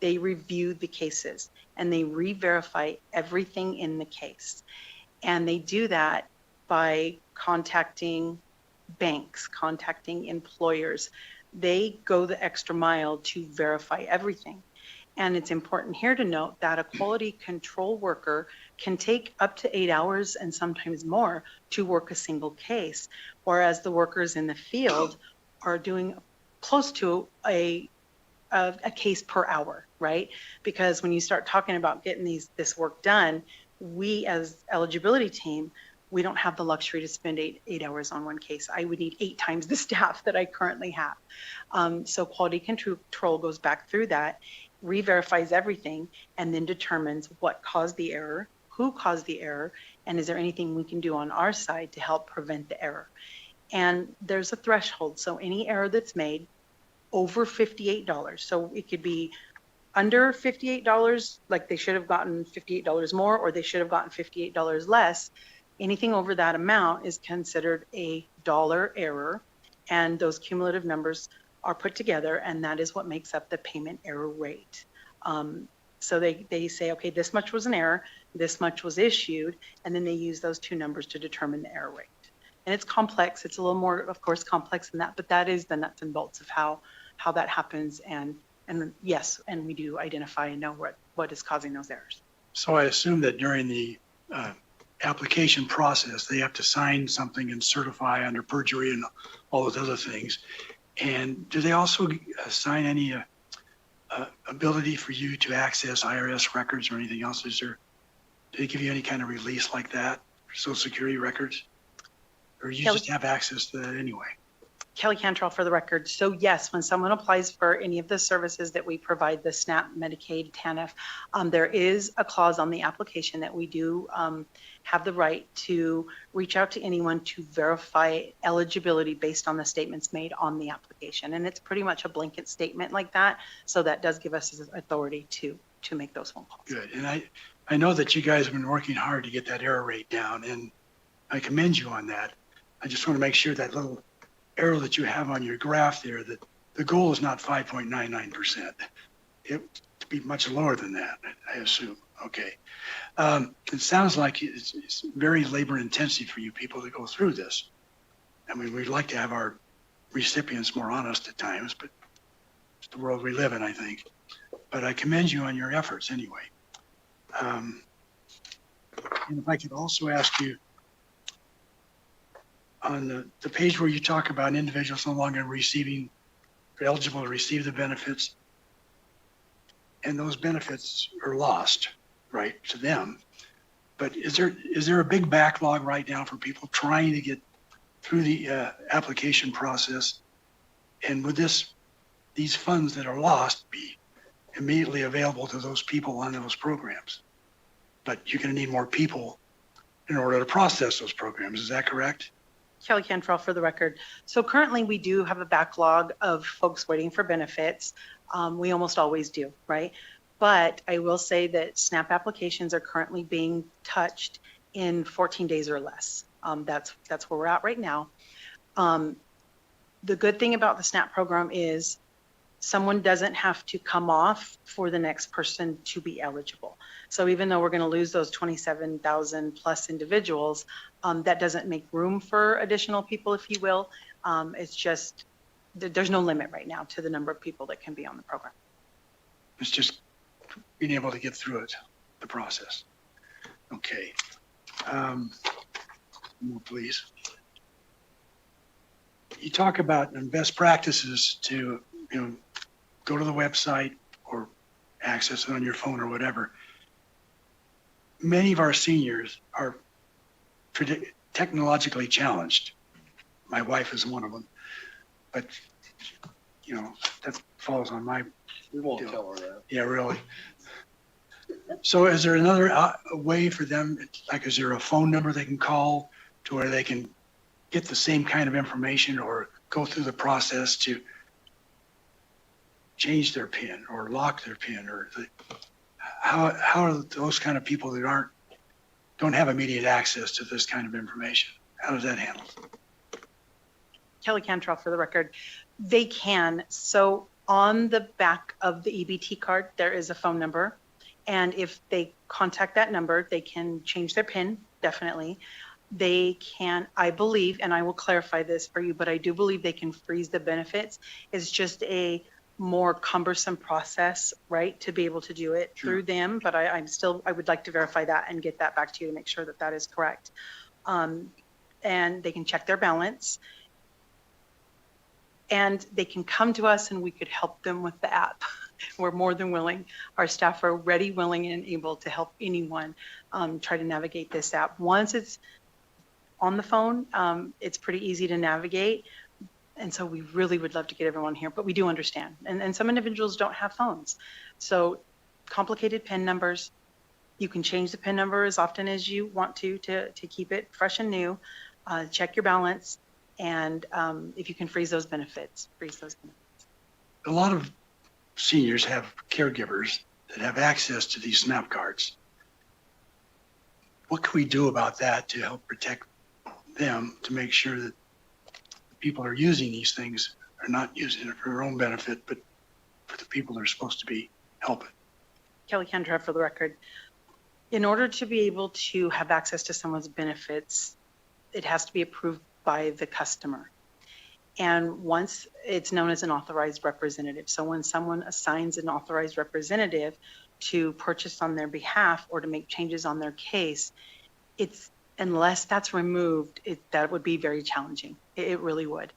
they review the cases and they re-verify everything in the case. And they do that by contacting banks, contacting employers. They go the extra mile to verify everything. And it's important here to note that a quality control worker can take up to 8 hours and sometimes more to work a single case, whereas the workers in the field are doing close to a case per hour, right? Because when you start talking about getting this work done, we as eligibility team, we don't have the luxury to spend eight hours on one case. I would need 8 times the staff that I currently have. So quality control goes back through that, re-verifies everything, and then determines what caused the error, who caused the error, and is there anything we can do on our side to help prevent the error. And there's a threshold. So any error that's made over $58, so it could be under $58, like they should have gotten $58 more, or they should have gotten $58 less. Anything over that amount is considered a dollar error, and those cumulative numbers are put together, and that is what makes up the payment error rate. So they say, okay, this much was an error, this much was issued, and then they use those two numbers to determine the error rate. And it's complex. It's a little more, of course, complex than that, but that is the nuts and bolts of how that happens and And yes, and we do identify and know what is causing those errors. So I assume that during the application process, they have to sign something and certify under perjury and all those other things. And do they also assign any ability for you to access IRS records or anything else? Do they give you any kind of release like that, Social Security records? Or you just have access to that anyway? Kelly Cantrell for the record. So yes, when someone applies for any of the services that we provide, the SNAP, Medicaid, TANF, there is a clause on the application that we do have the right to reach out to anyone to verify eligibility based on the statements made on the application. And it's pretty much a blanket statement like that. So that does give us authority to make those phone calls. Good. And I know that you guys have been working hard to get that error rate down, and I commend you on that. I just want to make sure that little arrow that you have on your graph there, that the goal is not 5.99%. It to be much lower than that, I assume. Okay. It sounds like it's very labor intensive for you people to go through this. I mean, we'd like to have our recipients more honest at times, but it's the world we live in, I think. But I commend you on your efforts anyway. And if I could also ask you, on the page where you talk about individuals no longer eligible to receive the benefits, and those benefits are lost, right, to them. But is there a big backlog right now for people trying to get through the application process? And would these funds that are lost be immediately available to those people on those programs? But you're going to need more people in order to process those programs. Is that correct? Kelly Cantrell for the record. So currently we do have a backlog of folks waiting for benefits. We almost always do, right? But I will say that SNAP applications are currently being touched in 14 days or less. That's where we're at right now. The good thing about the SNAP program is someone doesn't have to come off for the next person to be eligible. So even though we're going to lose those 27,000 plus individuals, that doesn't make room for additional people, if you will. It's just, there's no limit right now to the number of people that can be on the program. It's just being able to get through it, the process. Okay. More, please. You talk about best practices to, go to the website or access it on your phone or whatever. Many of our seniors are technologically challenged. My wife is one of them, but that falls on my. We won't tell her that. Yeah, really. So is there another way for them, like is there a phone number they can call to where they can get the same kind of information or go through the process to change their PIN or lock their PIN, or how are those kind of people that don't have immediate access to this kind of information? How does that handle? Kelly Cantrell for the record. They can. So on the back of the EBT card, there is a phone number. And if they contact that number, they can change their PIN, definitely. They can, I believe, and I will clarify this for you, but I do believe they can freeze the benefits. It's just a more cumbersome process, right, to be able to do it through them. But I would like to verify that and get that back to you to make sure that that is correct. And they can check their balance. And they can come to us and we could help them with the app. We're more than willing. Our staff are ready, willing, and able to help anyone try to navigate this app. Once it's on the phone, it's pretty easy to navigate. And so we really would love to get everyone here, but we do understand. And some individuals don't have phones. So complicated PIN numbers, you can change the PIN number as often as you want to keep it fresh and new. Check your balance. And if you can freeze those benefits, freeze those benefits. A lot of seniors have caregivers that have access to these SNAP cards. What can we do about that to help protect them, to make sure that people are using these things are not using it for their own benefit, but for the people they're supposed to be helping? Kelly Cantrell for the record. In order to be able to have access to someone's benefits, it has to be approved by the customer. And once it's known as an authorized representative. So when someone assigns an authorized representative to purchase on their behalf or to make changes on their case, it's, unless that's removed, that would be very challenging. It really would.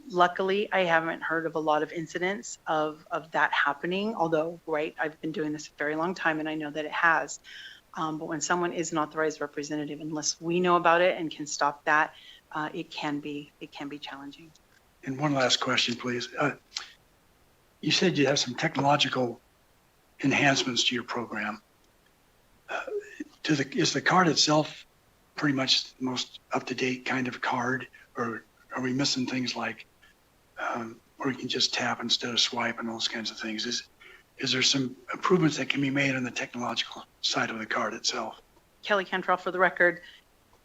Luckily, I haven't heard of a lot of incidents of that happening, although, right, I've been doing this a very long time and I know that it has. But when someone is an authorized representative, unless we know about it and can stop that, it can be challenging. And one last question, please. You said you have some technological enhancements to your program. Is the card itself pretty much the most up-to-date kind of card, or are we missing things like where you can just tap instead of swipe and those kinds of things? Is there some improvements that can be made on the technological side of the card itself? Kelly Cantrell, for the record,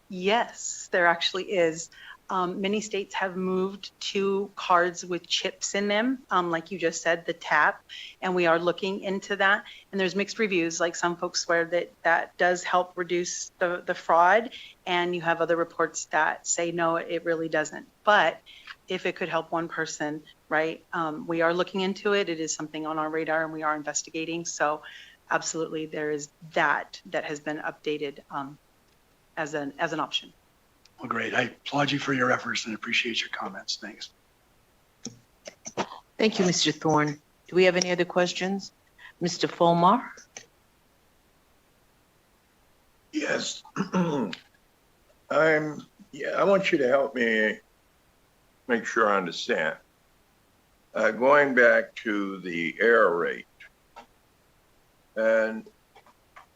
yes, there actually is. Many states have moved to cards with chips in them, like you just said, the tap, and we are looking into that. And there's mixed reviews, like some folks swear that that does help reduce the fraud, and you have other reports that say, no, it really doesn't. But if it could help one person, right, we are looking into it. It is something on our radar and we are investigating. So absolutely, there is that has been updated as an option. Well, great. I applaud you for your efforts and appreciate your comments. Thanks. Thank you, Mr. Thorne. Do we have any other questions? Mr. Fulmar? Yes. I want you to help me make sure I understand. Going back to the error rate, and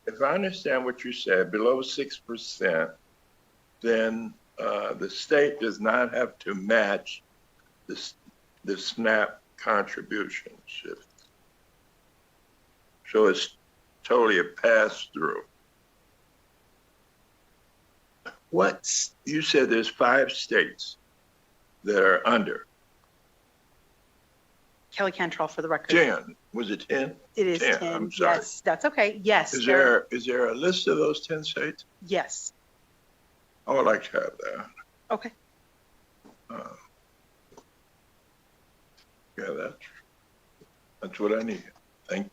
if I understand what you said, below 6%, then the state does not have to match the SNAP contributions. So it's totally a pass-through. You said there's 5 states that are under. Kelly Cantrell, for the record. 10. Was it 10? It is 10. I'm sorry. Yes, that's okay. Yes. Is there a list of those 10 states? Yes. I would like to have that. Okay. Yeah, that's what I need. Thank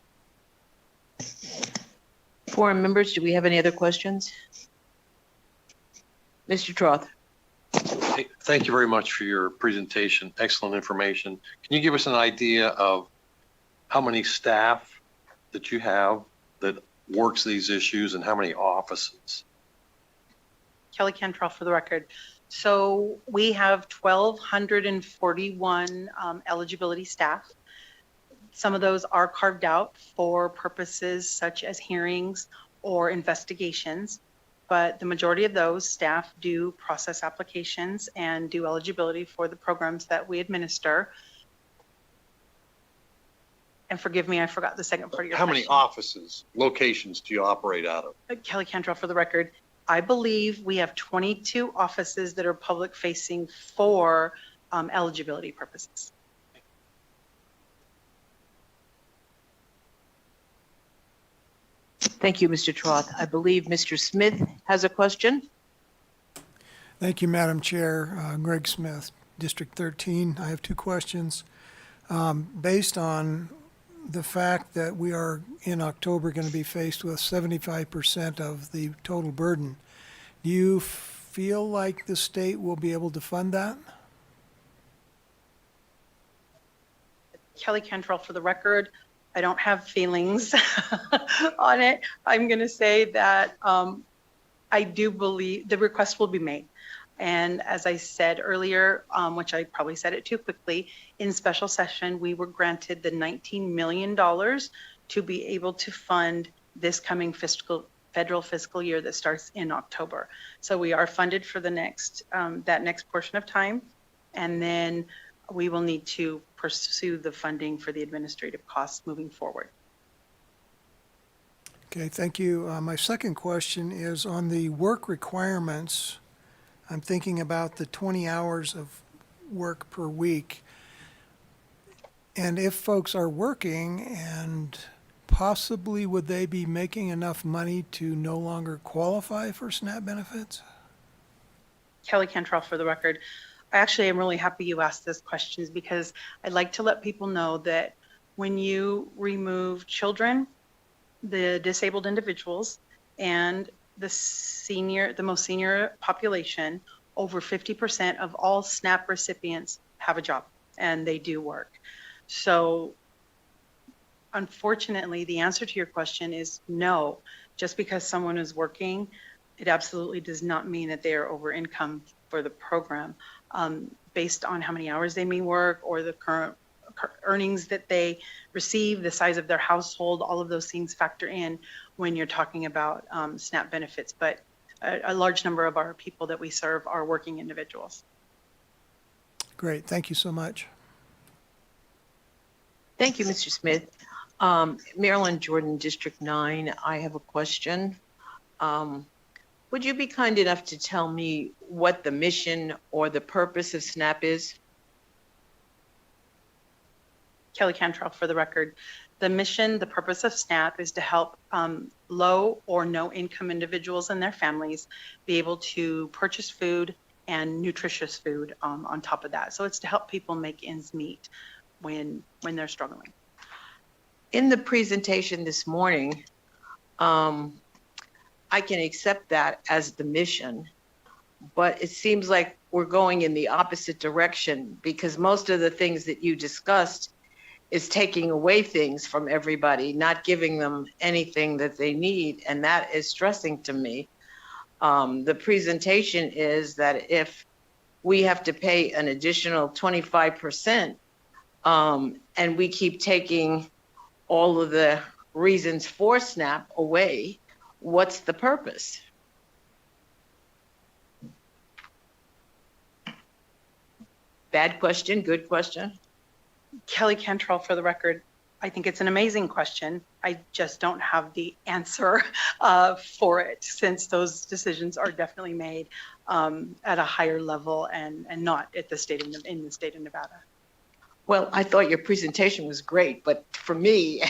you. Forum members, do we have any other questions? Mr. Troth. Thank you very much for your presentation. Excellent information. Can you give us an idea of how many staff that you have that works these issues and how many offices? Kelly Cantrell, for the record. So we have 1,241 eligibility staff. Some of those are carved out for purposes such as hearings or investigations, but the majority of those staff do process applications and do eligibility for the programs that we administer. And forgive me, I forgot the second part of your question. How many offices, locations do you operate out of? Kelly Cantrell, for the record. I believe we have 22 offices that are public facing for eligibility purposes. Thank you, Mr. Troth. I believe Mr. Smith has a question. Thank you, Madam Chair. Greg Smith, District 13. I have 2 questions. Based on the fact that we are in October going to be faced with 75% of the total burden, do you feel like the state will be able to fund that? Kelly Cantrell, for the record, I don't have feelings on it. I'm going to say that I do believe the request will be made. And as I said earlier, which I probably said it too quickly, in special session, we were granted the $19 million to be able to fund this coming federal fiscal year that starts in October. So we are funded for the next, that next portion of time. And then we will need to pursue the funding for the administrative costs moving forward. Okay, thank you. My second question is on the work requirements. I'm thinking about the 20 hours of work per week. And if folks are working, and possibly would they be making enough money to no longer qualify for SNAP benefits? Kelly Cantrell, for the record. Actually, I'm really happy you asked those questions because I'd like to let people know that when you remove children, the disabled individuals, and the most senior population, over 50% of all SNAP recipients have a job and they do work. So unfortunately, the answer to your question is no. Just because someone is working, it absolutely does not mean that they are over income for the program. Based on how many hours they may work or the current earnings that they receive, the size of their household, all of those things factor in when you're talking about SNAP benefits. But a large number of our people that we serve are working individuals. Great, thank you so much. Thank you, Mr. Smith. Marilyn Jordan, District 9, I have a question. Would you be kind enough to tell me what the mission or the purpose of SNAP is? Kelly Cantrell, for the record. The mission, the purpose of SNAP is to help low or no income individuals and their families be able to purchase food and nutritious food on top of that. So it's to help people make ends meet when they're struggling. In the presentation this morning, I can accept that as the mission, but it seems like we're going in the opposite direction because most of the things that you discussed is taking away things from everybody, not giving them anything that they need, and that is stressing to me. The presentation is that if we have to pay an additional 25%, and we keep taking all of the reasons for SNAP away, what's the purpose? Bad question, good question? Kelly Cantrell, for the record, I think it's an amazing question. I just don't have the answer for it, since those decisions are definitely made at a higher level and not at the in the state of Nevada. Well, I thought your presentation was great, but for me,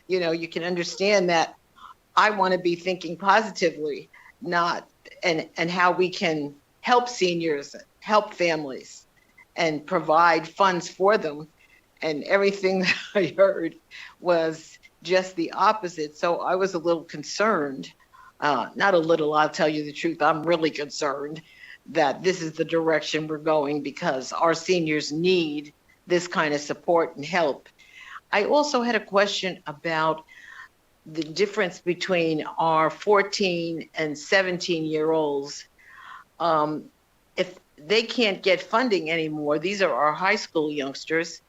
you know, you can understand that I want to be thinking positively, not and how we can help seniors, help families, and provide funds for them. And everything that I heard was just the opposite. So I was a little concerned, not a little, I'll tell you the truth, I'm really concerned that this is the direction we're going because our seniors need this kind of support and help. I also had a question about the difference between our 14 and 17-year-olds. If they can't get funding anymore, these are our high school youngsters.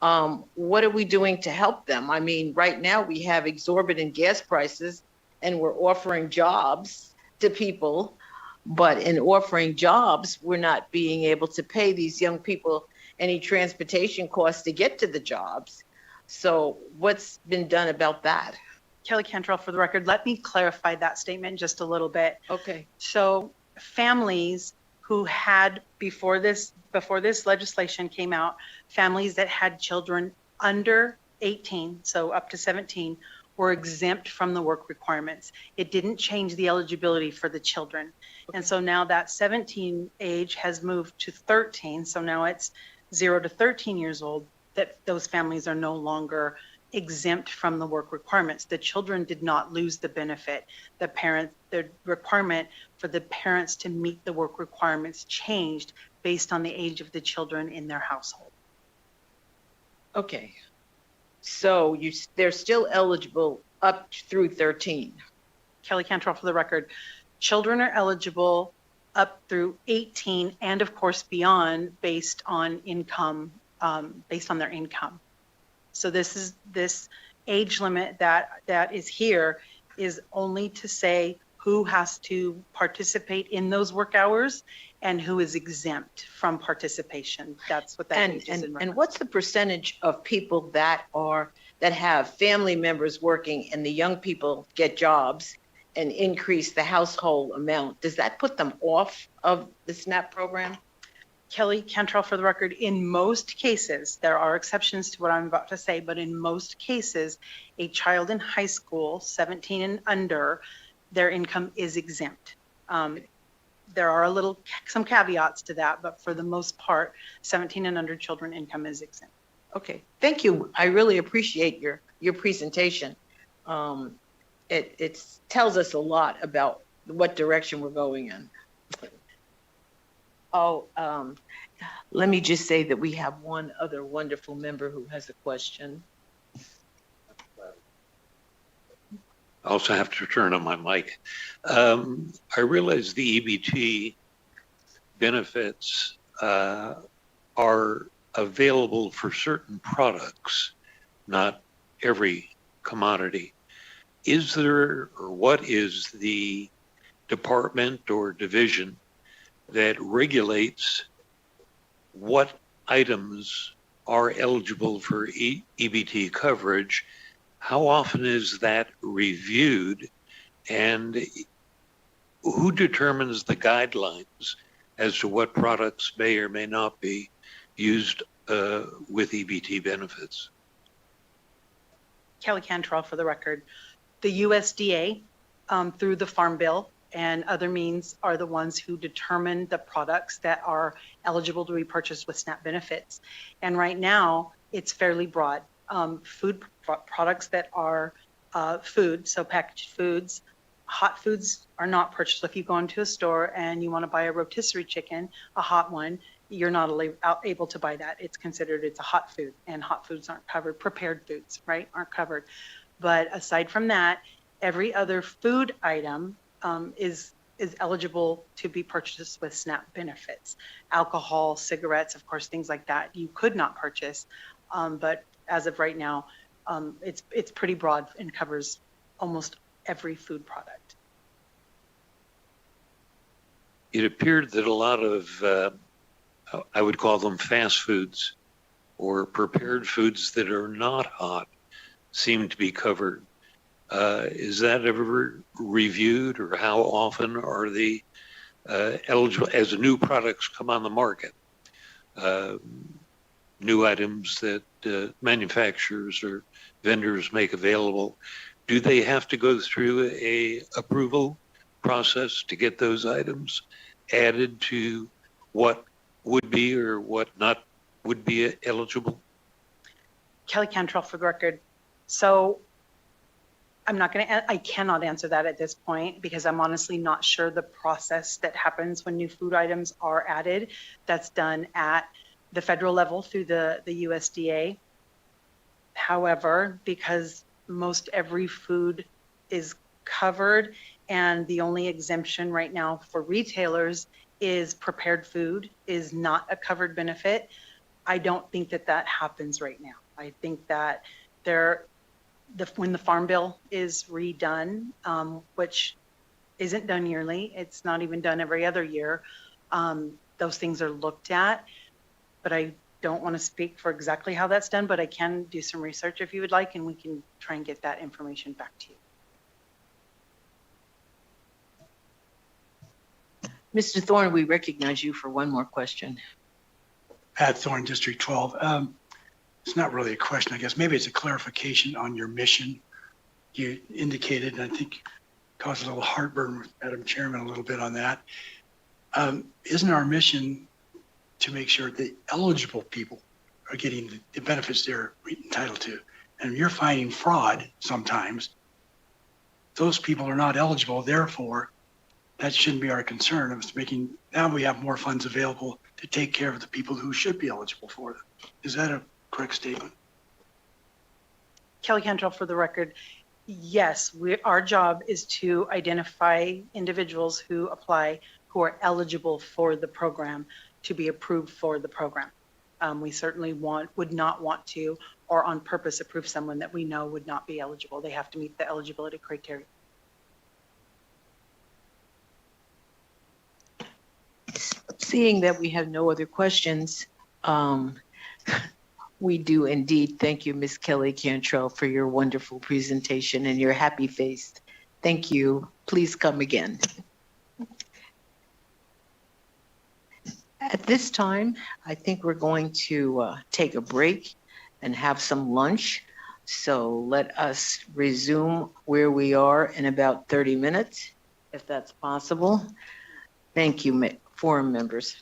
What are we doing to help them? I mean, right now we have exorbitant gas prices and we're offering jobs to people, but in offering jobs, we're not being able to pay these young people any transportation costs to get to the jobs. So what's been done about that? Kelly Cantrell, for the record, let me clarify that statement just a little bit. Okay. So families who had, before this legislation came out, families that had children under 18, so up to 17, were exempt from the work requirements. It didn't change the eligibility for the children. Okay. And so now that 17 age has moved to 13, so now it's 0 to 13 years old, that those families are no longer exempt from the work requirements. The children did not lose the benefit. The requirement for the parents to meet the work requirements changed based on the age of the children in their household. Okay. So they're still eligible up through 13. Kelly Cantrell, for the record, children are eligible up through 18 and of course beyond based on income, based on their income. So this age limit that is here is only to say who has to participate in those work hours and who is exempt from participation. That's what that age is in reference. And what's the percentage of people that have family members working and the young people get jobs and increase the household amount? Does that put them off of the SNAP program? Kelly Cantrell, for the record, in most cases, there are exceptions to what I'm about to say, but in most cases, a child in high school, 17 and under, their income is exempt. there are some caveats to that, but for the most part, 17 and under children income is exempt. Okay, thank you. I really appreciate your presentation. It tells us a lot about what direction we're going in. Oh, let me just say that we have one other wonderful member who has a question. I also have to turn on my mic. I realize the EBT benefits are available for certain products, not every commodity. Is there, or what is the department or division that regulates what items are eligible for EBT coverage? How often is that reviewed? And who determines the guidelines as to what products may or may not be used with EBT benefits? Kelly Cantrell for the record. The USDA, through the Farm Bill and other means, are the ones who determine the products that are eligible to be purchased with SNAP benefits. And right now, it's fairly broad. Food products that are food, so packaged foods, hot foods are not purchased. If you go into a store and you want to buy a rotisserie chicken, a hot one, you're not able to buy that. It's considered, it's a hot food, and hot foods aren't covered. Prepared foods, right, aren't covered. But aside from that, every other food item is eligible to be purchased with SNAP benefits. Alcohol, cigarettes, of course, things like that you could not purchase. But as of right now, it's pretty broad and covers almost every food product. It appeared that a lot of, I would call them fast foods or prepared foods that are not hot seem to be covered. Is that ever reviewed, or how often are they eligible as new products come on the market? New items that manufacturers or vendors make available, do they have to go through a approval process to get those items added to what would be or what not would be eligible? Kelly Cantrell for the record. So I cannot answer that at this point because I'm honestly not sure the process that happens when new food items are added. That's done at the federal level through the USDA. However, because most every food is covered and the only exemption right now for retailers is prepared food is not a covered benefit, I don't think that happens right now. I think that when the Farm Bill is redone, which isn't done yearly, it's not even done every other year, those things are looked at. But I don't want to speak for exactly how that's done, but I can do some research if you would like, and we can try and get that information back to you. Mr. Thorne, we recognize you for one more question. Pat Thorne, District 12. It's not really a question, I guess. Maybe it's a clarification on your mission. You indicated, and I think caused a little heartburn with Madam Chairman a little bit on that. Isn't our mission to make sure the eligible people are getting the benefits they're entitled to? And you're finding fraud sometimes. Those people are not eligible, therefore, that shouldn't be our concern. It's making, now we have more funds available to take care of the people who should be eligible for them. Is that a correct statement? Kelly Cantrell for the record. Yes, our job is to identify individuals who apply who are eligible for the program to be approved for the program. We certainly would not want to, or on purpose, approve someone that we know would not be eligible. They have to meet the eligibility criteria. Seeing that we have no other questions, we do indeed thank you, Ms. Kelly Cantrell, for your wonderful presentation and your happy face. Thank you. Please come again. At this time, I think we're going to take a break and have some lunch. So let us resume where we are in about 30 minutes, if that's possible. Thank you, forum members.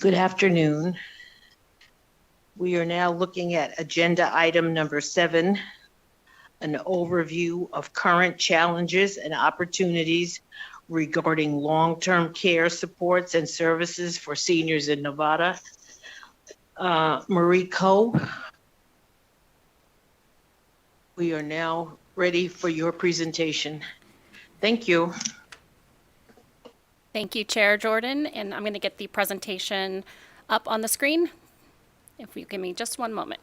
Good afternoon. We are now looking at agenda item number 7, an overview of current challenges and opportunities regarding long-term care supports and services for seniors in Nevada. Marie Coe, we are now ready for your presentation. Thank you. Thank you, Chair Jordan, and I'm going to get the presentation up on the screen. If you give me just one moment.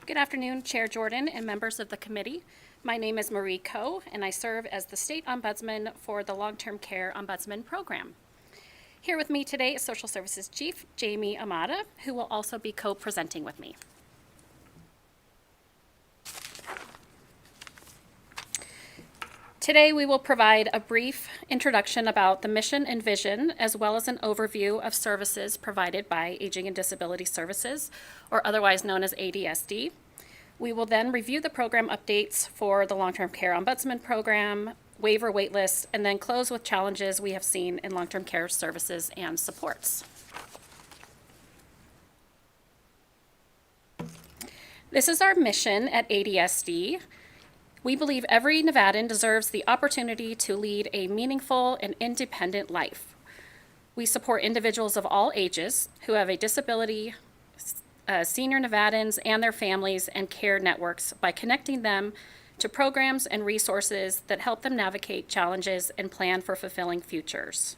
Good afternoon, Chair Jordan and members of the committee. My name is Marie Coe, and I serve as the State Ombudsman for the Long-Term Care Ombudsman Program. Here with me today is Social Services Chief Jamie Amata, who will also be co-presenting with me. Today, we will provide a brief introduction about the mission and vision, as well as an overview of services provided by Aging and Disability Services, or otherwise known as ADSD. We will then review the program updates for the Long-Term Care Ombudsman Program, waiver waitlist, and then close with challenges we have seen in long-term care services and supports. This is our mission at ADSD. We believe every Nevadan deserves the opportunity to lead a meaningful and independent life. We support individuals of all ages who have a disability, senior Nevadans and their families and care networks by connecting them to programs and resources that help them navigate challenges and plan for fulfilling futures.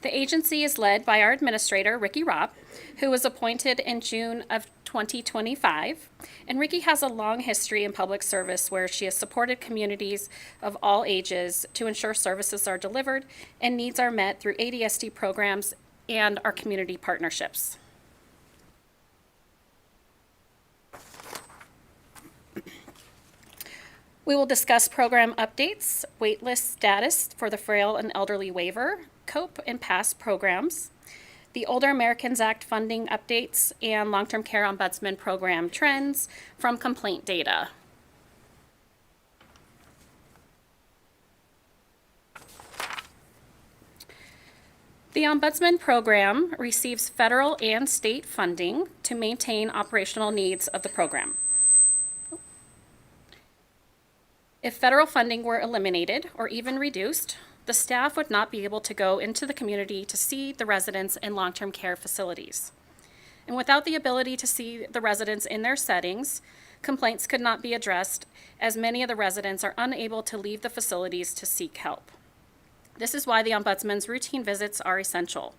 The agency is led by our administrator, Ricky Robb, who was appointed in June of 2025. And Ricky has a long history in public service where she has supported communities of all ages to ensure services are delivered and needs are met through ADSD programs and our community partnerships. We will discuss program updates, waitlist status for the frail and elderly waiver, COPE and PASS programs, the Older Americans Act funding updates, and long-term care ombudsman program trends from complaint data. The Ombudsman Program receives federal and state funding to maintain operational needs of the program. If federal funding were eliminated or even reduced, the staff would not be able to go into the community to see the residents in long-term care facilities. And without the ability to see the residents in their settings, complaints could not be addressed, as many of the residents are unable to leave the facilities to seek help. This is why the Ombudsman's routine visits are essential.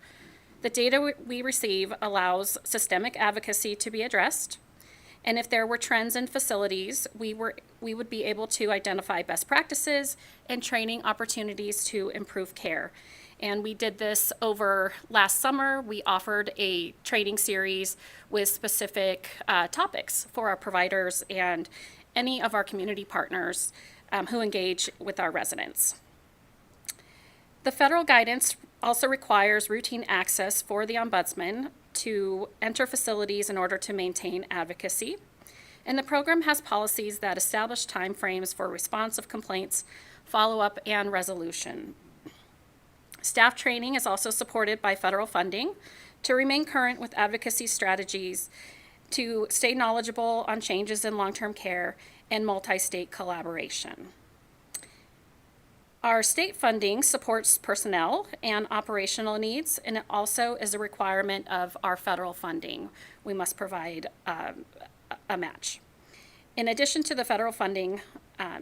The data we receive allows systemic advocacy to be addressed, and if there were trends in facilities, we would be able to identify best practices and training opportunities to improve care. And we did this over last summer. We offered a training series with specific topics for our providers and any of our community partners who engage with our residents. The federal guidance also requires routine access for the Ombudsman to enter facilities in order to maintain advocacy. And the program has policies that establish timeframes for response of complaints, follow-up, and resolution. Staff training is also supported by federal funding to remain current with advocacy strategies, to stay knowledgeable on changes in long-term care, and multi-state collaboration. Our state funding supports personnel and operational needs, and it also is a requirement of our federal funding. We must provide a match. In addition to the federal funding,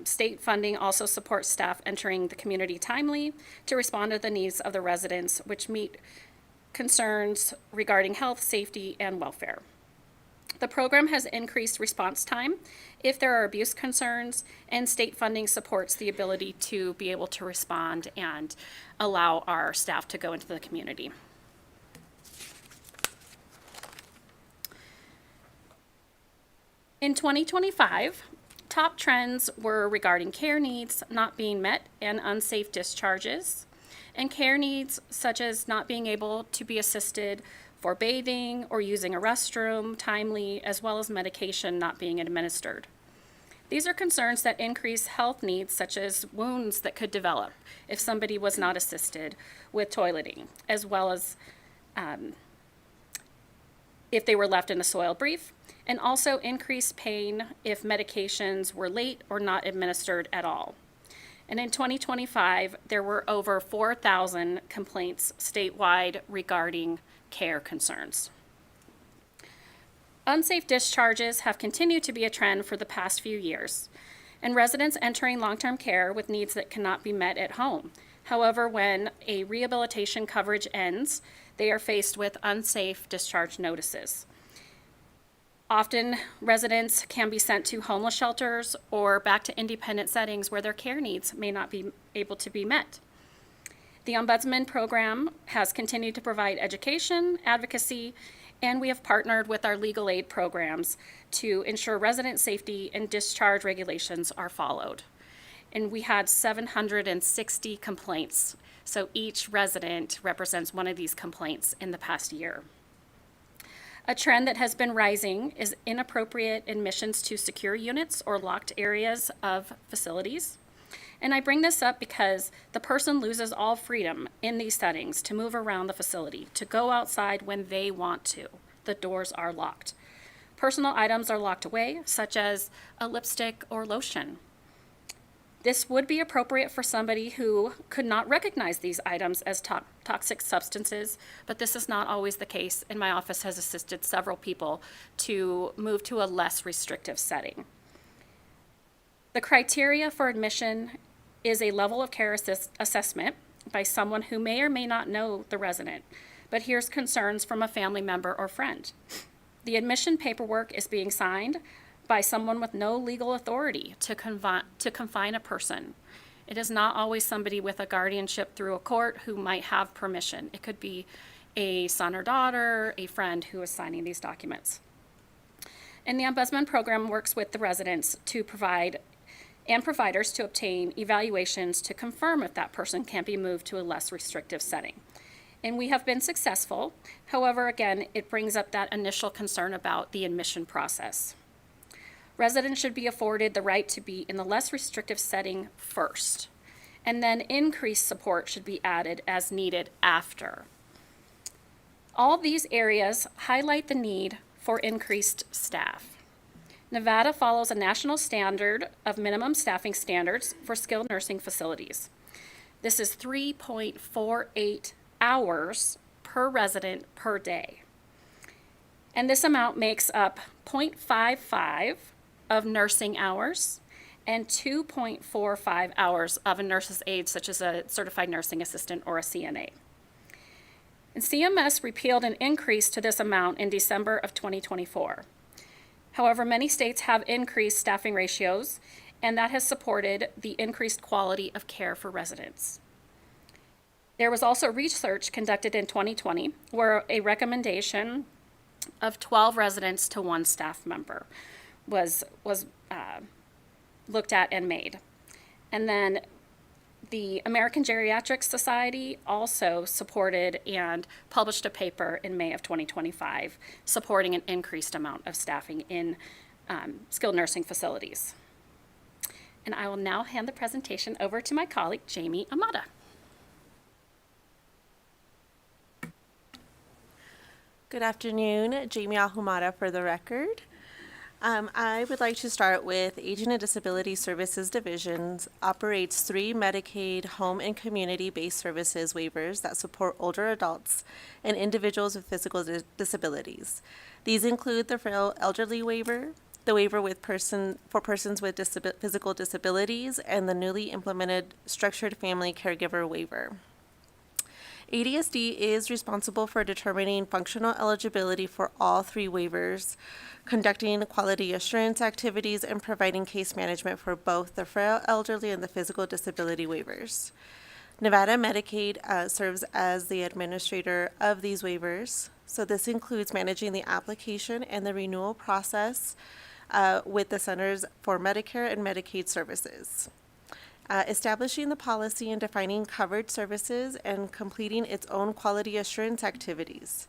state funding also supports staff entering the community timely to respond to the needs of the residents, which meet concerns regarding health, safety, and welfare. The program has increased response time if there are abuse concerns, and state funding supports the ability to be able to respond and allow our staff to go into the community. In 2025, top trends were regarding care needs not being met and unsafe discharges, and care needs such as not being able to be assisted for bathing or using a restroom timely, as well as medication not being administered. These are concerns that increase health needs such as wounds that could develop if somebody was not assisted with toileting, as well as if they were left in a soiled brief, and also increased pain if medications were late or not administered at all. And in 2025, there were over 4,000 complaints statewide regarding care concerns. Unsafe discharges have continued to be a trend for the past few years, and residents entering long-term care with needs that cannot be met at home. However, when a rehabilitation coverage ends, they are faced with unsafe discharge notices. Often, residents can be sent to homeless shelters or back to independent settings where their care needs may not be able to be met. The Ombudsman program has continued to provide education, advocacy, and we have partnered with our legal aid programs to ensure resident safety and discharge regulations are followed. And we had 760 complaints, so each resident represents one of these complaints in the past year. A trend that has been rising is inappropriate admissions to secure units or locked areas of facilities. And I bring this up because the person loses all freedom in these settings to move around the facility, to go outside when they want to. The doors are locked. Personal items are locked away, such as a lipstick or lotion. This would be appropriate for somebody who could not recognize these items as toxic substances, but this is not always the case, and my office has assisted several people to move to a less restrictive setting. The criteria for admission is a level of care assessment by someone who may or may not know the resident, but here's concerns from a family member or friend. The admission paperwork is being signed by someone with no legal authority to confine a person. It is not always somebody with a guardianship through a court who might have permission. It could be a son or daughter, a friend who is signing these documents. And the Ombudsman program works with the residents to provide and providers to obtain evaluations to confirm if that person can be moved to a less restrictive setting. And we have been successful. However, again, it brings up that initial concern about the admission process. Residents should be afforded the right to be in the less restrictive setting first, and then increased support should be added as needed after. All these areas highlight the need for increased staff. Nevada follows a national standard of minimum staffing standards for skilled nursing facilities. This is 3.48 hours per resident per day. And this amount makes up 0.55 of nursing hours and 2.45 hours of a nurse's aide, such as a certified nursing assistant or a CNA. And CMS repealed an increase to this amount in December of 2024. However, many states have increased staffing ratios, and that has supported the increased quality of care for residents. There was also research conducted in 2020 where a recommendation of 12 residents to 1 staff member was looked at and made. And then the American Geriatric Society also supported and published a paper in May of 2025 supporting an increased amount of staffing in skilled nursing facilities. And I will now hand the presentation over to my colleague, Jamie Amata. Good afternoon, Jamie Ahumada for the record. I would like to start with Aging and Disability Services Divisions operates 3 Medicaid home and community-based services waivers that support older adults and individuals with physical disabilities. These include the frail elderly waiver, the waiver for persons with physical disabilities, and the newly implemented structured family caregiver waiver. ADSD is responsible for determining functional eligibility for all 3 waivers, conducting quality assurance activities, and providing case management for both the frail elderly and the physical disability waivers. Nevada Medicaid serves as the administrator of these waivers. So this includes managing the application and the renewal process, with the Centers for Medicare and Medicaid Services. Establishing the policy and defining covered services and completing its own quality assurance activities.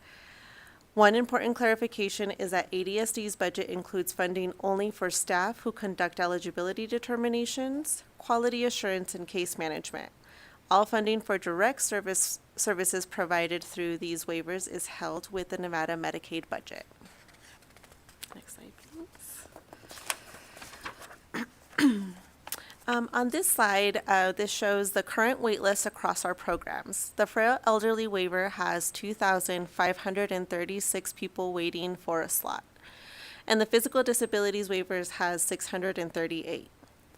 One important clarification is that ADSD's budget includes funding only for staff who conduct eligibility determinations, quality assurance, and case management. All funding for direct services provided through these waivers is held with the Nevada Medicaid budget. Next slide, please. On this slide, this shows the current wait list across our programs. The Frail Elderly Waiver has 2,536 people waiting for a slot, and the Physical Disabilities Waivers has 638.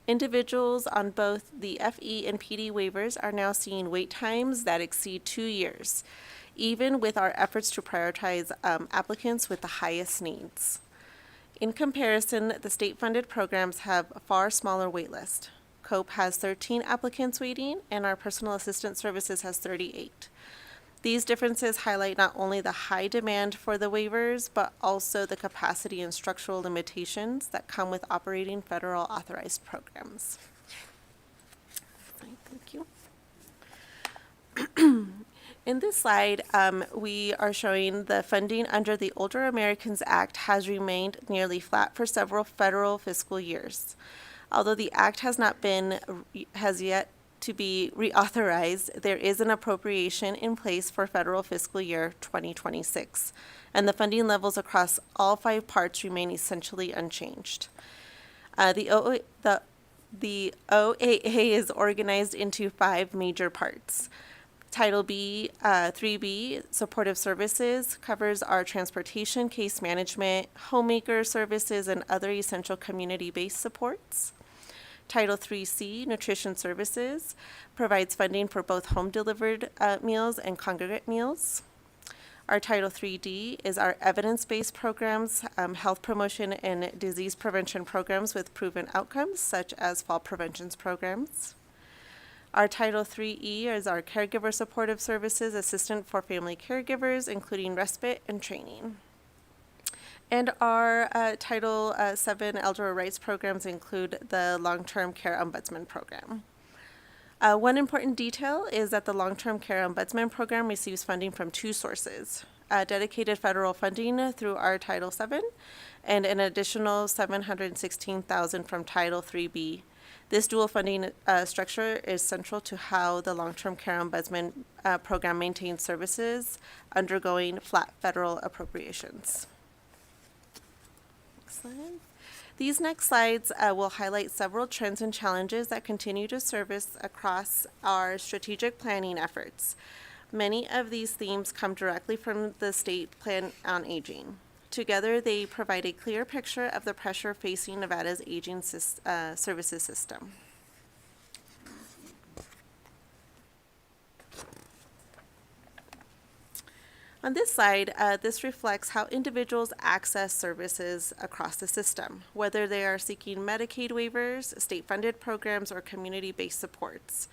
Individuals on both the FE and PD waivers are now seeing wait times that exceed 2 years, even with our efforts to prioritize applicants with the highest needs. In comparison, the state-funded programs have a far smaller wait list. COPE has 13 applicants waiting, and our personal assistant services has 38. These differences highlight not only the high demand for the waivers, but also the capacity and structural limitations that come with operating federal authorized programs. Thank you. In this slide, we are showing the funding under the Older Americans Act has remained nearly flat for several federal fiscal years. Although the act has yet to be reauthorized, there is an appropriation in place for federal fiscal year 2026, and the funding levels across all 5 parts remain essentially unchanged. The OAA is organized into 5 major parts. Title B, 3B, Supportive Services, covers our transportation, case management, homemaker services, and other essential community-based supports. Title 3C, Nutrition Services, provides funding for both home-delivered meals and congregate meals. Our Title 3D is our evidence-based programs, health promotion and disease prevention programs with proven outcomes, such as fall prevention programs. Our Title 3E is our Caregiver Supportive Services, assistant for family caregivers, including respite and training. And our Title 7 elder rights programs include the Long-Term Care Ombudsman Program. One important detail is that the Long-Term Care Ombudsman Program receives funding from 2 sources: dedicated federal funding through our Title 7 and an additional $716,000 from Title 3B. This dual funding structure is central to how the Long-Term Care Ombudsman Program maintains services undergoing flat federal appropriations. Excellent. These next slides will highlight several trends and challenges that continue to service across our strategic planning efforts. Many of these themes come directly from the State Plan on Aging. Together, they provide a clear picture of the pressure facing Nevada's aging services system. On this slide, this reflects how individuals access services across the system, whether they are seeking Medicaid waivers, state-funded programs, or community-based supports.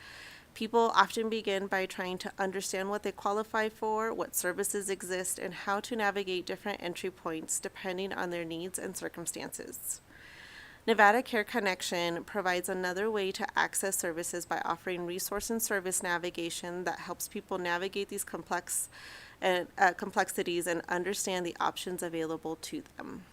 People often begin by trying to understand what they qualify for, what services exist, and how to navigate different entry points depending on their needs and circumstances. Nevada Care Connection provides another way to access services by offering resource and service navigation that helps people navigate these complexities and understand the options available to them.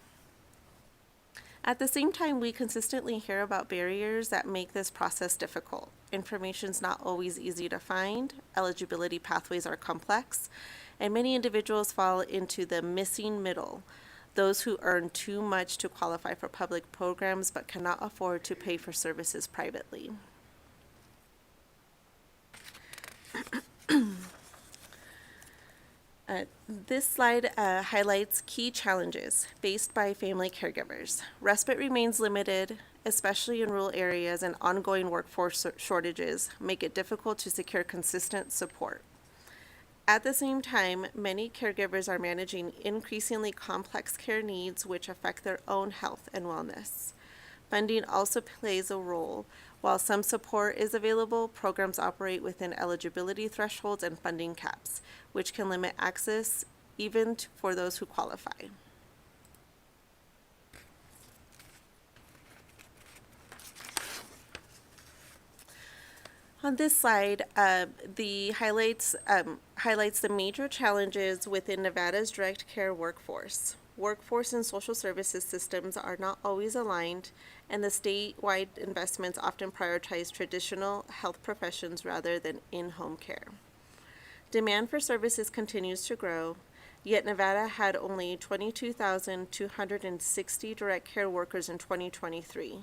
At the same time, we consistently hear about barriers that make this process difficult. Information's not always easy to find, eligibility pathways are complex, and many individuals fall into the missing middle, those who earn too much to qualify for public programs but cannot afford to pay for services privately. This slide highlights key challenges faced by family caregivers. Respite remains limited, especially in rural areas, and ongoing workforce shortages make it difficult to secure consistent support. At the same time, many caregivers are managing increasingly complex care needs which affect their own health and wellness. Funding also plays a role. While some support is available, programs operate within eligibility thresholds and funding caps, which can limit access even for those who qualify. On this slide, the highlights the major challenges within Nevada's direct care workforce. Workforce and social services systems are not always aligned, and the statewide investments often prioritize traditional health professions rather than in-home care. Demand for services continues to grow, yet Nevada had only 22,260 direct care workers in 2023.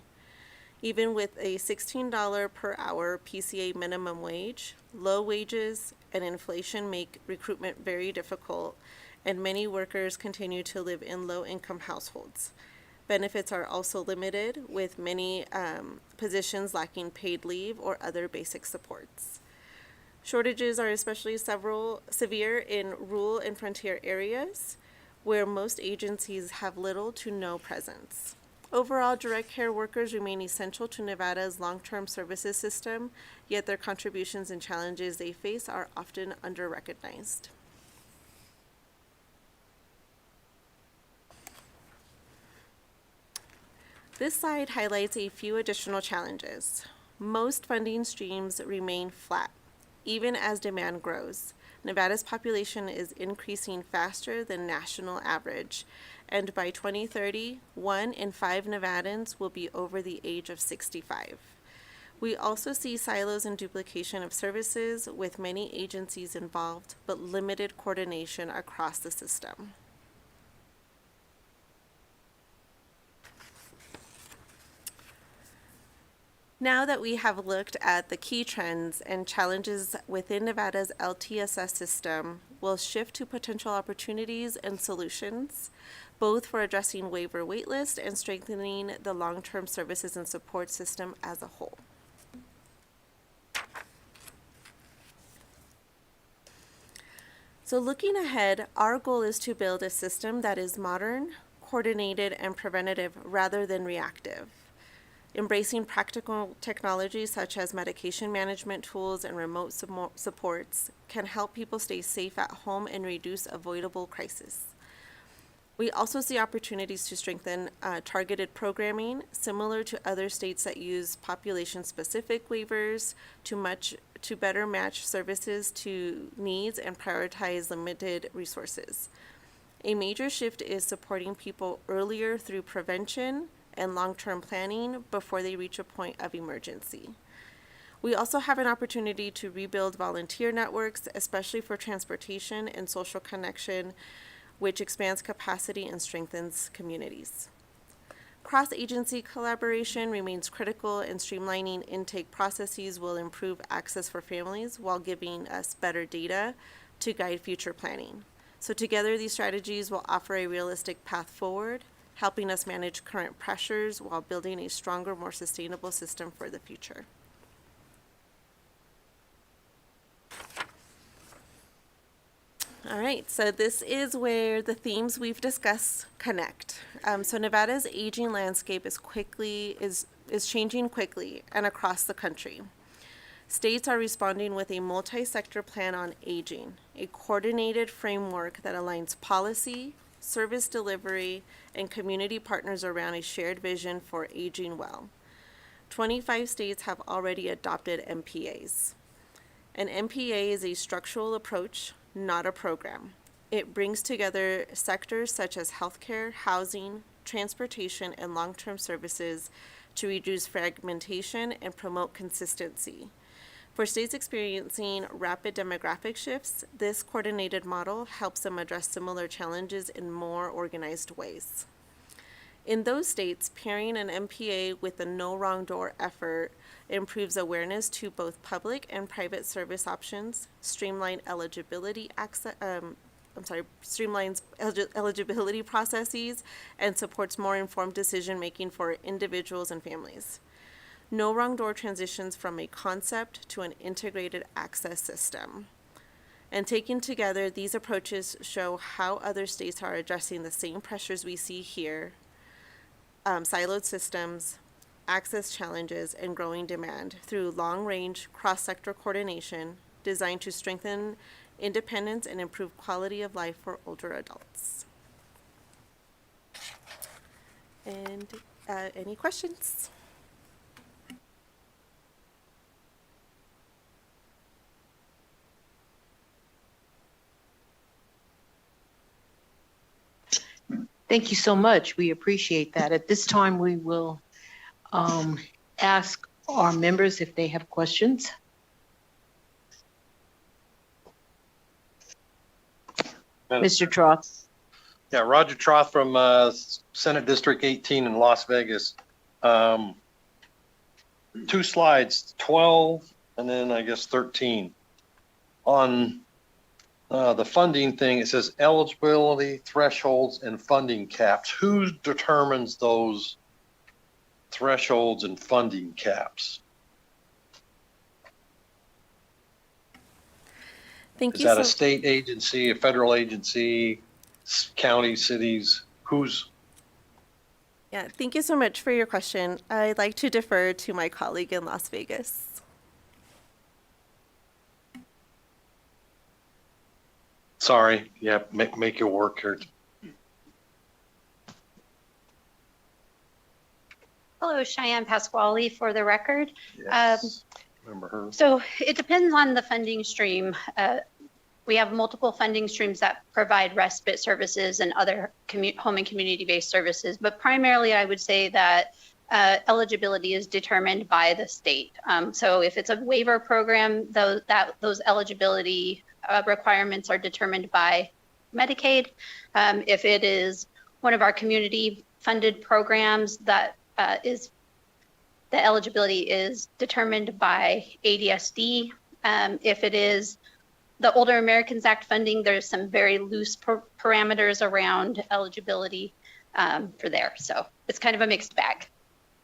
Even with a $16 per hour PCA minimum wage, low wages and inflation make recruitment very difficult, and many workers continue to live in low-income households. Benefits are also limited, with many positions lacking paid leave or other basic supports. Shortages are especially severe in rural and frontier areas, where most agencies have little to no presence. Overall, direct care workers remain essential to Nevada's long-term services system, yet their contributions and challenges they face are often under-recognized. This slide highlights a few additional challenges. Most funding streams remain flat, even as demand grows. Nevada's population is increasing faster than national average, and by 2030, 1 in 5 Nevadans will be over the age of 65. We also see silos and duplication of services, with many agencies involved, but limited coordination across the system. Now that we have looked at the key trends and challenges within Nevada's LTSS system, we'll shift to potential opportunities and solutions, both for addressing waiver waitlist and strengthening the long-term services and support system as a whole. So looking ahead, our goal is to build a system that is modern, coordinated, and preventative rather than reactive. Embracing practical technologies such as medication management tools and remote supports can help people stay safe at home and reduce avoidable crises. We also see opportunities to strengthen targeted programming, similar to other states that use population-specific waivers to better match services to needs and prioritize limited resources. A major shift is supporting people earlier through prevention and long-term planning before they reach a point of emergency. We also have an opportunity to rebuild volunteer networks, especially for transportation and social connection, which expands capacity and strengthens communities. Cross-agency collaboration remains critical, and streamlining intake processes will improve access for families while giving us better data to guide future planning. So together, these strategies will offer a realistic path forward, helping us manage current pressures while building a stronger, more sustainable system for the future. All right, so this is where the themes we've discussed connect. So Nevada's aging landscape is changing quickly and across the country. States are responding with a multi-sector plan on aging, a coordinated framework that aligns policy, service delivery, and community partners around a shared vision for aging well. 25 states have already adopted MPAs. An MPA is a structural approach, not a program. It brings together sectors such as healthcare, housing, transportation, and long-term services to reduce fragmentation and promote consistency. For states experiencing rapid demographic shifts, this coordinated model helps them address similar challenges in more organized ways. In those states, pairing an MPA with the No Wrong Door effort improves awareness to both public and private service options, streamlines eligibility processes, and supports more informed decision-making for individuals and families. No Wrong Door transitions from a concept to an integrated access system. And taken together, these approaches show how other states are addressing the same pressures we see here: siloed systems, access challenges, and growing demand through long-range cross-sector coordination designed to strengthen independence and improve quality of life for older adults. And any questions? Thank you so much. We appreciate that. At this time, we will ask our members if they have questions. Mr. Troth. Yeah, Roger Troth from Senate District 18 in Las Vegas. 2 slides, 12 and then I guess 13. On the funding thing, it says eligibility thresholds and funding caps. Who determines those thresholds and funding caps? Thank Is you. that a state agency, a federal agency, county, cities? Who's? Yeah, thank you so much for your question. I'd like to defer to my colleague in Las Vegas. Sorry, yeah, make your work here. Hello, Cheyenne Pasquale for the record. Yes, remember her. So it depends on the funding stream. We have multiple funding streams that provide respite services and other home and community-based services, but primarily I would say that eligibility is determined by the state. So if it's a waiver program, those eligibility requirements are determined by Medicaid. If it is one of our community-funded programs, that the eligibility is determined by ADSD. If it is the Older Americans Act funding, there's some very loose parameters around eligibility for there. So it's kind of a mixed bag.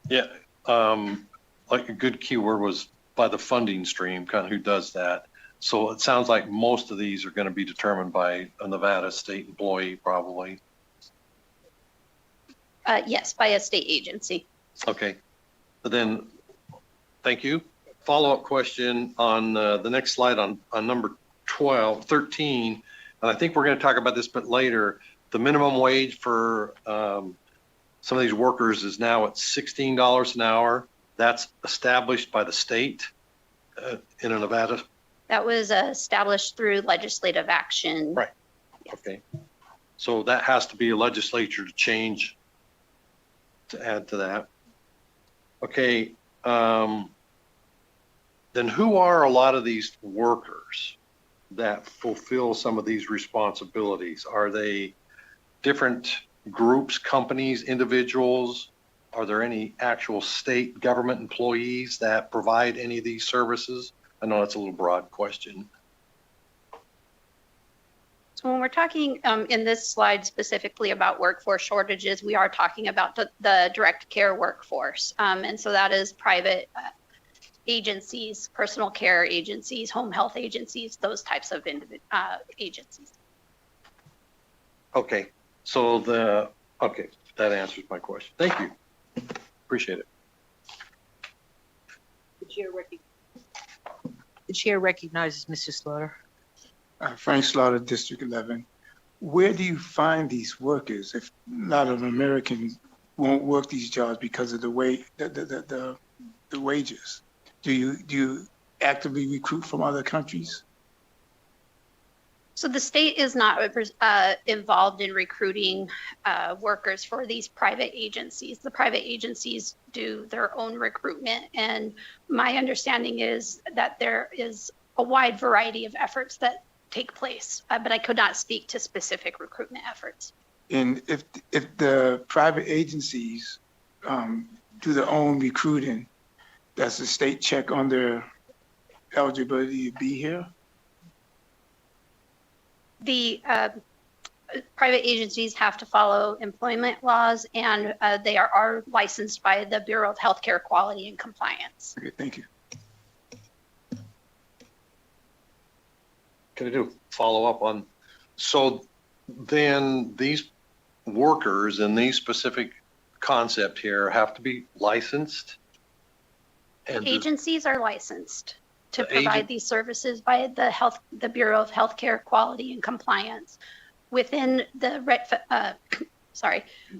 Yeah, like a good keyword was by the funding stream, kind of who does that. So it sounds like most of these are going to be determined by a Nevada state employee, probably. Yes, by a state agency. Okay, but then, thank you. Follow-up question on the next slide on number 13, and I think we're going to talk about this a bit later. The minimum wage for some of these workers is now at $16 an hour. That's established by the state in Nevada. That was established through legislative action. Right. Yes. Okay. So that has to be a legislature to change to add to that. Okay. Then who are a lot of these workers that fulfill some of these responsibilities? Are they different groups, companies, individuals? Are there any actual state government employees that provide any of these services? I know that's a little broad question. So when we're talking in this slide specifically about workforce shortages, we are talking about the direct care workforce. And so that is private agencies, personal care agencies, home health agencies, those types of agencies. Okay, so that answers my question. Thank you. Appreciate it. The chair recognizes Mr. Slaughter. Frank Slaughter, District 11. Where do you find these workers if not an American won't work these jobs because of the wages? Do you actively recruit from other countries? So the state is not involved in recruiting workers for these private agencies. The private agencies do their own recruitment. And my understanding is that there is a wide variety of efforts that take place, but I could not speak to specific recruitment efforts. And if the private agencies do their own recruiting, does the state check on their eligibility to be here? The private agencies have to follow employment laws, and they are licensed by the Bureau of Healthcare Quality and Compliance. Okay, thank you. Can I do a follow up on? So then these workers in these specific concept here have to be licensed? And agencies are licensed to provide these services by the Bureau of Healthcare Quality and Compliance. Within the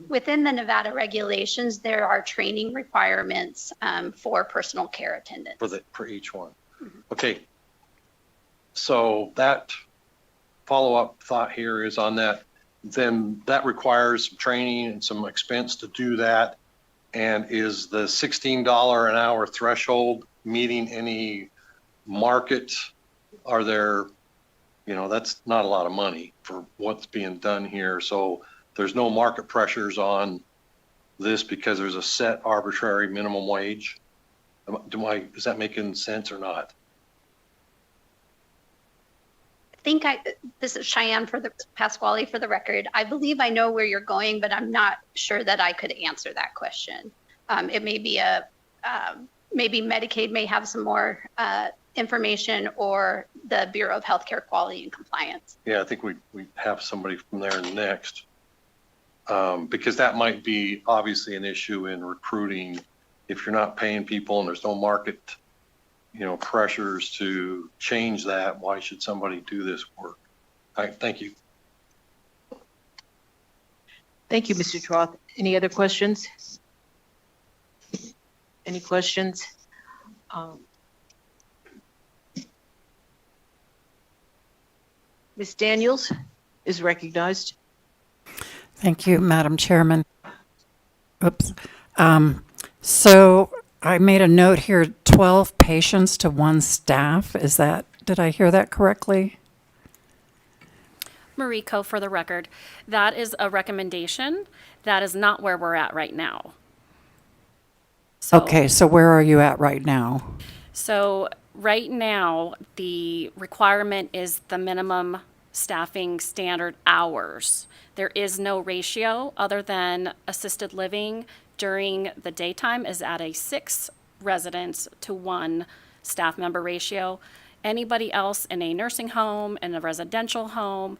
within the Nevada regulations, there are training requirements for personal care attendants. For each one. Mm-hmm. Okay. So that follow-up thought here is on that. then that requires some training and some expense to do that. And is the $16 an hour threshold meeting any market? Are there, that's not a lot of money for what's being done here. So there's no market pressures on this because there's a set arbitrary minimum wage. Is that making sense or not? This is Cheyenne Pasquale for the record. I believe I know where you're going, but I'm not sure that I could answer that question. It may be maybe Medicaid may have some more information, or the Bureau of Healthcare Quality and Compliance. Yeah, I think we have somebody from there next. Because that might be obviously an issue in recruiting. If you're not paying people and there's no market, pressures to change that, why should somebody do this work? All right, thank you. Thank you, Mr. Troth. Any other questions? Any questions? Ms. Daniels is recognized. Thank you, Madam Chairman. Oops. So I made a note here, 12 patients to 1 staff. Did I hear that correctly? Mariko, for the record, that is a recommendation. That is not where we're at right now. Okay, so where are you at right now? So right now, the requirement is the minimum staffing standard hours. There is no ratio other than assisted living during the daytime is at a 6 residents to 1 staff member ratio. Anybody else in a nursing home, in a residential home,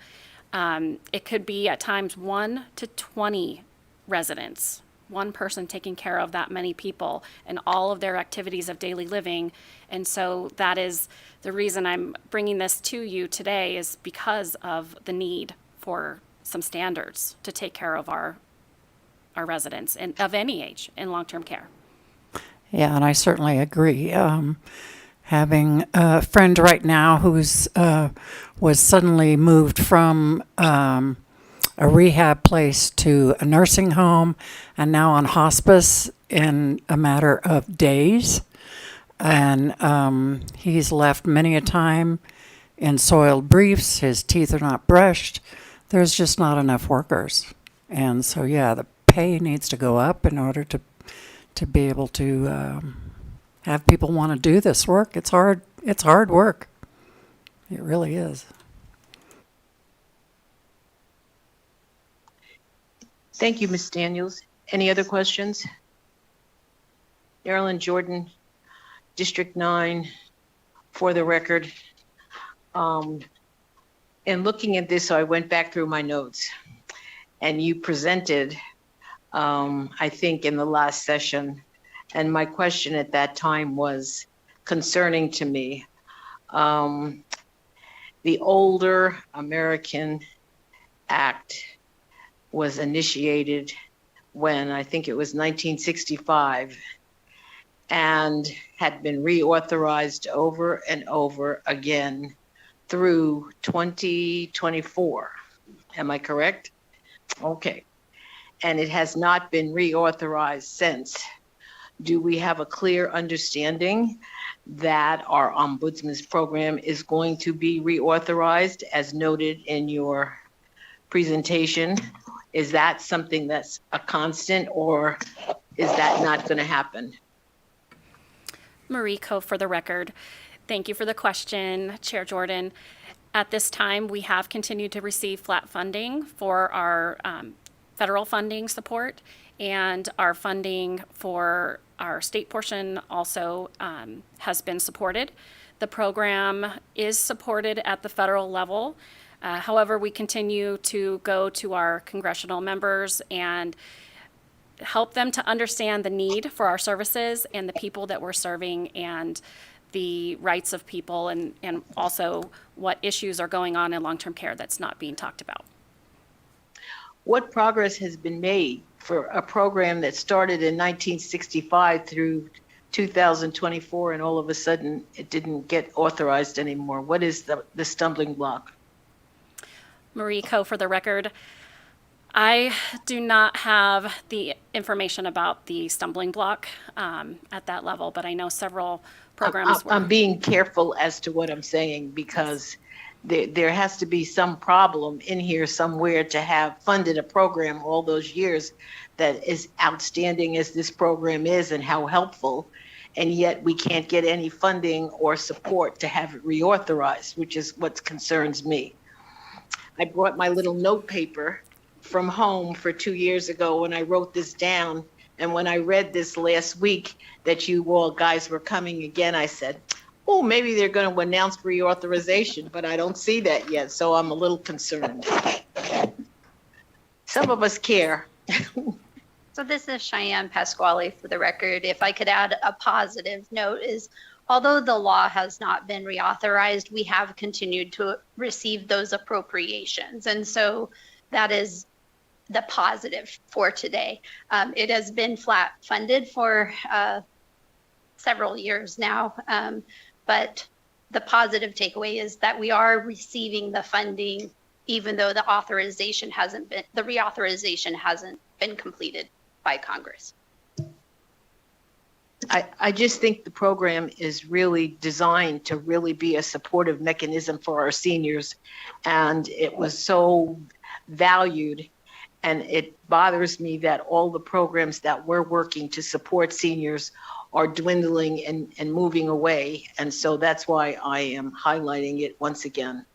it could be at times 1 to 20 residents. One person taking care of that many people and all of their activities of daily living. And so that is the reason I'm bringing this to you today, is because of the need for some standards to take care of our residents and of any age in long-term care. Yeah, and I certainly agree. Having a friend right now who's was suddenly moved from a rehab place to a nursing home and now on hospice in a matter of days. And he's left many a time in soiled briefs. His teeth are not brushed. There's just not enough workers. And so, yeah, the pay needs to go up in order to be able to have people want to do this work. It's hard. It's hard work. It really is. Thank you, Ms. Daniels. Any other questions? Marilyn Jordan, District 9, for the record. In looking at this, so I went back through my notes, and you presented, I think, in the last session, and my question at that time was concerning to me. The Older American Act was initiated when I think it was 1965 and had been reauthorized over and over again through 2024. Am I correct? Okay. And it has not been reauthorized since. Do we have a clear understanding that our ombudsman's program is going to be reauthorized as noted in your presentation? Is that something that's a constant, or is that not going to happen? Mariko, for the record, thank you for the question, Chair Jordan. At this time, we have continued to receive flat funding for our federal funding support, and our funding for our state portion also has been supported. The program is supported at the federal level. However, we continue to go to our congressional members and help them to understand the need for our services and the people that we're serving and the rights of people, and also what issues are going on in long-term care that's not being talked about. What progress has been made for a program that started in 1965 through 2024, and all of a sudden it didn't get authorized anymore? What is the stumbling block? Mariko, for the record, I do not have the information about the stumbling block at that level, but I know several programs I'm being careful as to what I'm saying because there has to be some problem in here somewhere to have funded a program all those years that is outstanding as this program is and how helpful. And yet we can't get any funding or support to have it reauthorized, which is what concerns me. I brought my little note paper from home for 2 years ago when I wrote this down. And when I read this last week that you all guys were coming again, I said, oh, maybe they're going to announce reauthorization, but I don't see that yet. So I'm a little concerned. Some of us care. So this is Cheyenne Pasquale for the record. If I could add a positive note is, although the law has not been reauthorized, we have continued to receive those appropriations. And so that is the positive for today. It has been flat funded for several years now, but the positive takeaway is that we are receiving the funding even though the reauthorization hasn't been completed by Congress. I just think the program is really designed to really be a supportive mechanism for our seniors. And it was so valued. And it bothers me that all the programs that we're working to support seniors are dwindling and moving away. And so that's why I am highlighting it once again.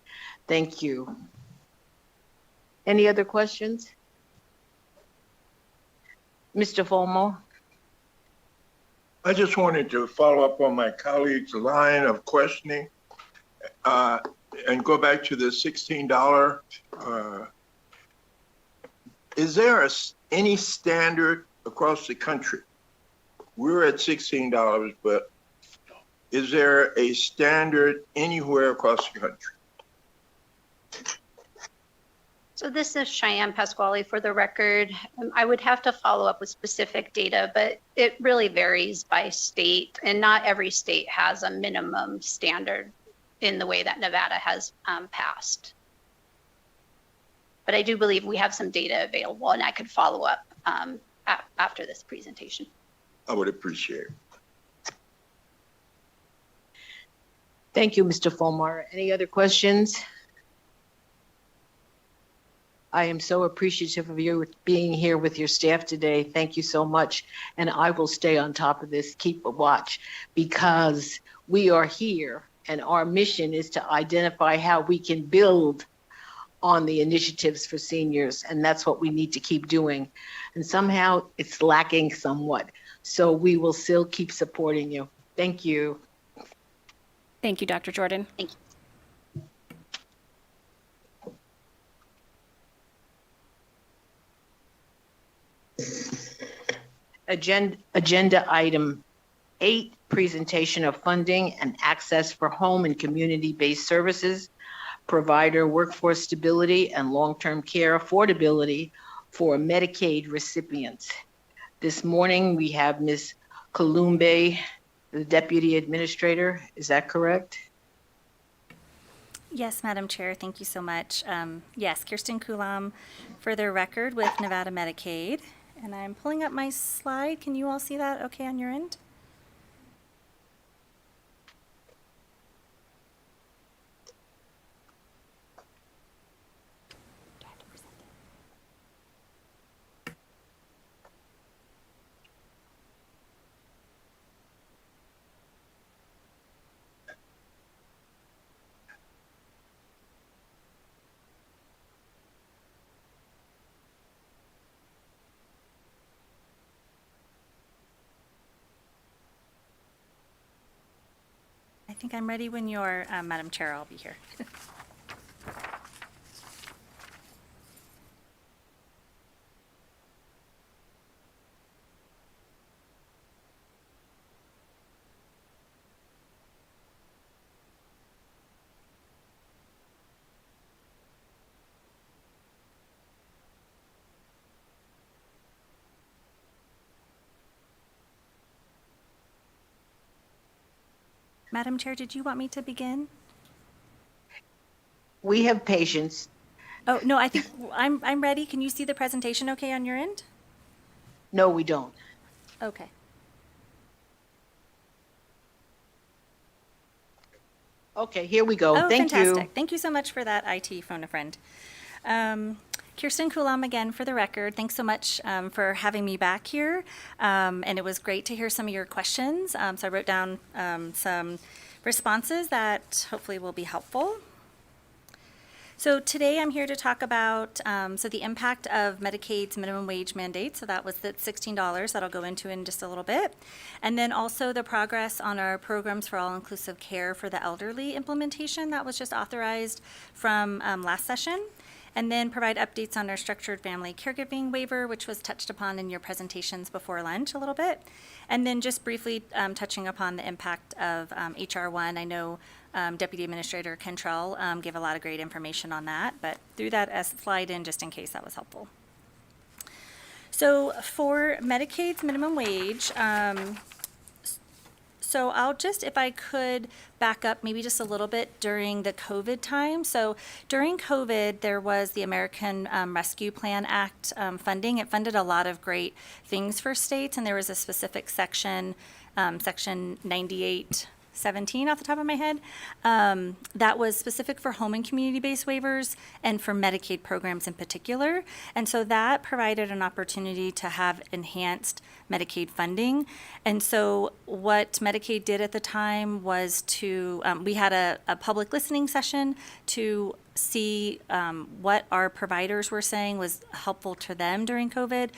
Thank you. Any other questions? Mr. Fulmo? I just wanted to follow up on my colleague's line of questioning and go back to the $16. Is there any standard across the country? We're at $16, but is there a standard anywhere across the country? So this is Cheyenne Pasquale for the record. I would have to follow up with specific data, but it really varies by state, and not every state has a minimum standard in the way that Nevada has passed. But I do believe we have some data available, and I could follow up after this presentation. I would appreciate it. Thank you, Mr. Fulmer. Any other questions? I am so appreciative of you being here with your staff today. Thank you so much. And I will stay on top of this, keep a watch, because we are here and our mission is to identify how we can build on the initiatives for seniors. And that's what we need to keep doing. And somehow it's lacking somewhat. So we will still keep supporting you. Thank you. Thank you, Dr. Jordan. Thank you. Agenda item 8, presentation of funding and access for home and community-based services, provider workforce stability and long-term care affordability for Medicaid recipients. This morning we have Ms. Columbe, the Deputy Administrator. Is that correct? Yes, Madam Chair, thank you so much. Yes, Kirsten Kulam for the record with Nevada Medicaid. And I'm pulling up my slide. Can you all see that okay on your end? I think I'm ready when you're, Madam Chair. I'll be here. Madam Chair, did you want me to begin? We have patience. Oh, no, I think I'm ready. Can you see the presentation okay on your end? No, we don't. Okay. Okay, here we go. Oh, Thank fantastic. you. Thank you so much for that, IT phone a friend. Kirsten Kulam again for the record. Thanks so much for having me back here. And it was great to hear some of your questions. So I wrote down some responses that hopefully will be helpful. So today I'm here to talk about the impact of Medicaid's minimum wage mandate. So that was the $16 that I'll go into in just a little bit. And then also the progress on our programs for all-inclusive care for the elderly implementation that was just authorized from last session. And then provide updates on our structured family caregiving waiver, which was touched upon in your presentations before lunch a little bit. And then just briefly touching upon the impact of HR1. I know Deputy Administrator Cantrell gave a lot of great information on that, but threw that as a slide in just in case that was helpful. So for Medicaid's minimum wage, so I'll just, if I could back up maybe just a little bit during the COVID time. So during COVID, there was the American Rescue Plan Act funding. It funded a lot of great things for states, and there was a specific section, section 9817 off the top of my head, that was specific for home and community-based waivers and for Medicaid programs in particular. And so that provided an opportunity to have enhanced Medicaid funding. And so what Medicaid did at the time was to, we had a public listening session to see what our providers were saying was helpful to them during COVID,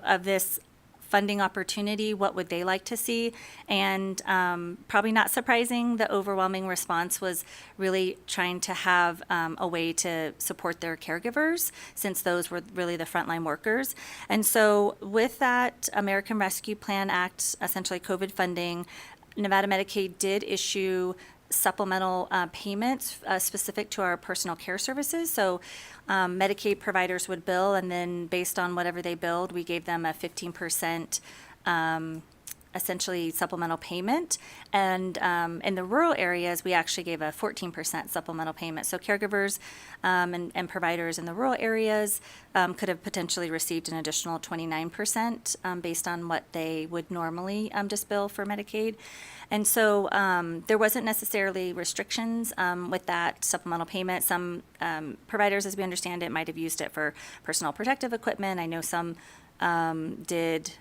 of this funding opportunity, what would they like to see? And probably not surprising, the overwhelming response was really trying to have a way to support their caregivers, since those were really the frontline workers. And so with that American Rescue Plan Act, essentially COVID funding, Nevada Medicaid did issue supplemental payments specific to our personal care services. So Medicaid providers would bill, and then based on whatever they billed, we gave them a 15% essentially supplemental payment. And in the rural areas, we actually gave a 14% supplemental payment. So caregivers and providers in the rural areas could have potentially received an additional 29% based on what they would normally just bill for Medicaid. And so there wasn't necessarily restrictions with that supplemental payment. Some providers, as we understand it, might have used it for personal protective equipment. I know some did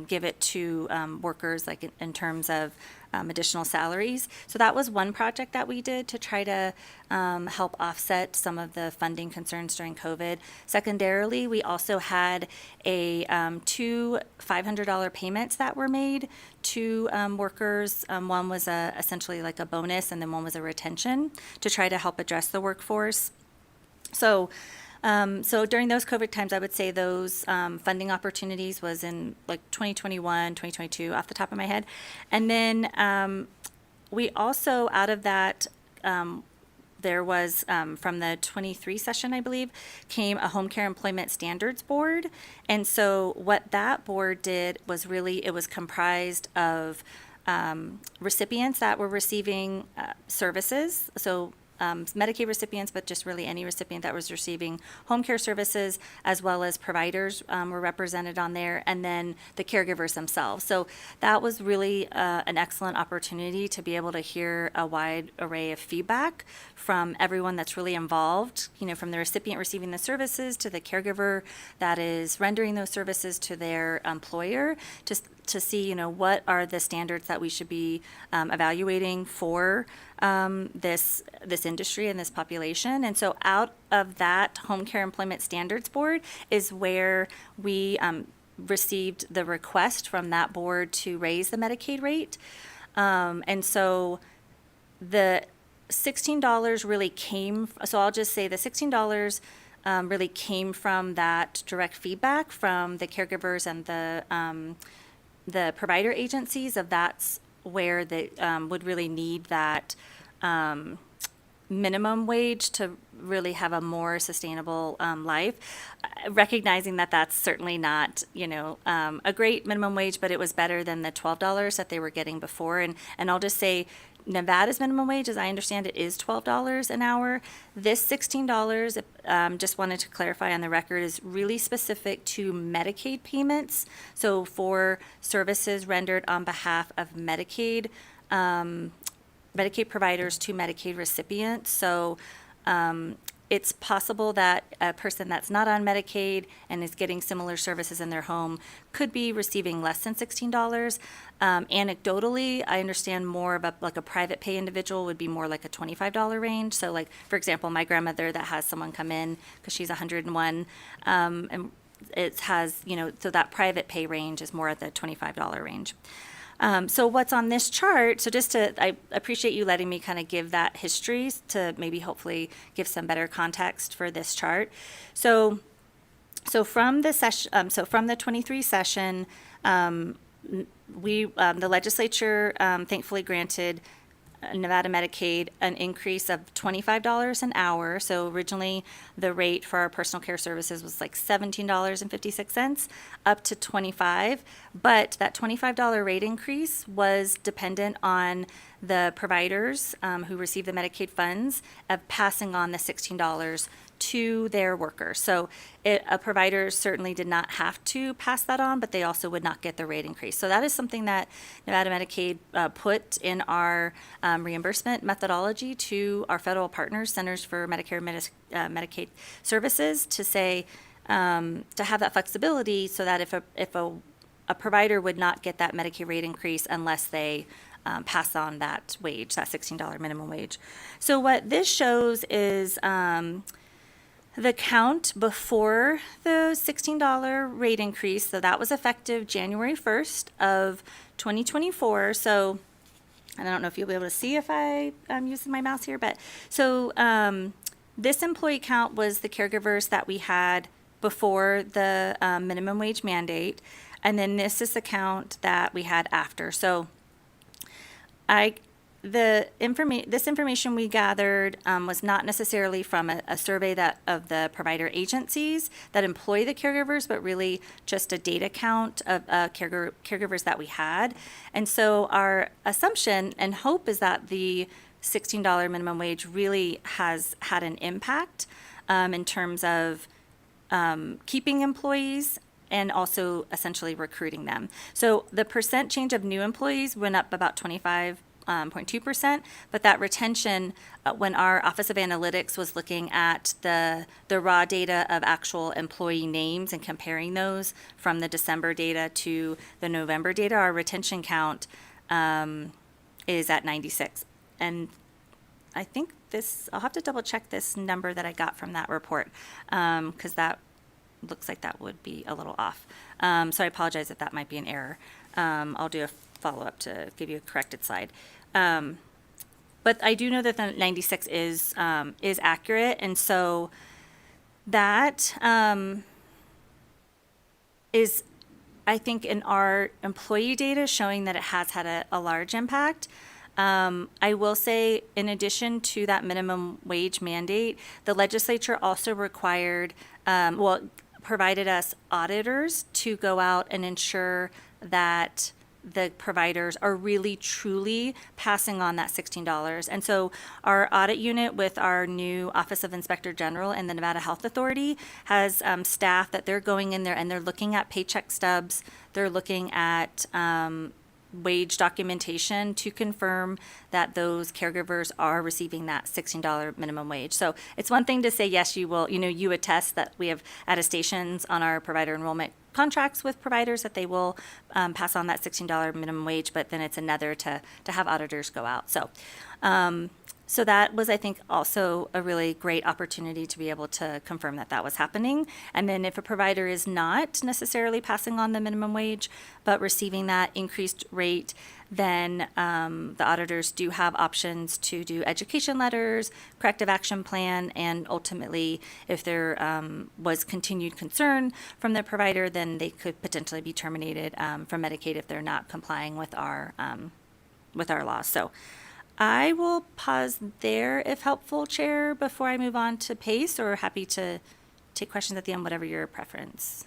give it to workers, like in terms of additional salaries. So that was one project that we did to try to help offset some of the funding concerns during COVID. Secondarily, we also had two $500 payments that were made to workers. One was essentially like a bonus, and then one was a retention to try to help address the workforce. So during those COVID times, I would say those funding opportunities was in like 2021, 2022, off the top of my head. And then we also, out of that, there was, from the 23 session, I believe, came a Home Care Employment Standards Board. And so what that board did was really, it was comprised of recipients that were receiving services. So Medicaid recipients, but just really any recipient that was receiving home care services, as well as providers were represented on there, and then the caregivers themselves. So that was really an excellent opportunity to be able to hear a wide array of feedback from everyone that's really involved, from the recipient receiving the services to the caregiver that is rendering those services to their employer, to see, what are the standards that we should be evaluating for this industry and this population. And so out of that Home Care Employment Standards Board is where we received the request from that board to raise the Medicaid rate. And so the $16 really came, so I'll just say the $16 really came from that direct feedback from the caregivers and the provider agencies of that's where they would really need that minimum wage to really have a more sustainable life, recognizing that that's certainly not, a great minimum wage, but it was better than the $12 that they were getting before. And I'll just say, Nevada's minimum wage, as I understand it, is $12 an hour. This $16, just wanted to clarify on the record, is really specific to Medicaid payments. So for services rendered on behalf of Medicaid providers to Medicaid recipients. So it's possible that a person that's not on Medicaid and is getting similar services in their home could be receiving less than $16. Anecdotally, I understand more of a private pay individual would be more like a $25 range. So like, for example, my grandmother that has someone come in because she's 101, and it has, so that private pay range is more at the $25 range. So what's on this chart, I appreciate you letting me kind of give that history to maybe hopefully give some better context for this chart. So from the session, from the 23 session, the legislature thankfully granted Nevada Medicaid an increase of $25 an hour. So originally the rate for our personal care services was like $17.56 up to $25. But that $25 rate increase was dependent on the providers who receive the Medicaid funds of passing on the $16 to their workers. So a provider certainly did not have to pass that on, but they also would not get the rate increase. So that is something that Nevada Medicaid put in our reimbursement methodology to our federal partners, Centers for Medicare and Medicaid Services, to say, to have that flexibility so that if a provider would not get that Medicaid rate increase unless they pass on that wage, that $16 minimum wage. So what this shows is the count before the $16 rate increase. So that was effective January 1st of 2024. So I don't know if you'll be able to see if I'm using my mouse here, but so this employee count was the caregivers that we had before the minimum wage mandate. And then this is the count that we had after. So this information we gathered was not necessarily from a survey of the provider agencies that employ the caregivers, but really just a data count of caregivers that we had. And so our assumption and hope is that the $16 minimum wage really has had an impact in terms of keeping employees and also essentially recruiting them. So the percent change of new employees went up about 25.2%, but that retention, when our Office of Analytics was looking at the raw data of actual employee names and comparing those from the December data to the November data, our retention count is at 96. And I think I'll have to double check this number that I got from that report, because that looks like that would be a little off. So I apologize if that might be an error. I'll do a follow-up to give you a corrected slide. But I do know that the 96 is accurate, and so that is, I think, in our employee data showing that it has had a large impact. I will say, in addition to that minimum wage mandate, the legislature also provided us auditors to go out and ensure that the providers are really truly passing on that $16. And so our audit unit with our new Office of Inspector General and the Nevada Health Authority has staff that they're going in there and they're looking at paycheck stubs. They're looking at wage documentation to confirm that those caregivers are receiving that $16 minimum wage. So it's one thing to say, yes, you will, you attest that we have attestations on our provider enrollment contracts with providers that they will pass on that $16 minimum wage, but then it's another to have auditors go out. So that was, I think, also a really great opportunity to be able to confirm that that was happening. And then if a provider is not necessarily passing on the minimum wage, but receiving that increased rate, then the auditors do have options to do education letters, corrective action plan, and ultimately, if there was continued concern from the provider, then they could potentially be terminated from Medicaid if they're not complying with our laws. So I will pause there if helpful, Chair, before I move on to PACE, or happy to take questions at the end, whatever your preference.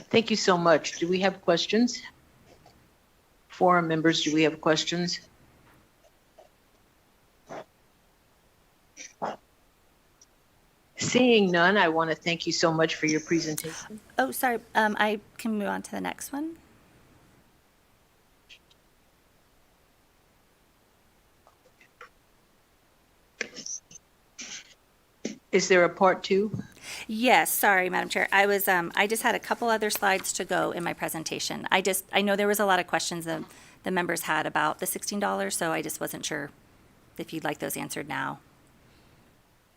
Thank you so much. Do we have questions? Forum members, do we have questions? Seeing none, I want to thank you so much for your presentation. Oh, sorry, I can move on to the next one. Is there a part two? Yes, sorry, Madam Chair. I just had a couple other slides to go in my presentation. I know there was a lot of questions that the members had about the $16, so I just wasn't sure if you'd like those answered now.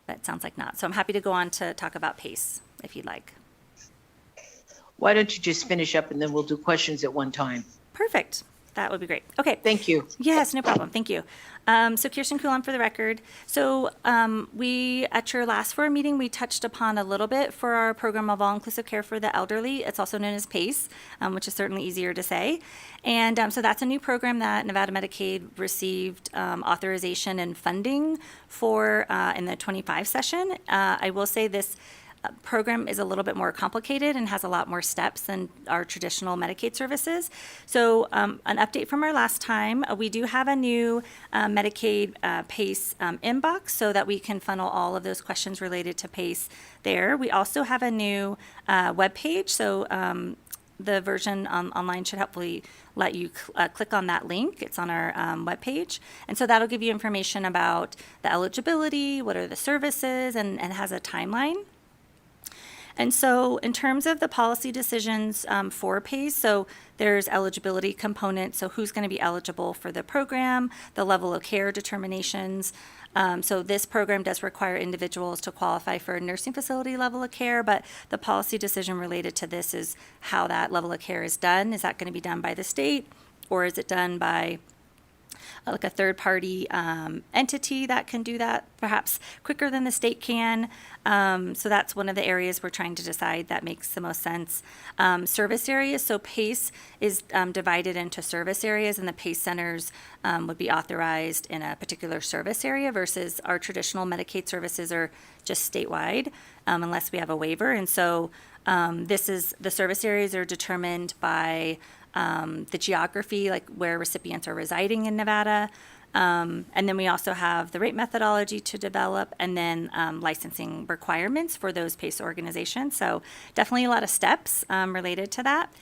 But it sounds like not. So I'm happy to go on to talk about PACE if you'd like. Why don't you just finish up and then we'll do questions at one time? Perfect. That would be great. Okay. Thank you. Yes, no problem. Thank you. So Kirsten Coulon for the record. So we, at your last forum meeting, we touched upon a little bit for our program of all-inclusive care for the elderly. It's also known as PACE, which is certainly easier to say. And so that's a new program that Nevada Medicaid received authorization and funding for in the 25 session. I will say this program is a little bit more complicated and has a lot more steps than our traditional Medicaid services. So an update from our last time, we do have a new Medicaid PACE inbox so that we can funnel all of those questions related to PACE there. We also have a new web page, so the version online should hopefully let you click on that link. It's on our webpage. And so that'll give you information about the eligibility, what are the services, and has a timeline. And so in terms of the policy decisions for PACE, so there's eligibility components, so who's going to be eligible for the program, the level of care determinations. So this program does require individuals to qualify for a nursing facility level of care, but the policy decision related to this is how that level of care is done. Is that going to be done by the state, or is it done by like a third-party entity that can do that perhaps quicker than the state can? So that's one of the areas we're trying to decide that makes the most sense. Service areas, so PACE is divided into service areas, and the PACE centers would be authorized in a particular service area versus our traditional Medicaid services are just statewide unless we have a waiver. And so the service areas are determined by the geography, like where recipients are residing in Nevada. And then we also have the rate methodology to develop, and then licensing requirements for those PACE organizations. So definitely a lot of steps related to that.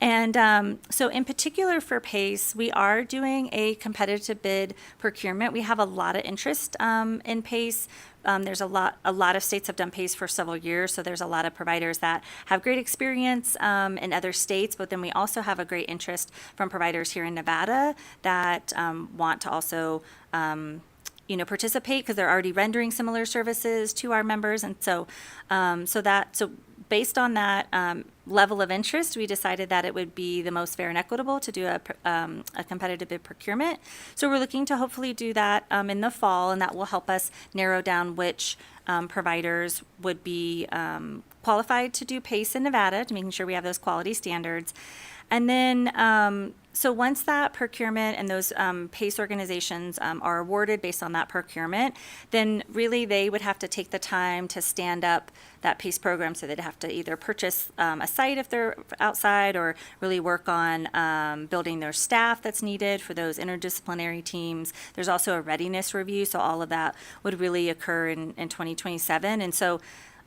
And so in particular for PACE, we are doing a competitive bid procurement. We have a lot of interest in PACE. There's a lot of states have done PACE for several years, so there's a lot of providers that have great experience in other states, but then we also have a great interest from providers here in Nevada that want to also participate because they're already rendering similar services to our members. And so based on that level of interest, we decided that it would be the most fair and equitable to do a competitive bid procurement. So we're looking to hopefully do that in the fall, and that will help us narrow down which providers would be qualified to do PACE in Nevada, to making sure we have those quality standards. And then, so once that procurement and those PACE organizations are awarded based on that procurement, then really they would have to take the time to stand up that PACE program. So they'd have to either purchase a site if they're outside, or really work on building their staff that's needed for those interdisciplinary teams. There's also a readiness review, so all of that would really occur in 2027. And so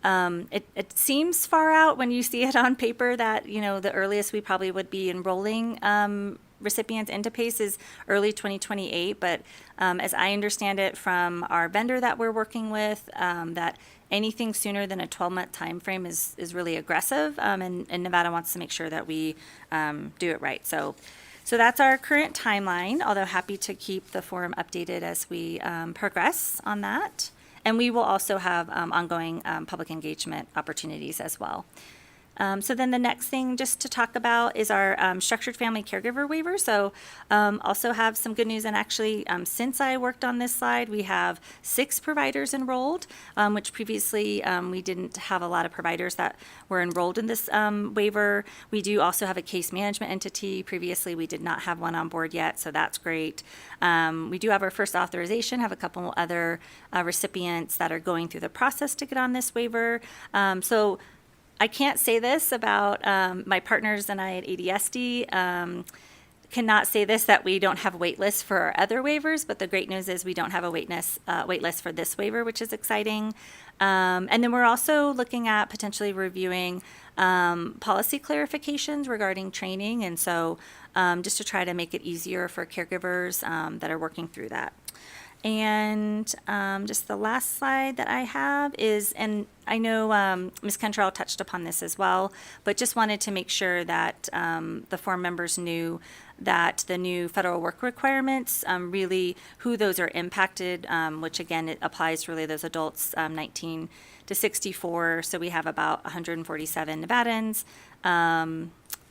it seems far out when you see it on paper that, the earliest we probably would be enrolling recipients into PACE is early 2028. But as I understand it from our vendor that we're working with, that anything sooner than a 12-month time frame is really aggressive, and Nevada wants to make sure that we do it right. So that's our current timeline, although happy to keep the forum updated as we progress on that. And we will also have ongoing public engagement opportunities as well. So then the next thing just to talk about is our structured family caregiver waiver. So also have some good news. And actually, since I worked on this slide, we have 6 providers enrolled, which previously we didn't have a lot of providers that were enrolled in this waiver. We do also have a case management entity. Previously, we did not have one on board yet, so that's great. We do have our first authorization, have a couple other recipients that are going through the process to get on this waiver. So I can't say this about my partners and I at ADSD. cannot say this, that we don't have wait lists for our other waivers, but the great news is we don't have a wait list for this waiver, which is exciting. And then we're also looking at potentially reviewing policy clarifications regarding training. And so just to try to make it easier for caregivers that are working through that. And just the last slide that I have is, and I know Ms. Cantrell touched upon this as well, but just wanted to make sure that the forum members knew that the new federal work requirements, really who those are impacted, which again, it applies to really those adults 19 to 64. So we have about 147 Nevadans.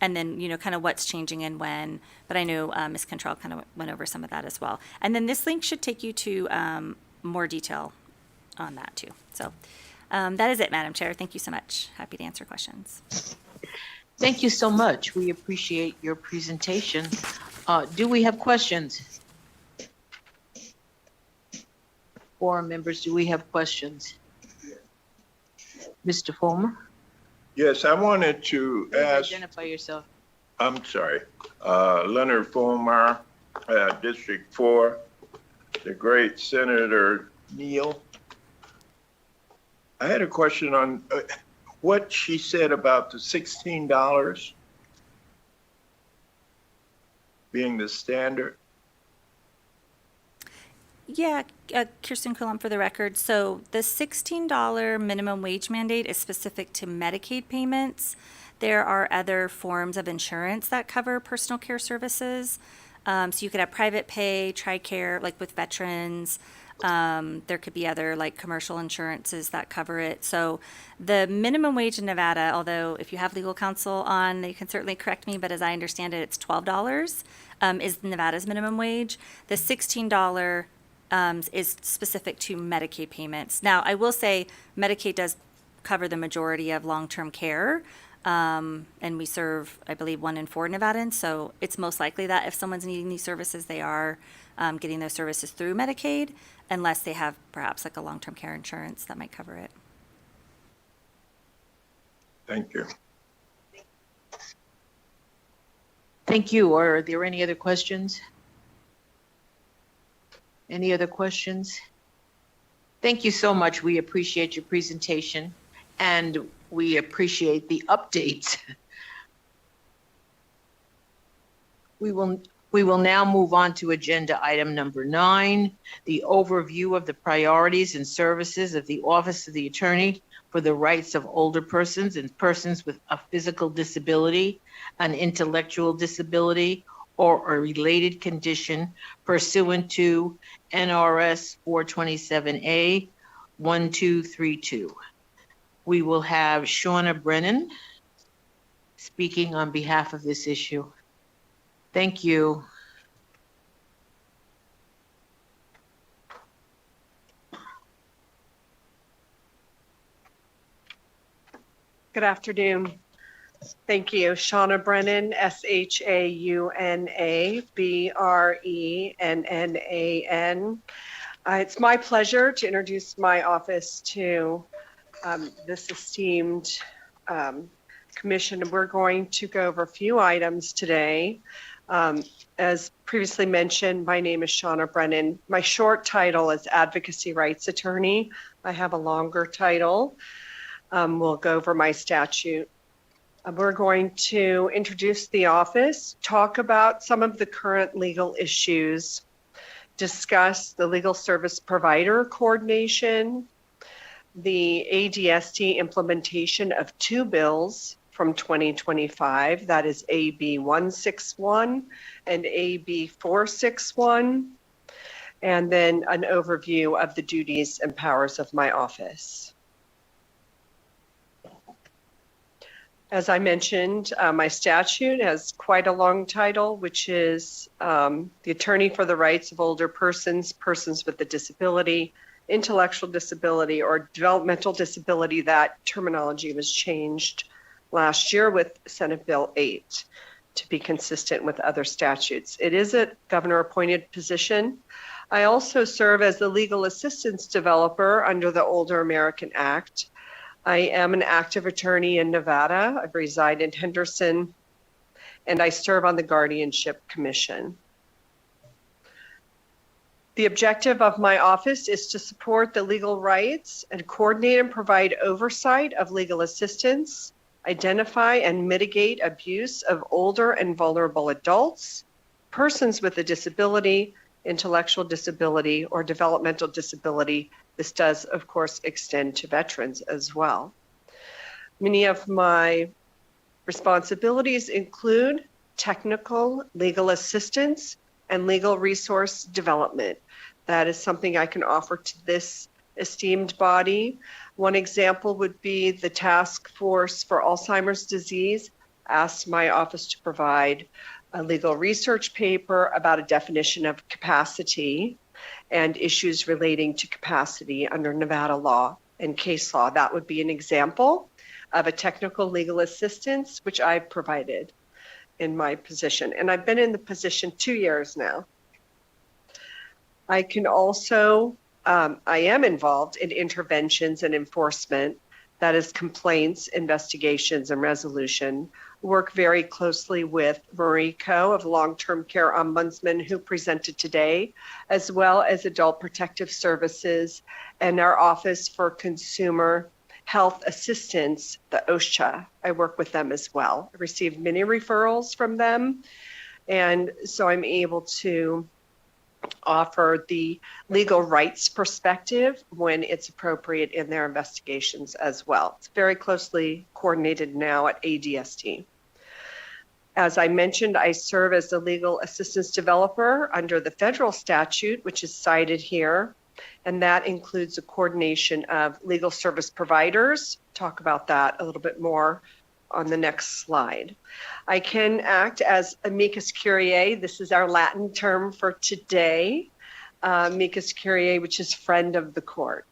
And then, you know, kind of what's changing and when. But I know Ms. Cantrell kind of went over some of that as well. And then this link should take you to more detail on that too. So that is it, Madam Chair. Thank you so much. Happy to answer questions. Thank you so much. We appreciate your presentation. Do we have questions? Forum members, do we have questions? Mr. Fulmer? Yes, I wanted to ask, Identify yourself. I'm sorry, Leonard Fulmer, District 4, the great Senator Neal. I had a question on what she said about the $16 being the standard. Yeah, Kirsten Coulomb for the record. So the $16 minimum wage mandate is specific to Medicaid payments. There are other forms of insurance that cover personal care services. So you could have private pay, TRICARE, like with veterans. There could be other like commercial insurances that cover it. So the minimum wage in Nevada, although if you have legal counsel on, they can certainly correct me, but as I understand it, it's $12 is Nevada's minimum wage. The $16 is specific to Medicaid payments. Now, I will say Medicaid does cover the majority of long-term care, and we serve, I believe, 1 in 4 Nevadans, so it's most likely that if someone's needing these services, they are getting those services through Medicaid, unless they have perhaps like a long-term care insurance that might cover it. Thank you. Thank you. Are there any other questions? Any other questions? Thank you so much. We appreciate your presentation and we appreciate the updates. We will now move on to agenda item number 9, the overview of the priorities and services of the Office of the Attorney for the Rights of Older Persons and persons with a physical disability, an intellectual disability, or a related condition pursuant to NRS 427A 1232. We will have Shauna Brennan speaking on behalf of this issue. Thank you. Good afternoon. Thank you. Shauna Brennan, SHAUNA BRENNAN. It's my pleasure to introduce my office to this esteemed commission. We're going to go over a few items today. As previously mentioned, my name is Shauna Brennan. My short title is Advocacy Rights Attorney. I have a longer title. We'll go over my statute. We're going to introduce the office, talk about some of the current legal issues, discuss the legal service provider coordination, the ADST implementation of 2 bills from 2025, that is AB 161 and AB 461, and then an overview of the duties and powers of my office. As I mentioned, my statute has quite a long title, which is the Attorney for the Rights of Older Persons, persons with a disability, intellectual disability, or developmental disability. That terminology was changed last year with Senate Bill 8 to be consistent with other statutes. It is a governor-appointed position. I also serve as the legal assistance developer under the Older American Act. I am an active attorney in Nevada. I reside in Henderson, and I serve on the Guardianship Commission. The objective of my office is to support the legal rights and coordinate and provide oversight of legal assistance, identify and mitigate abuse of older and vulnerable adults, persons with a disability, intellectual disability, or developmental disability. This does, of course, extend to veterans as well. Many of my responsibilities include technical legal assistance and legal resource development. That is something I can offer to this esteemed body. One example would be the Task Force for Alzheimer's Disease asked my office to provide a legal research paper about a definition of capacity and issues relating to capacity under Nevada law and case law. That would be an example of a technical legal assistance which I've provided in my position. And I've been in the position 2 years now. I can also, I am involved in interventions and enforcement, that is complaints, investigations, and resolution. Work very closely with Marie Coe of Long-Term Care Ombudsman, who presented today, as well as Adult Protective Services and our Office for Consumer Health Assistance, the OSHA. I work with them as well. I received many referrals from them, and so I'm able to offer the legal rights perspective when it's appropriate in their investigations as well. It's very closely coordinated now at ADST. As I mentioned, I serve as the legal assistance developer under the federal statute, which is cited here, and that includes the coordination of legal service providers. Talk about that a little bit more on the next slide. I can act as amicus curiae. This is our Latin term for today, amicus curiae, which is friend of the court.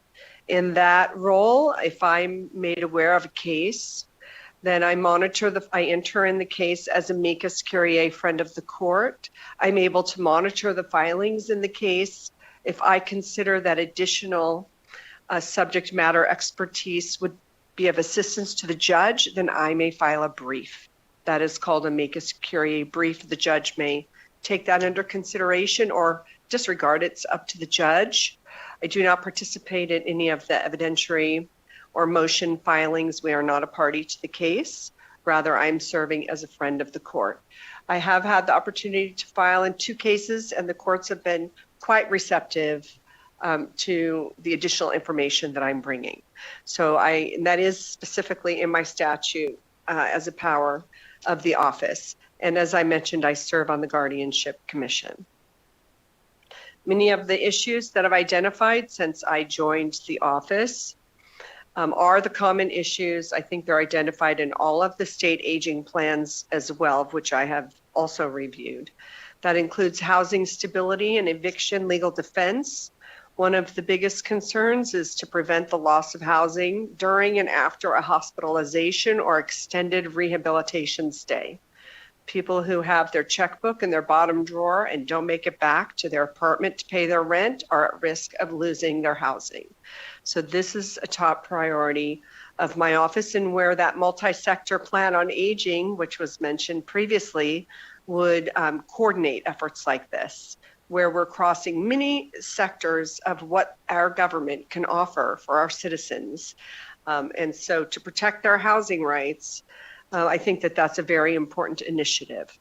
In that role, if I'm made aware of a case, then I enter in the case as amicus curiae, friend of the court. I'm able to monitor the filings in the case. If I consider that additional subject matter expertise would be of assistance to the judge, then I may file a brief. That is called amicus curiae brief. The judge may take that under consideration or disregard it. It's up to the judge. I do not participate in any of the evidentiary or motion filings. We are not a party to the case. Rather, I'm serving as a friend of the court. I have had the opportunity to file in 2 cases, and the courts have been quite receptive to the additional information that I'm bringing. So that is specifically in my statute as a power of the office. And as I mentioned, I serve on the Guardianship Commission. Many of the issues that I've identified since I joined the office are the common issues. I think they're identified in all of the state aging plans as well, which I have also reviewed. That includes housing stability and eviction legal defense. One of the biggest concerns is to prevent the loss of housing during and after a hospitalization or extended rehabilitation stay. People who have their checkbook in their bottom drawer and don't make it back to their apartment to pay their rent are at risk of losing their housing. So this is a top priority of my office, and where that multi-sector plan on aging, which was mentioned previously, would coordinate efforts like this, where we're crossing many sectors of what our government can offer for our citizens. And so to protect our housing rights, I think that that's a very important initiative.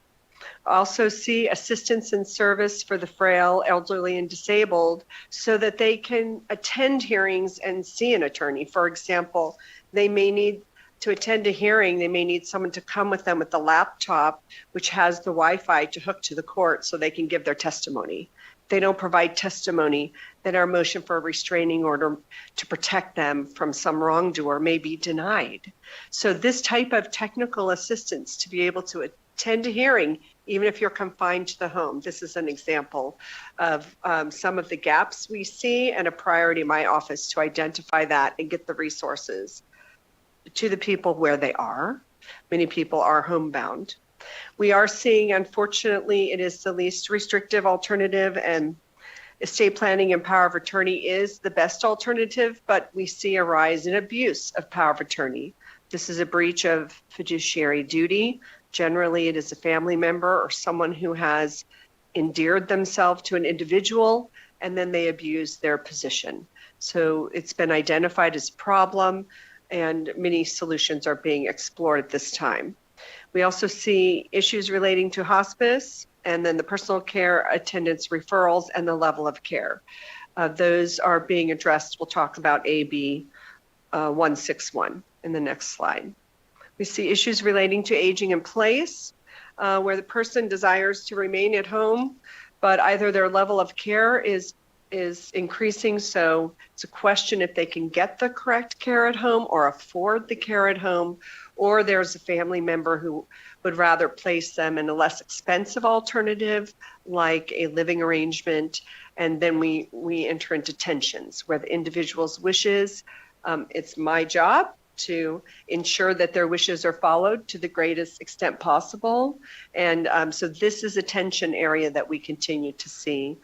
I also see assistance and service for the frail, elderly, and disabled so that they can attend hearings and see an attorney. For example, they may need to attend a hearing, they may need someone to come with them with the laptop, which has the Wi-Fi to hook to the court so they can give their testimony. If they don't provide testimony, then our motion for a restraining order to protect them from some wrongdoer may be denied. So this type of technical assistance to be able to attend a hearing, even if you're confined to the home, this is an example of some of the gaps we see and a priority in my office to identify that and get the resources to the people where they are. Many people are homebound. We are seeing, unfortunately, it is the least restrictive alternative, and estate planning and power of attorney is the best alternative, but we see a rise in abuse of power of attorney. This is a breach of fiduciary duty. Generally, it is a family member or someone who has endeared themselves to an individual and then they abuse their position. So it's been identified as a problem and many solutions are being explored at this time. We also see issues relating to hospice and then the personal care attendance referrals and the level of care. Those are being addressed. We'll talk about AB 161 in the next slide. We see issues relating to aging in place, where the person desires to remain at home, but either their level of care is increasing, so it's a question if they can get the correct care at home or afford the care at home, or there's a family member who would rather place them in a less expensive alternative, like a living arrangement, and then we enter into tensions where the individual's wishes, it's my job to ensure that their wishes are followed to the greatest extent possible. And so this is a tension area that we continue to see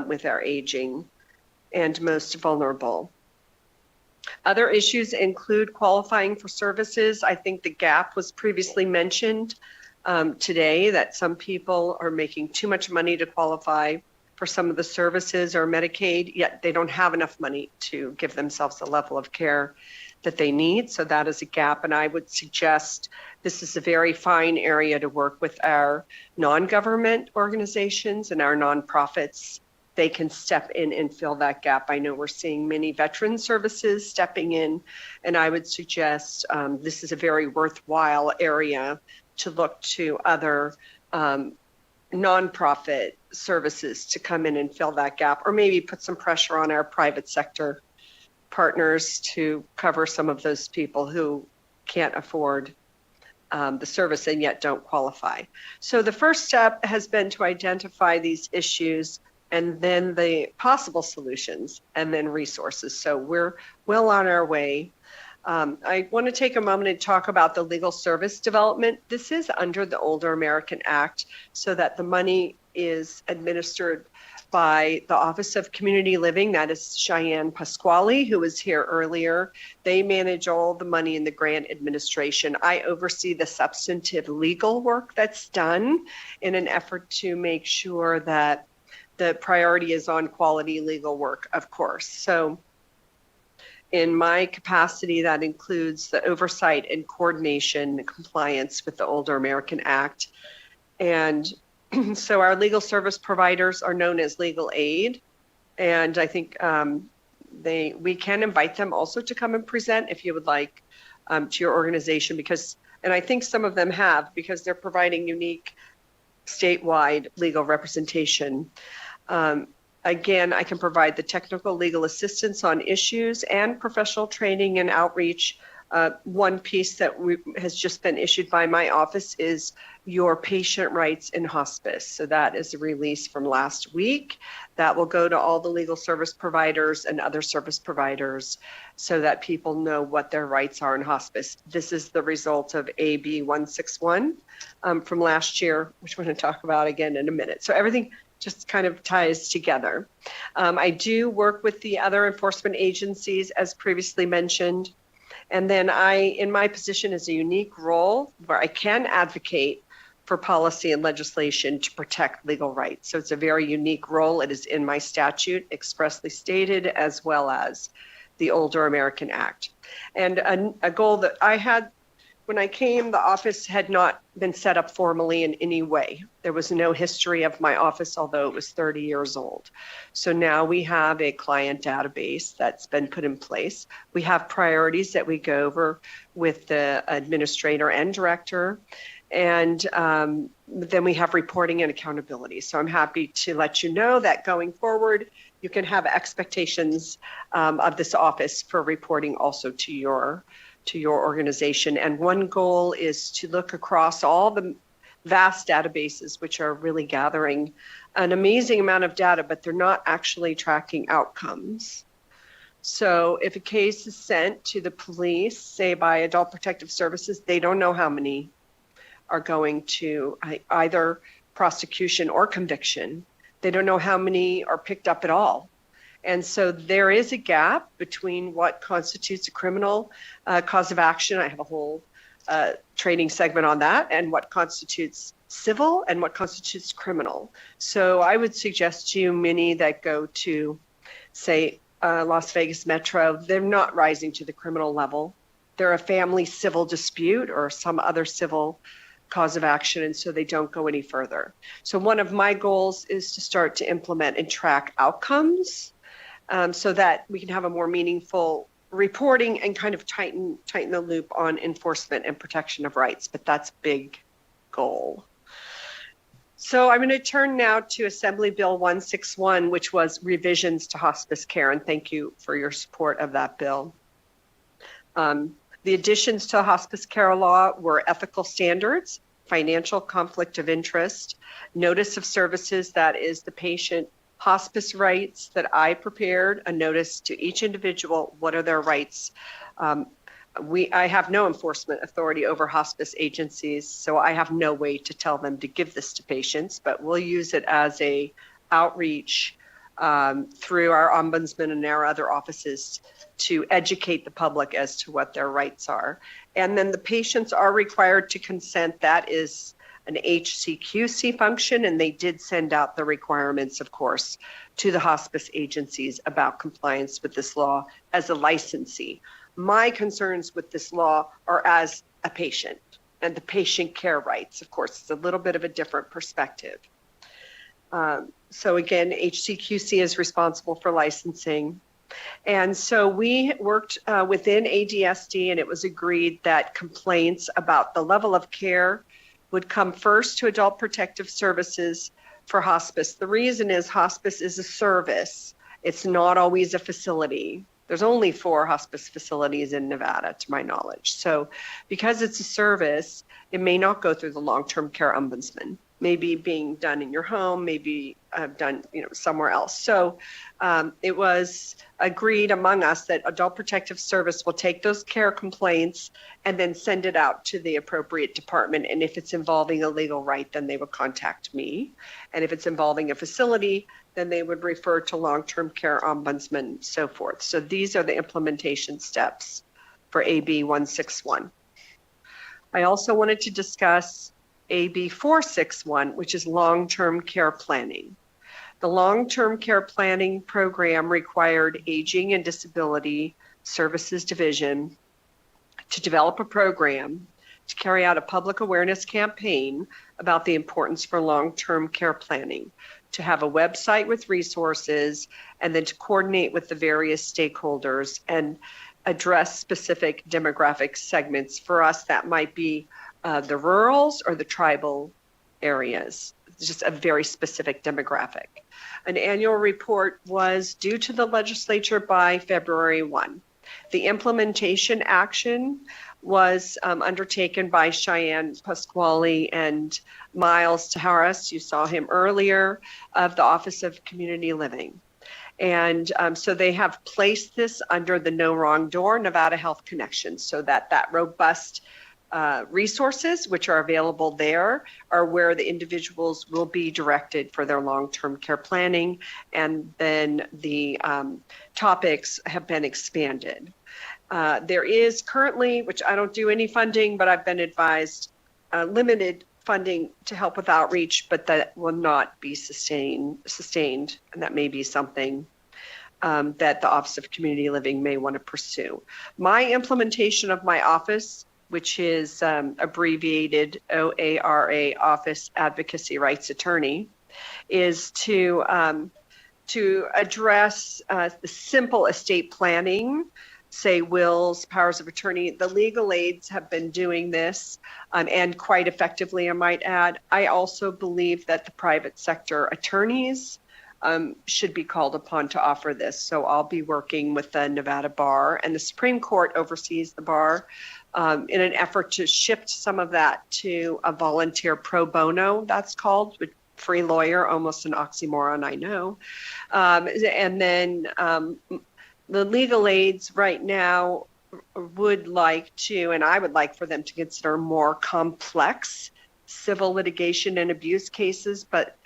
with our aging and most vulnerable. Other issues include qualifying for services. I think the gap was previously mentioned today, that some people are making too much money to qualify for some of the services or Medicaid, yet they don't have enough money to give themselves the level of care that they need. So that is a gap. And I would suggest this is a very fine area to work with our non-government organizations and our nonprofits. They can step in and fill that gap. I know we're seeing many veteran services stepping in, and I would suggest this is a very worthwhile area to look to other nonprofit services to come in and fill that gap, or maybe put some pressure on our private sector partners to cover some of those people who can't afford the service and yet don't qualify. So the first step has been to identify these issues and then the possible solutions and then resources. So we're well on our way. I want to take a moment and talk about the legal service development. This is under the Older American Act, so that the money is administered by the Office of Community Living. That is Cheyenne Pasquale, who was here earlier. They manage all the money in the grant administration. I oversee the substantive legal work that's done in an effort to make sure that the priority is on quality legal work, of course. So in my capacity, that includes the oversight and coordination and compliance with the Older American Act. And so our legal service providers are known as legal aid. And I think we can invite them also to come and present if you would like to your organization, because, and I think some of them have, because they're providing unique statewide legal representation. Again, I can provide the technical legal assistance on issues and professional training and outreach. One piece that has just been issued by my office is your patient rights in hospice. So that is a release from last week that will go to all the legal service providers and other service providers so that people know what their rights are in hospice. This is the result of AB 161 from last year, which we're going to talk about again in a minute. So everything just kind of ties together. I do work with the other enforcement agencies, as previously mentioned. And then in my position, is a unique role where I can advocate for policy and legislation to protect legal rights. So it's a very unique role. It is in my statute expressly stated, as well as the Older American Act. And a goal that I had when I came, the office had not been set up formally in any way. There was no history of my office, although it was 30 years old. So now we have a client database that's been put in place. We have priorities that we go over with the administrator and director. And then we have reporting and accountability. So I'm happy to let you know that going forward, you can have expectations of this office for reporting also to your organization. And one goal is to look across all the vast databases, which are really gathering an amazing amount of data, but they're not actually tracking outcomes. So if a case is sent to the police, say by Adult Protective Services, they don't know how many are going to either prosecution or conviction. They don't know how many are picked up at all. And so there is a gap between what constitutes a criminal cause of action. I have a whole training segment on that and what constitutes civil and what constitutes criminal. So I would suggest to you many that go to, say, Las Vegas Metro, they're not rising to the criminal level. They're a family civil dispute or some other civil cause of action, and so they don't go any further. So one of my goals is to start to implement and track outcomes so that we can have a more meaningful reporting and kind of tighten the loop on enforcement and protection of rights. But that's a big goal. So I'm going to turn now to Assembly Bill 161, which was revisions to hospice care, and thank you for your support of that bill. The additions to hospice care law were ethical standards, financial conflict of interest, notice of services, that is the patient hospice rights that I prepared, a notice to each individual, what are their rights. I have no enforcement authority over hospice agencies, so I have no way to tell them to give this to patients, but we'll use it as a outreach through our ombudsman and our other offices to educate the public as to what their rights are. And then the patients are required to consent. That is an HCQC function, and they did send out the requirements, of course, to the hospice agencies about compliance with this law as a licensee. My concerns with this law are as a patient and the patient care rights. Of course, it's a little bit of a different perspective. So again, HCQC is responsible for licensing. And so we worked within ADSD, and it was agreed that complaints about the level of care would come first to Adult Protective Services for hospice. The reason is hospice is a service. It's not always a facility. There's only 4 hospice facilities in Nevada, to my knowledge. So because it's a service, it may not go through the long-term care ombudsman. Maybe being done in your home, maybe done somewhere else. So it was agreed among us that Adult Protective Service will take those care complaints and then send it out to the appropriate department. And if it's involving a legal right, then they will contact me. And if it's involving a facility, then they would refer to long-term care ombudsman, so forth. So these are the implementation steps for AB 161. I also wanted to discuss AB 461, which is long-term care planning. The long-term care planning program required Aging and Disability Services Division to develop a program to carry out a public awareness campaign about the importance for long-term care planning, to have a website with resources, and then to coordinate with the various stakeholders and address specific demographic segments. For us, that might be the rurals or the tribal areas. It's just a very specific demographic. An annual report was due to the legislature by February 1. The implementation action was undertaken by Cheyenne Pasquale and Miles Taharas. You saw him earlier, of the Office of Community Living. And so they have placed this under the No Wrong Door Nevada Health Connection, so that robust resources which are available there are where the individuals will be directed for their long-term care planning, and then the topics have been expanded. There is currently, which I don't do any funding, but I've been advised, limited funding to help with outreach, but that will not be sustained, and that may be something that the Office of Community Living may want to pursue. My implementation of my office, which is abbreviated OARA, Office Advocacy Rights Attorney, is to address the simple estate planning, say wills, powers of attorney. The legal aids have been doing this, and quite effectively, I might add. I also believe that the private sector attorneys should be called upon to offer this. So I'll be working with the Nevada Bar, and the Supreme Court oversees the bar in an effort to shift some of that to a volunteer pro bono, that's called, with free lawyer, almost an oxymoron, I know. And then the legal aids right now would like to, and I would like for them to consider more complex civil litigation and abuse cases, but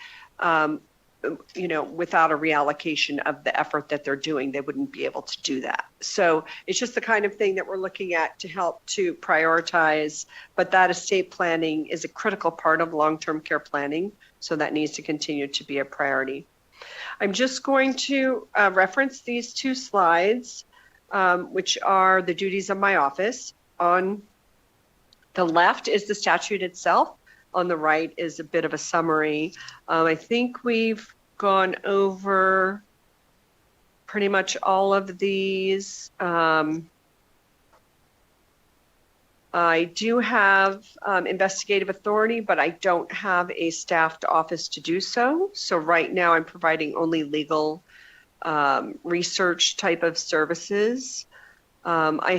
without a reallocation of the effort that they're doing, they wouldn't be able to do that. So it's just the kind of thing that we're looking at to help to prioritize, but that estate planning is a critical part of long-term care planning. So that needs to continue to be a priority. I'm just going to reference these two slides, which are the duties of my office. On the left is the statute itself. On the right is a bit of a summary. I think we've gone over pretty much all of these. I do have investigative authority, but I don't have a staffed office to do so. So right now I'm providing only legal research type of services. I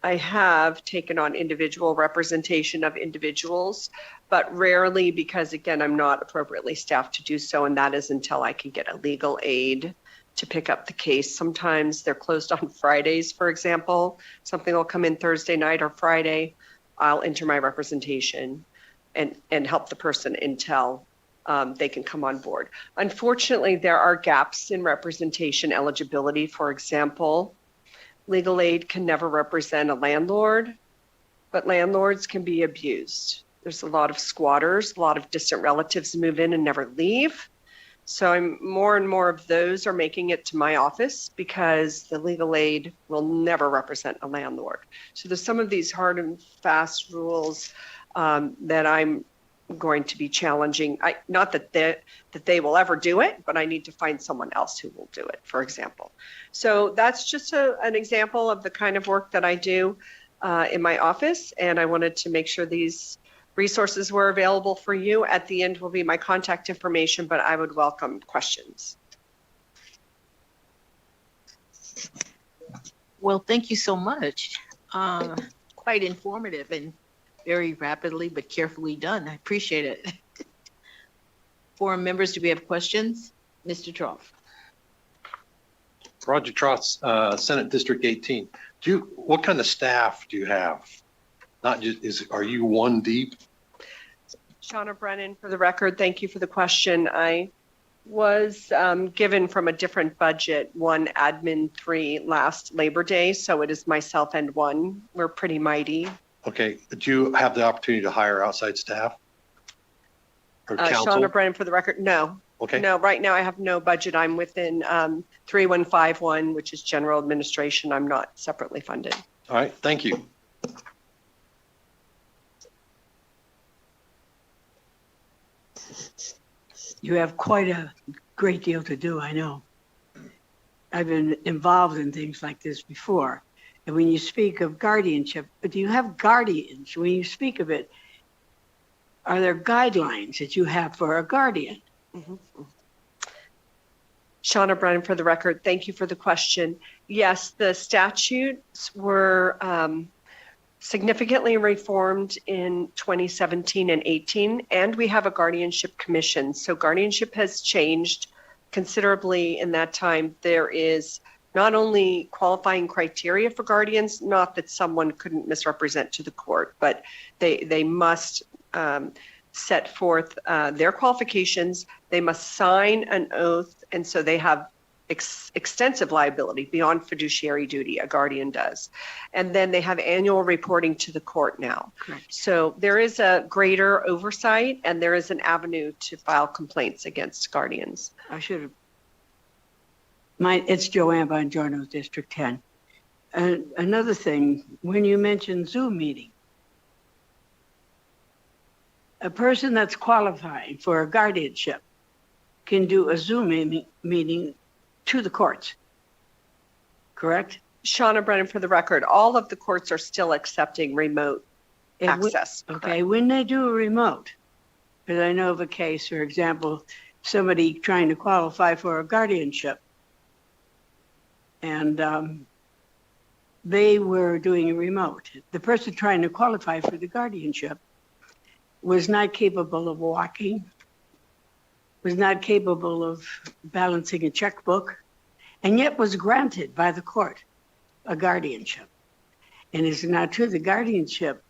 have taken on individual representation of individuals, but rarely because, again, I'm not appropriately staffed to do so, and that is until I can get a legal aid to pick up the case. Sometimes they're closed on Fridays, for example. Something will come in Thursday night or Friday. I'll enter my representation and help the person until they can come on board. Unfortunately, there are gaps in representation eligibility. For example, legal aid can never represent a landlord, but landlords can be abused. There's a lot of squatters, a lot of distant relatives move in and never leave. So more and more of those are making it to my office because the legal aid will never represent a landlord. So there's some of these hard and fast rules that I'm going to be challenging. Not that they will ever do it, but I need to find someone else who will do it, for example. So that's just an example of the kind of work that I do in my office. And I wanted to make sure these resources were available for you. At the end will be my contact information, but I would welcome questions. Well, thank you so much. Quite informative and very rapidly but carefully done. I appreciate it. Forum members, do we have questions? Mr. Troff. Roger Tross, Senate District 18. What kind of staff do you have? Not just, are you one deep? Shauna Brennan, for the record, thank you for the question. I was given from a different budget, one admin 3 last Labor Day, so it is myself and one. We're pretty mighty. Okay, did you have the opportunity to hire outside staff? Or counsel? Shauna Brennan, for the record, no. Okay. No, right now I have no budget. I'm within 3151, which is general administration. I'm not separately funded. All right, thank you. You have quite a great deal to do, I know. I've been involved in things like this before. And when you speak of guardianship, do you have guardians? When you speak of it, are there guidelines that you have for a guardian? Mm-hmm. Shauna Brennan, for the record, thank you for the question. Yes, the statutes were significantly reformed in 2017 and 18, and we have a guardianship commission. So guardianship has changed considerably in that time. There is not only qualifying criteria for guardians, not that someone couldn't misrepresent to the court, but they must set forth their qualifications. They must sign an oath, and so they have extensive liability beyond fiduciary duty, a guardian does. And then they have annual reporting to the court now. Correct. So there is a greater oversight, and there is an avenue to file complaints against guardians. I should have. It's Joanne Bongiorno, District 10. Another thing, when you mention Zoom meeting, a person that's qualifying for a guardianship can do a Zoom meeting to the courts, correct? Shauna Brennan, for the record, all of the courts are still accepting remote access. Okay, when they do a remote, because I know of a case, for example, somebody trying to qualify for a guardianship, and they were doing a remote. The person trying to qualify for the guardianship was not capable of walking, was not capable of balancing a checkbook, and yet was granted by the court a guardianship. And is it not true the guardianship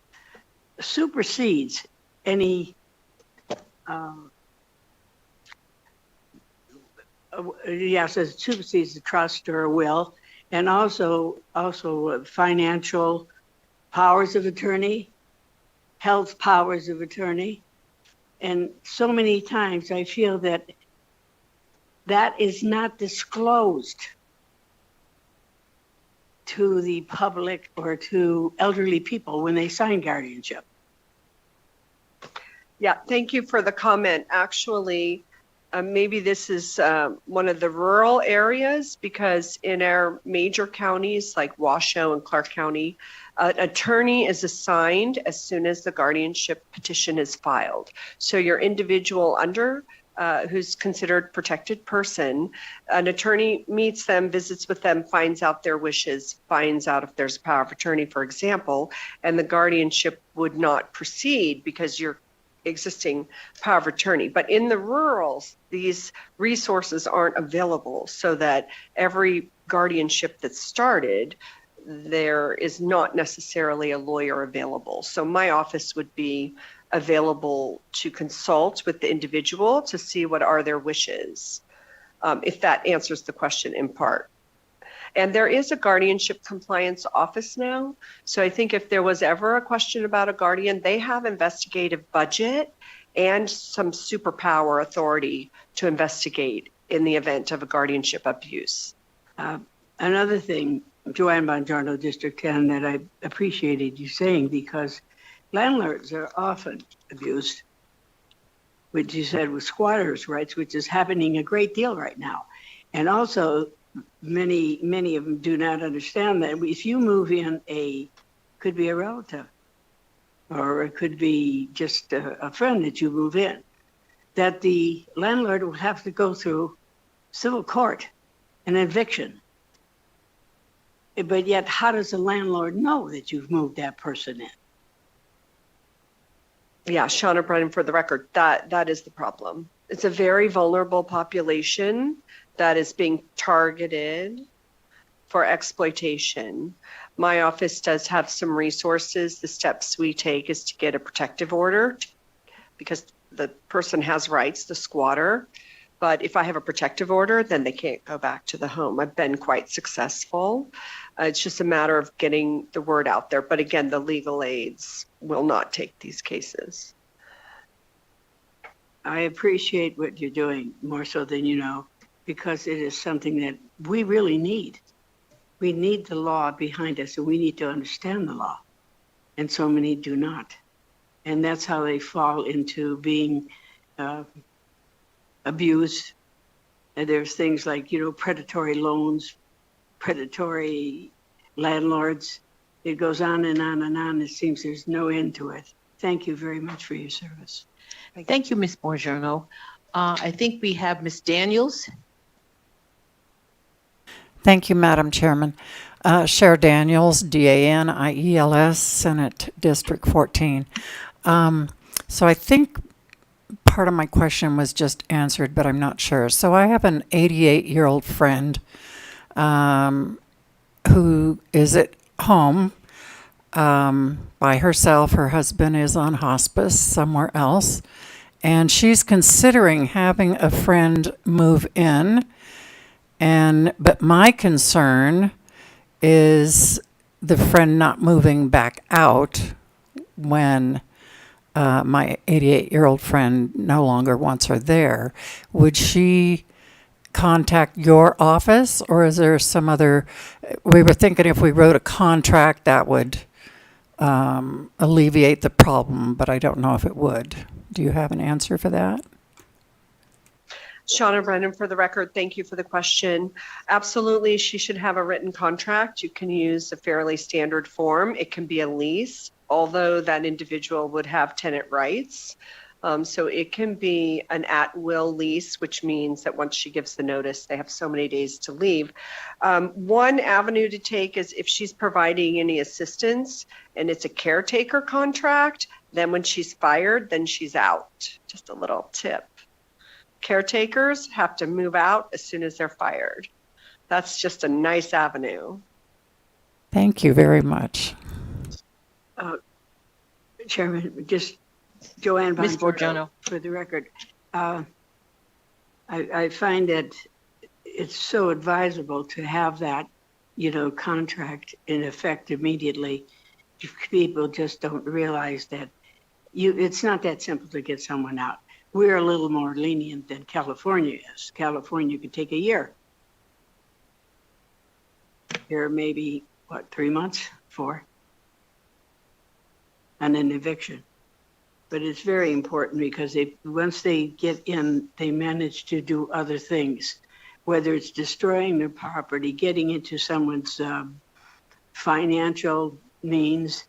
supersedes any yes, it supersedes the trust or a will, and also financial powers of attorney, health powers of attorney. And so many times I feel that that is not disclosed to the public or to elderly people when they sign guardianship. Yeah, thank you for the comment. Actually, maybe this is one of the rural areas, because in our major counties like Washoe and Clark County, an attorney is assigned as soon as the guardianship petition is filed. So your individual who's considered protected person, an attorney meets them, visits with them, finds out their wishes, finds out if there's a power of attorney, for example, and the guardianship would not proceed because you're existing power of attorney. But in the rurals, these resources aren't available, so that every guardianship that's started, there is not necessarily a lawyer available. So my office would be available to consult with the individual to see what are their wishes, if that answers the question in part. And there is a guardianship compliance office now. So I think if there was ever a question about a guardian, they have investigative budget and some superpower authority to investigate in the event of a guardianship abuse. Another thing, Joanne Bongiorno, District 10, that I appreciated you saying, because landlords are often abused, which you said was squatters' rights, which is happening a great deal right now. And also, many of them do not understand that if you move in could be a relative, or it could be just a friend that you move in, that the landlord will have to go through civil court, an eviction. But yet, how does the landlord know that you've moved that person in? Yeah, Shauna Brennan, for the record, that is the problem. It's a very vulnerable population that is being targeted for exploitation. My office does have some resources. The steps we take is to get a protective order, because the person has rights, the squatter. But if I have a protective order, then they can't go back to the home. I've been quite successful. It's just a matter of getting the word out there. But again, the legal aids will not take these cases. I appreciate what you're doing more so than you know, because it is something that we really need. We need the law behind us, and we need to understand the law. And so many do not. And that's how they fall into being abused. And there's things like, predatory loans, predatory landlords. It goes on and on and on. It seems there's no end to it. Thank you very much for your service. Thank you, Ms. Bongiorno. I think we have Ms. Daniels. Thank you, Madam Chairman. Cher Daniels, Daniels, Senate District 14. So I think part of my question was just answered, but I'm not sure. So I have an 88-year-old friend who is at home by herself. Her husband is on hospice somewhere else, and she's considering having a friend move in. But my concern is the friend not moving back out when my 88-year-old friend no longer wants her there. Would she contact your office, or is there some other? We were thinking if we wrote a contract that would alleviate the problem, but I don't know if it would. Do you have an answer for that? Shauna Brennan, for the record, thank you for the question. Absolutely, she should have a written contract. You can use a fairly standard form. It can be a lease, although that individual would have tenant rights. So it can be an at-will lease, which means that once she gives the notice, they have so many days to leave. One avenue to take is if she's providing any assistance and it's a caretaker contract, then when she's fired, then she's out. Just a little tip. Caretakers have to move out as soon as they're fired. That's just a nice avenue. Thank you very much. Chairman, just Joanne Ms. Bongiorno, Bongiorno. for the record. I find that it's so advisable to have that, contract in effect immediately. People just don't realize that it's not that simple to get someone out. We're a little more lenient than California is. California could take a year. Here, maybe, 3 months, 4, and an eviction. But it's very important because once they get in, they manage to do other things, whether it's destroying their property, getting into someone's financial means,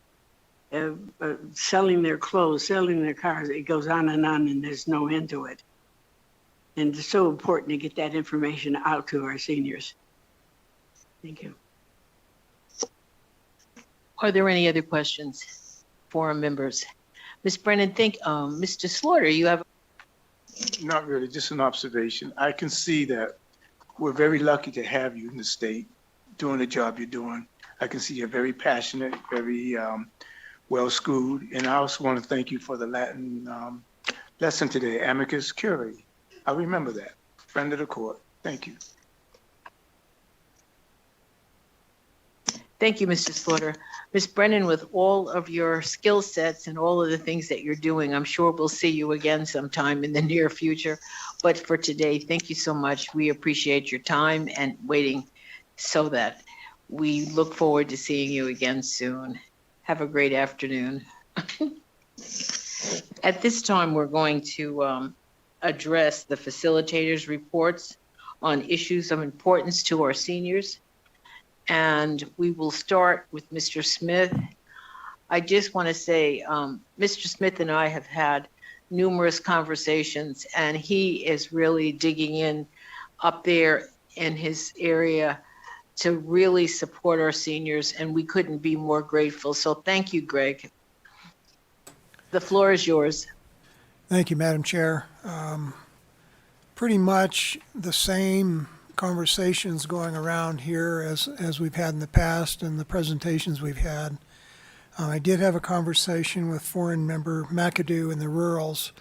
selling their clothes, selling their cars. It goes on, and there's no end to it. And it's so important to get that information out to our seniors. Thank you. Are there any other questions, forum members? Ms. Brennan, Mr. Slaughter, you have. Not really, just an observation. I can see that we're very lucky to have you in the state doing the job you're doing. I can see you're very passionate, very well-schooled, and I also want to thank you for the Latin lesson today, amicus curiae. I remember that. Friend of the court. Thank you. Thank you, Mr. Slaughter. Ms. Brennan, with all of your skill sets and all of the things that you're doing, I'm sure we'll see you again sometime in the near future. But for today, thank you so much. We appreciate your time and waiting, so that we look forward to seeing you again soon. Have a great afternoon. At this time, we're going to address the facilitators' reports on issues of importance to our seniors. And we will start with Mr. Smith. I just want to say, Mr. Smith and I have had numerous conversations, and he is really digging in up there in his area to really support our seniors, and we couldn't be more grateful. So thank you, Greg. The floor is yours. Thank you, Madam Chair. Pretty much the same conversations going around here as we've had in the past and the presentations we've had. I did have a conversation with foreign member McAdoo in the rurals.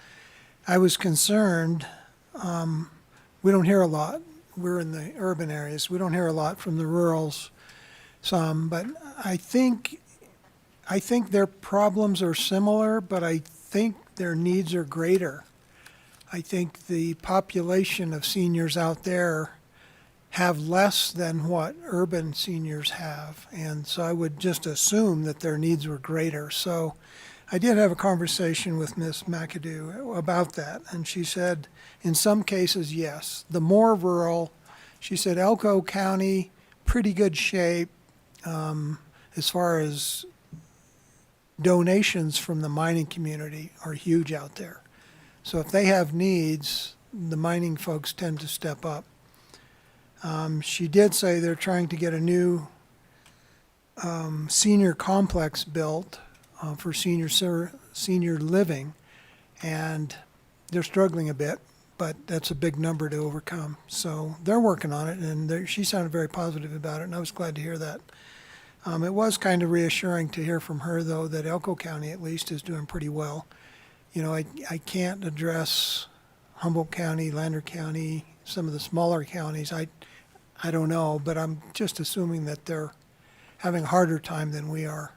I was concerned. We don't hear a lot. We're in the urban areas. We don't hear a lot from the rurals, but I think their problems are similar, but I think their needs are greater. I think the population of seniors out there have less than what urban seniors have. And so I would just assume that their needs were greater. So I did have a conversation with Ms. McAdoo about that. And she said, in some cases, yes. The more rural, she said, Elko County, pretty good shape as far as donations from the mining community are huge out there. So if they have needs, the mining folks tend to step up. She did say they're trying to get a new senior complex built for senior living, and they're struggling a bit, but that's a big number to overcome. So they're working on it, and she sounded very positive about it, and I was glad to hear that. It was kind of reassuring to hear from her, though, that Elko County at least is doing pretty well. You know, I can't address Humboldt County, Lander County, some of the smaller counties. I don't know, but I'm just assuming that they're having a harder time than we are.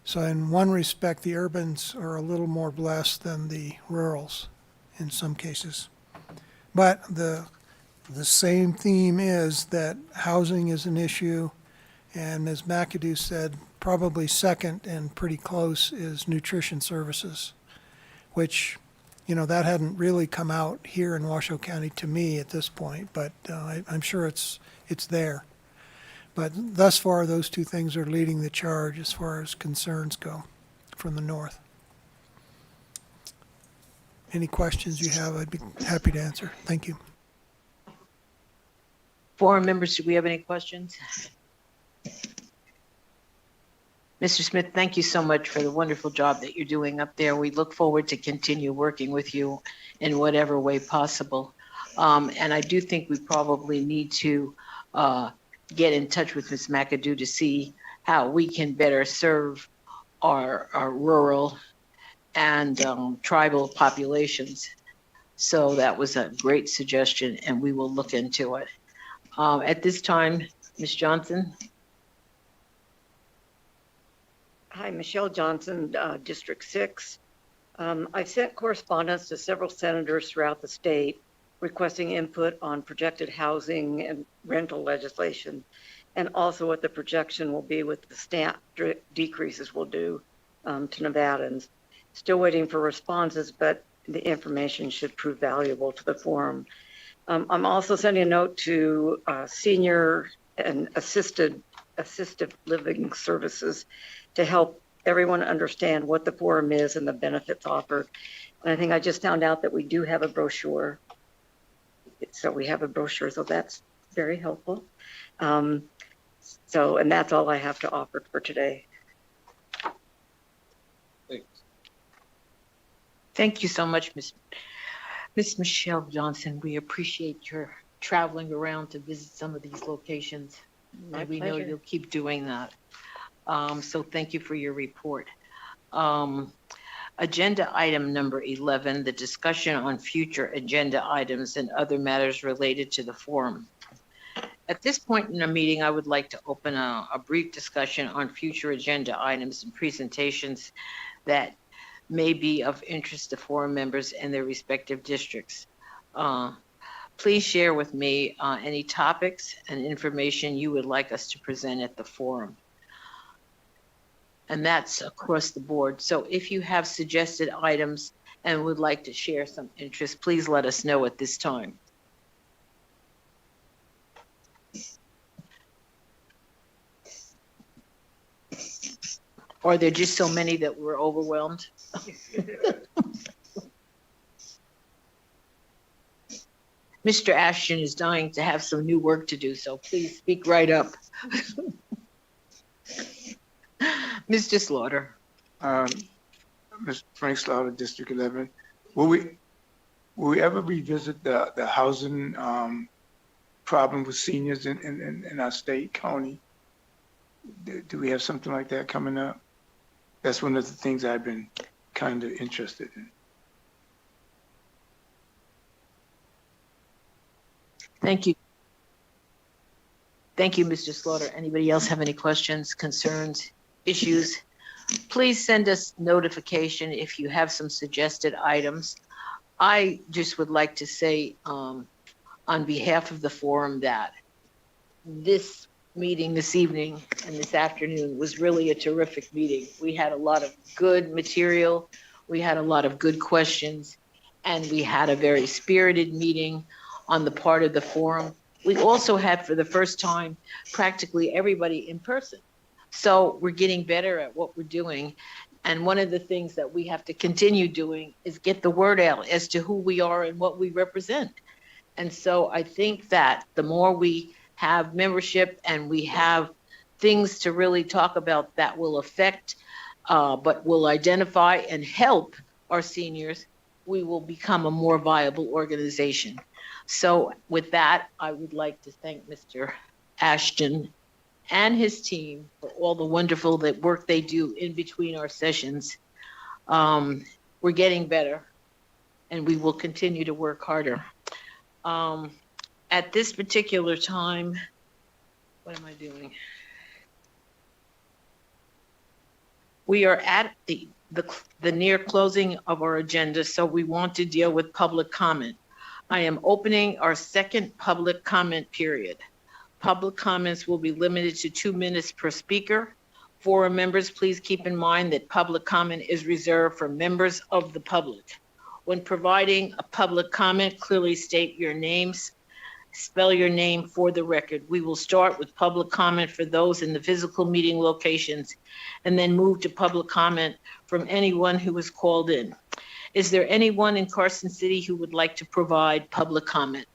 So in one respect, the urbans are a little more blessed than the rurals in some cases. But the same theme is that housing is an issue, and as McAdoo said, probably second and pretty close is nutrition services, which, you know, that hadn't really come out here in Washoe County to me at this point, but I'm sure it's there. But thus far, those two things are leading the charge as far as concerns go from the north. Any questions you have, I'd be happy to answer. Thank you. Forum members, do we have any questions? Mr. Smith, thank you so much for the wonderful job that you're doing up there. We look forward to continue working with you in whatever way possible. And I do think we probably need to get in touch with Ms. McAdoo to see how we can better serve our rural and tribal populations. So that was a great suggestion, and we will look into it. At this time, Ms. Johnson. Hi, Michelle Johnson, District 6. I've sent correspondence to several senators throughout the state requesting input on projected housing and rental legislation, and also what the projection will be with the stamp decreases will do to Nevadans. Still waiting for responses, but the information should prove valuable to the forum. I'm also sending a note to senior and assisted living services to help everyone understand what the forum is and the benefits offered. And I think I just found out that we do have a brochure. So we have a brochure, so that's very helpful. And that's all I have to offer for today. Thank you so much, Miss Michelle Johnson. We appreciate your traveling around to visit some of these locations. My We know pleasure. you'll keep doing that. So thank you for your report. Agenda item number 11, the discussion on future agenda items and other matters related to the forum. At this point in the meeting, I would like to open a brief discussion on future agenda items and presentations that may be of interest to forum members and their respective districts. Please share with me any topics and information you would like us to present at the forum. And that's across the board. So if you have suggested items and would like to share some interest, please let us know at this time. Or are there just so many that we're overwhelmed? Mr. Ashton is dying to have some new work to do, so please speak right up. Mr. Slaughter. Mr. Frank Slaughter, District 11. Will we ever revisit the housing problem with seniors in our state, county? Do we have something like that coming up? That's one of the things I've been kind of interested in. Thank you. Thank you, Mr. Slaughter. Anybody else have any questions, concerns, issues? Please send us notification if you have some suggested items. I just would like to say on behalf of the forum that this meeting this evening and this afternoon was really a terrific meeting. We had a lot of good material. We had a lot of good questions, and we had a very spirited meeting on the part of the forum. We also had, for the first time, practically everybody in person. So we're getting better at what we're doing. And one of the things that we have to continue doing is get the word out as to who we are and what we represent. And so I think that the more we have membership and we have things to really talk about that will affect, but will identify and help our seniors, we will become a more viable organization. So with that, I would like to thank Mr. Ashton and his team for all the wonderful work they do in between our sessions. We're getting better, and we will continue to work harder. At this particular time, what am I doing? We are at the near closing of our agenda, so we want to deal with public comment. I am opening our second public comment period. Public comments will be limited to 2 minutes per speaker. Forum members, please keep in mind that public comment is reserved for members of the public. When providing a public comment, clearly state your names, spell your name for the record. We will start with public comment for those in the physical meeting locations and then move to public comment from anyone who was called in. Is there anyone in Carson City who would like to provide public comment?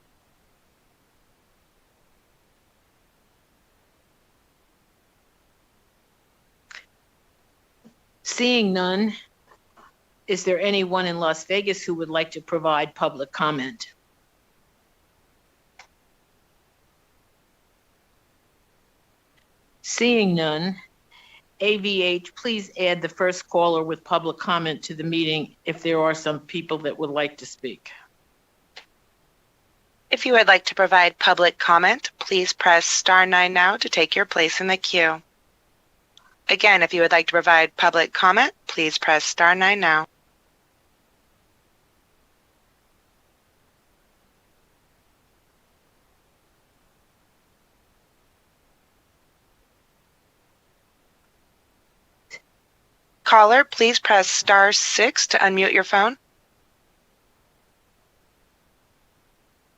Seeing none, is there anyone in Las Vegas who would like to provide public comment? Seeing none, AVH, please add the first caller with public comment to the meeting if there are some people that would like to speak. If you would like to provide public comment, please press star 9 now to take your place in the queue. Again, if you would like to provide public comment, please press star 9 now. Caller, please press star 6 to unmute your phone.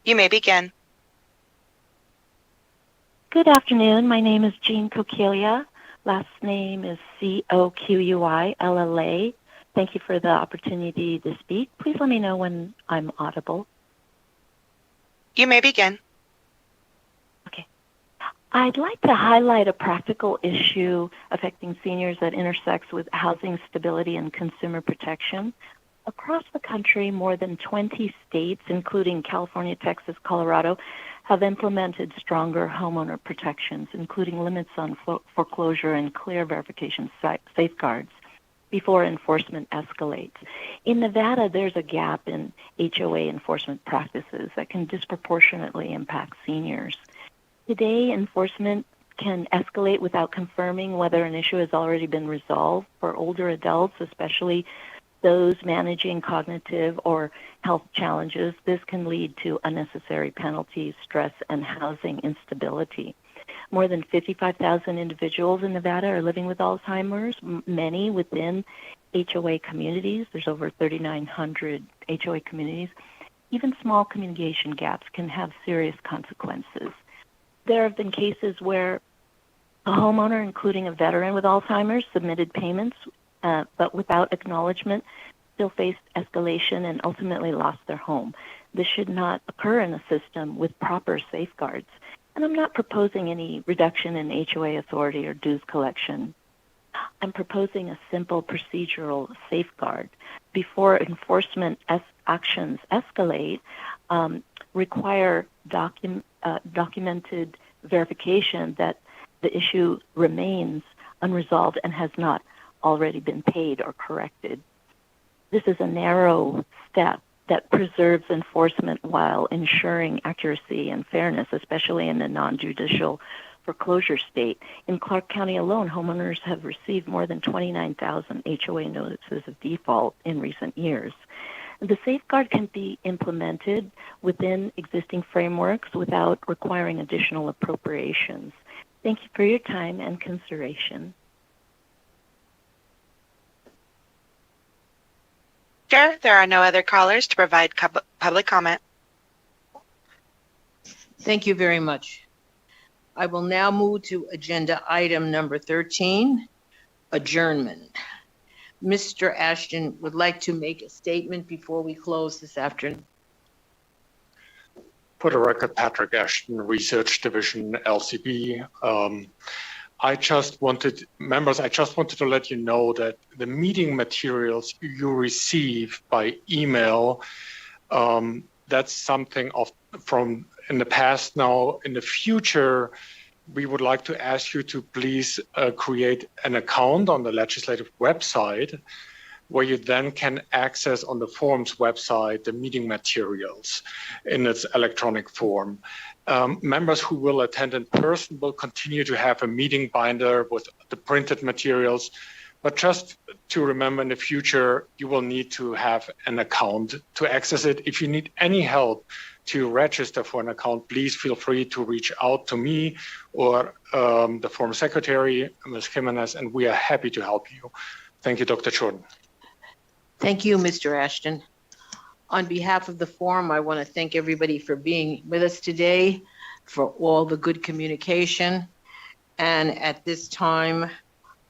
You may begin. Good afternoon. My name is Jean Coquilla. Last name is Coquilla. Thank you for the opportunity to speak. Please let me know when I'm audible. You may begin. Okay. I'd like to highlight a practical issue affecting seniors that intersects with housing stability and consumer protection. Across the country, more than 20 states, including California, Texas, Colorado, have implemented stronger homeowner protections, including limits on foreclosure and clear verification safeguards before enforcement escalates. In Nevada, there's a gap in HOA enforcement practices that can disproportionately impact seniors. Today, enforcement can escalate without confirming whether an issue has already been resolved. For older adults, especially those managing cognitive or health challenges, this can lead to unnecessary penalties, stress, and housing instability. More than 55,000 individuals in Nevada are living with Alzheimer's, many within HOA communities. There's over 3,900 HOA communities. Even small communication gaps can have serious consequences. There have been cases where a homeowner, including a veteran with Alzheimer's, submitted payments but without acknowledgement, still faced escalation and ultimately lost their home. This should not occur in a system with proper safeguards. And I'm not proposing any reduction in HOA authority or dues collection. I'm proposing a simple procedural safeguard. Before enforcement actions escalate, require documented verification that the issue remains unresolved and has not already been paid or corrected. This is a narrow step that preserves enforcement while ensuring accuracy and fairness, especially in a non-judicial foreclosure state. In Clark County alone, homeowners have received more than 29,000 HOA notices of default in recent years. The safeguard can be implemented within existing frameworks without requiring additional appropriations. Thank you for your time and consideration. Chair, there are no other callers to provide public comment. Thank you very much. I will now move to agenda item number 13, adjournment. Mr. Ashton would like to make a statement before we close this afternoon. For the record, Patrick Ashton, Research Division, LCB. I just wanted to let you know that the meeting materials you receive by email, that's something from in the past. Now, in the future, we would like to ask you to please create an account on the legislative website where you then can access on the forum's website the meeting materials in its electronic form. Members who will attend in person will continue to have a meeting binder with the printed materials, but just to remember in the future, you will need to have an account to access it. If you need any help to register for an account, please feel free to reach out to me or the forum secretary, Ms. Jimenez, and we are happy to help you. Thank you, Dr. Jordan. Thank you, Mr. Ashton. On behalf of the forum, I want to thank everybody for being with us today, for all the good communication. And at this time,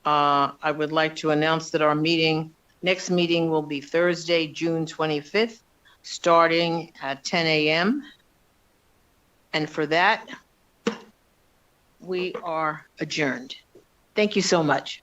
I would like to announce that our next meeting will be Thursday, June 25th, starting at 10 a.m. And for that, we are adjourned. Thank you so much.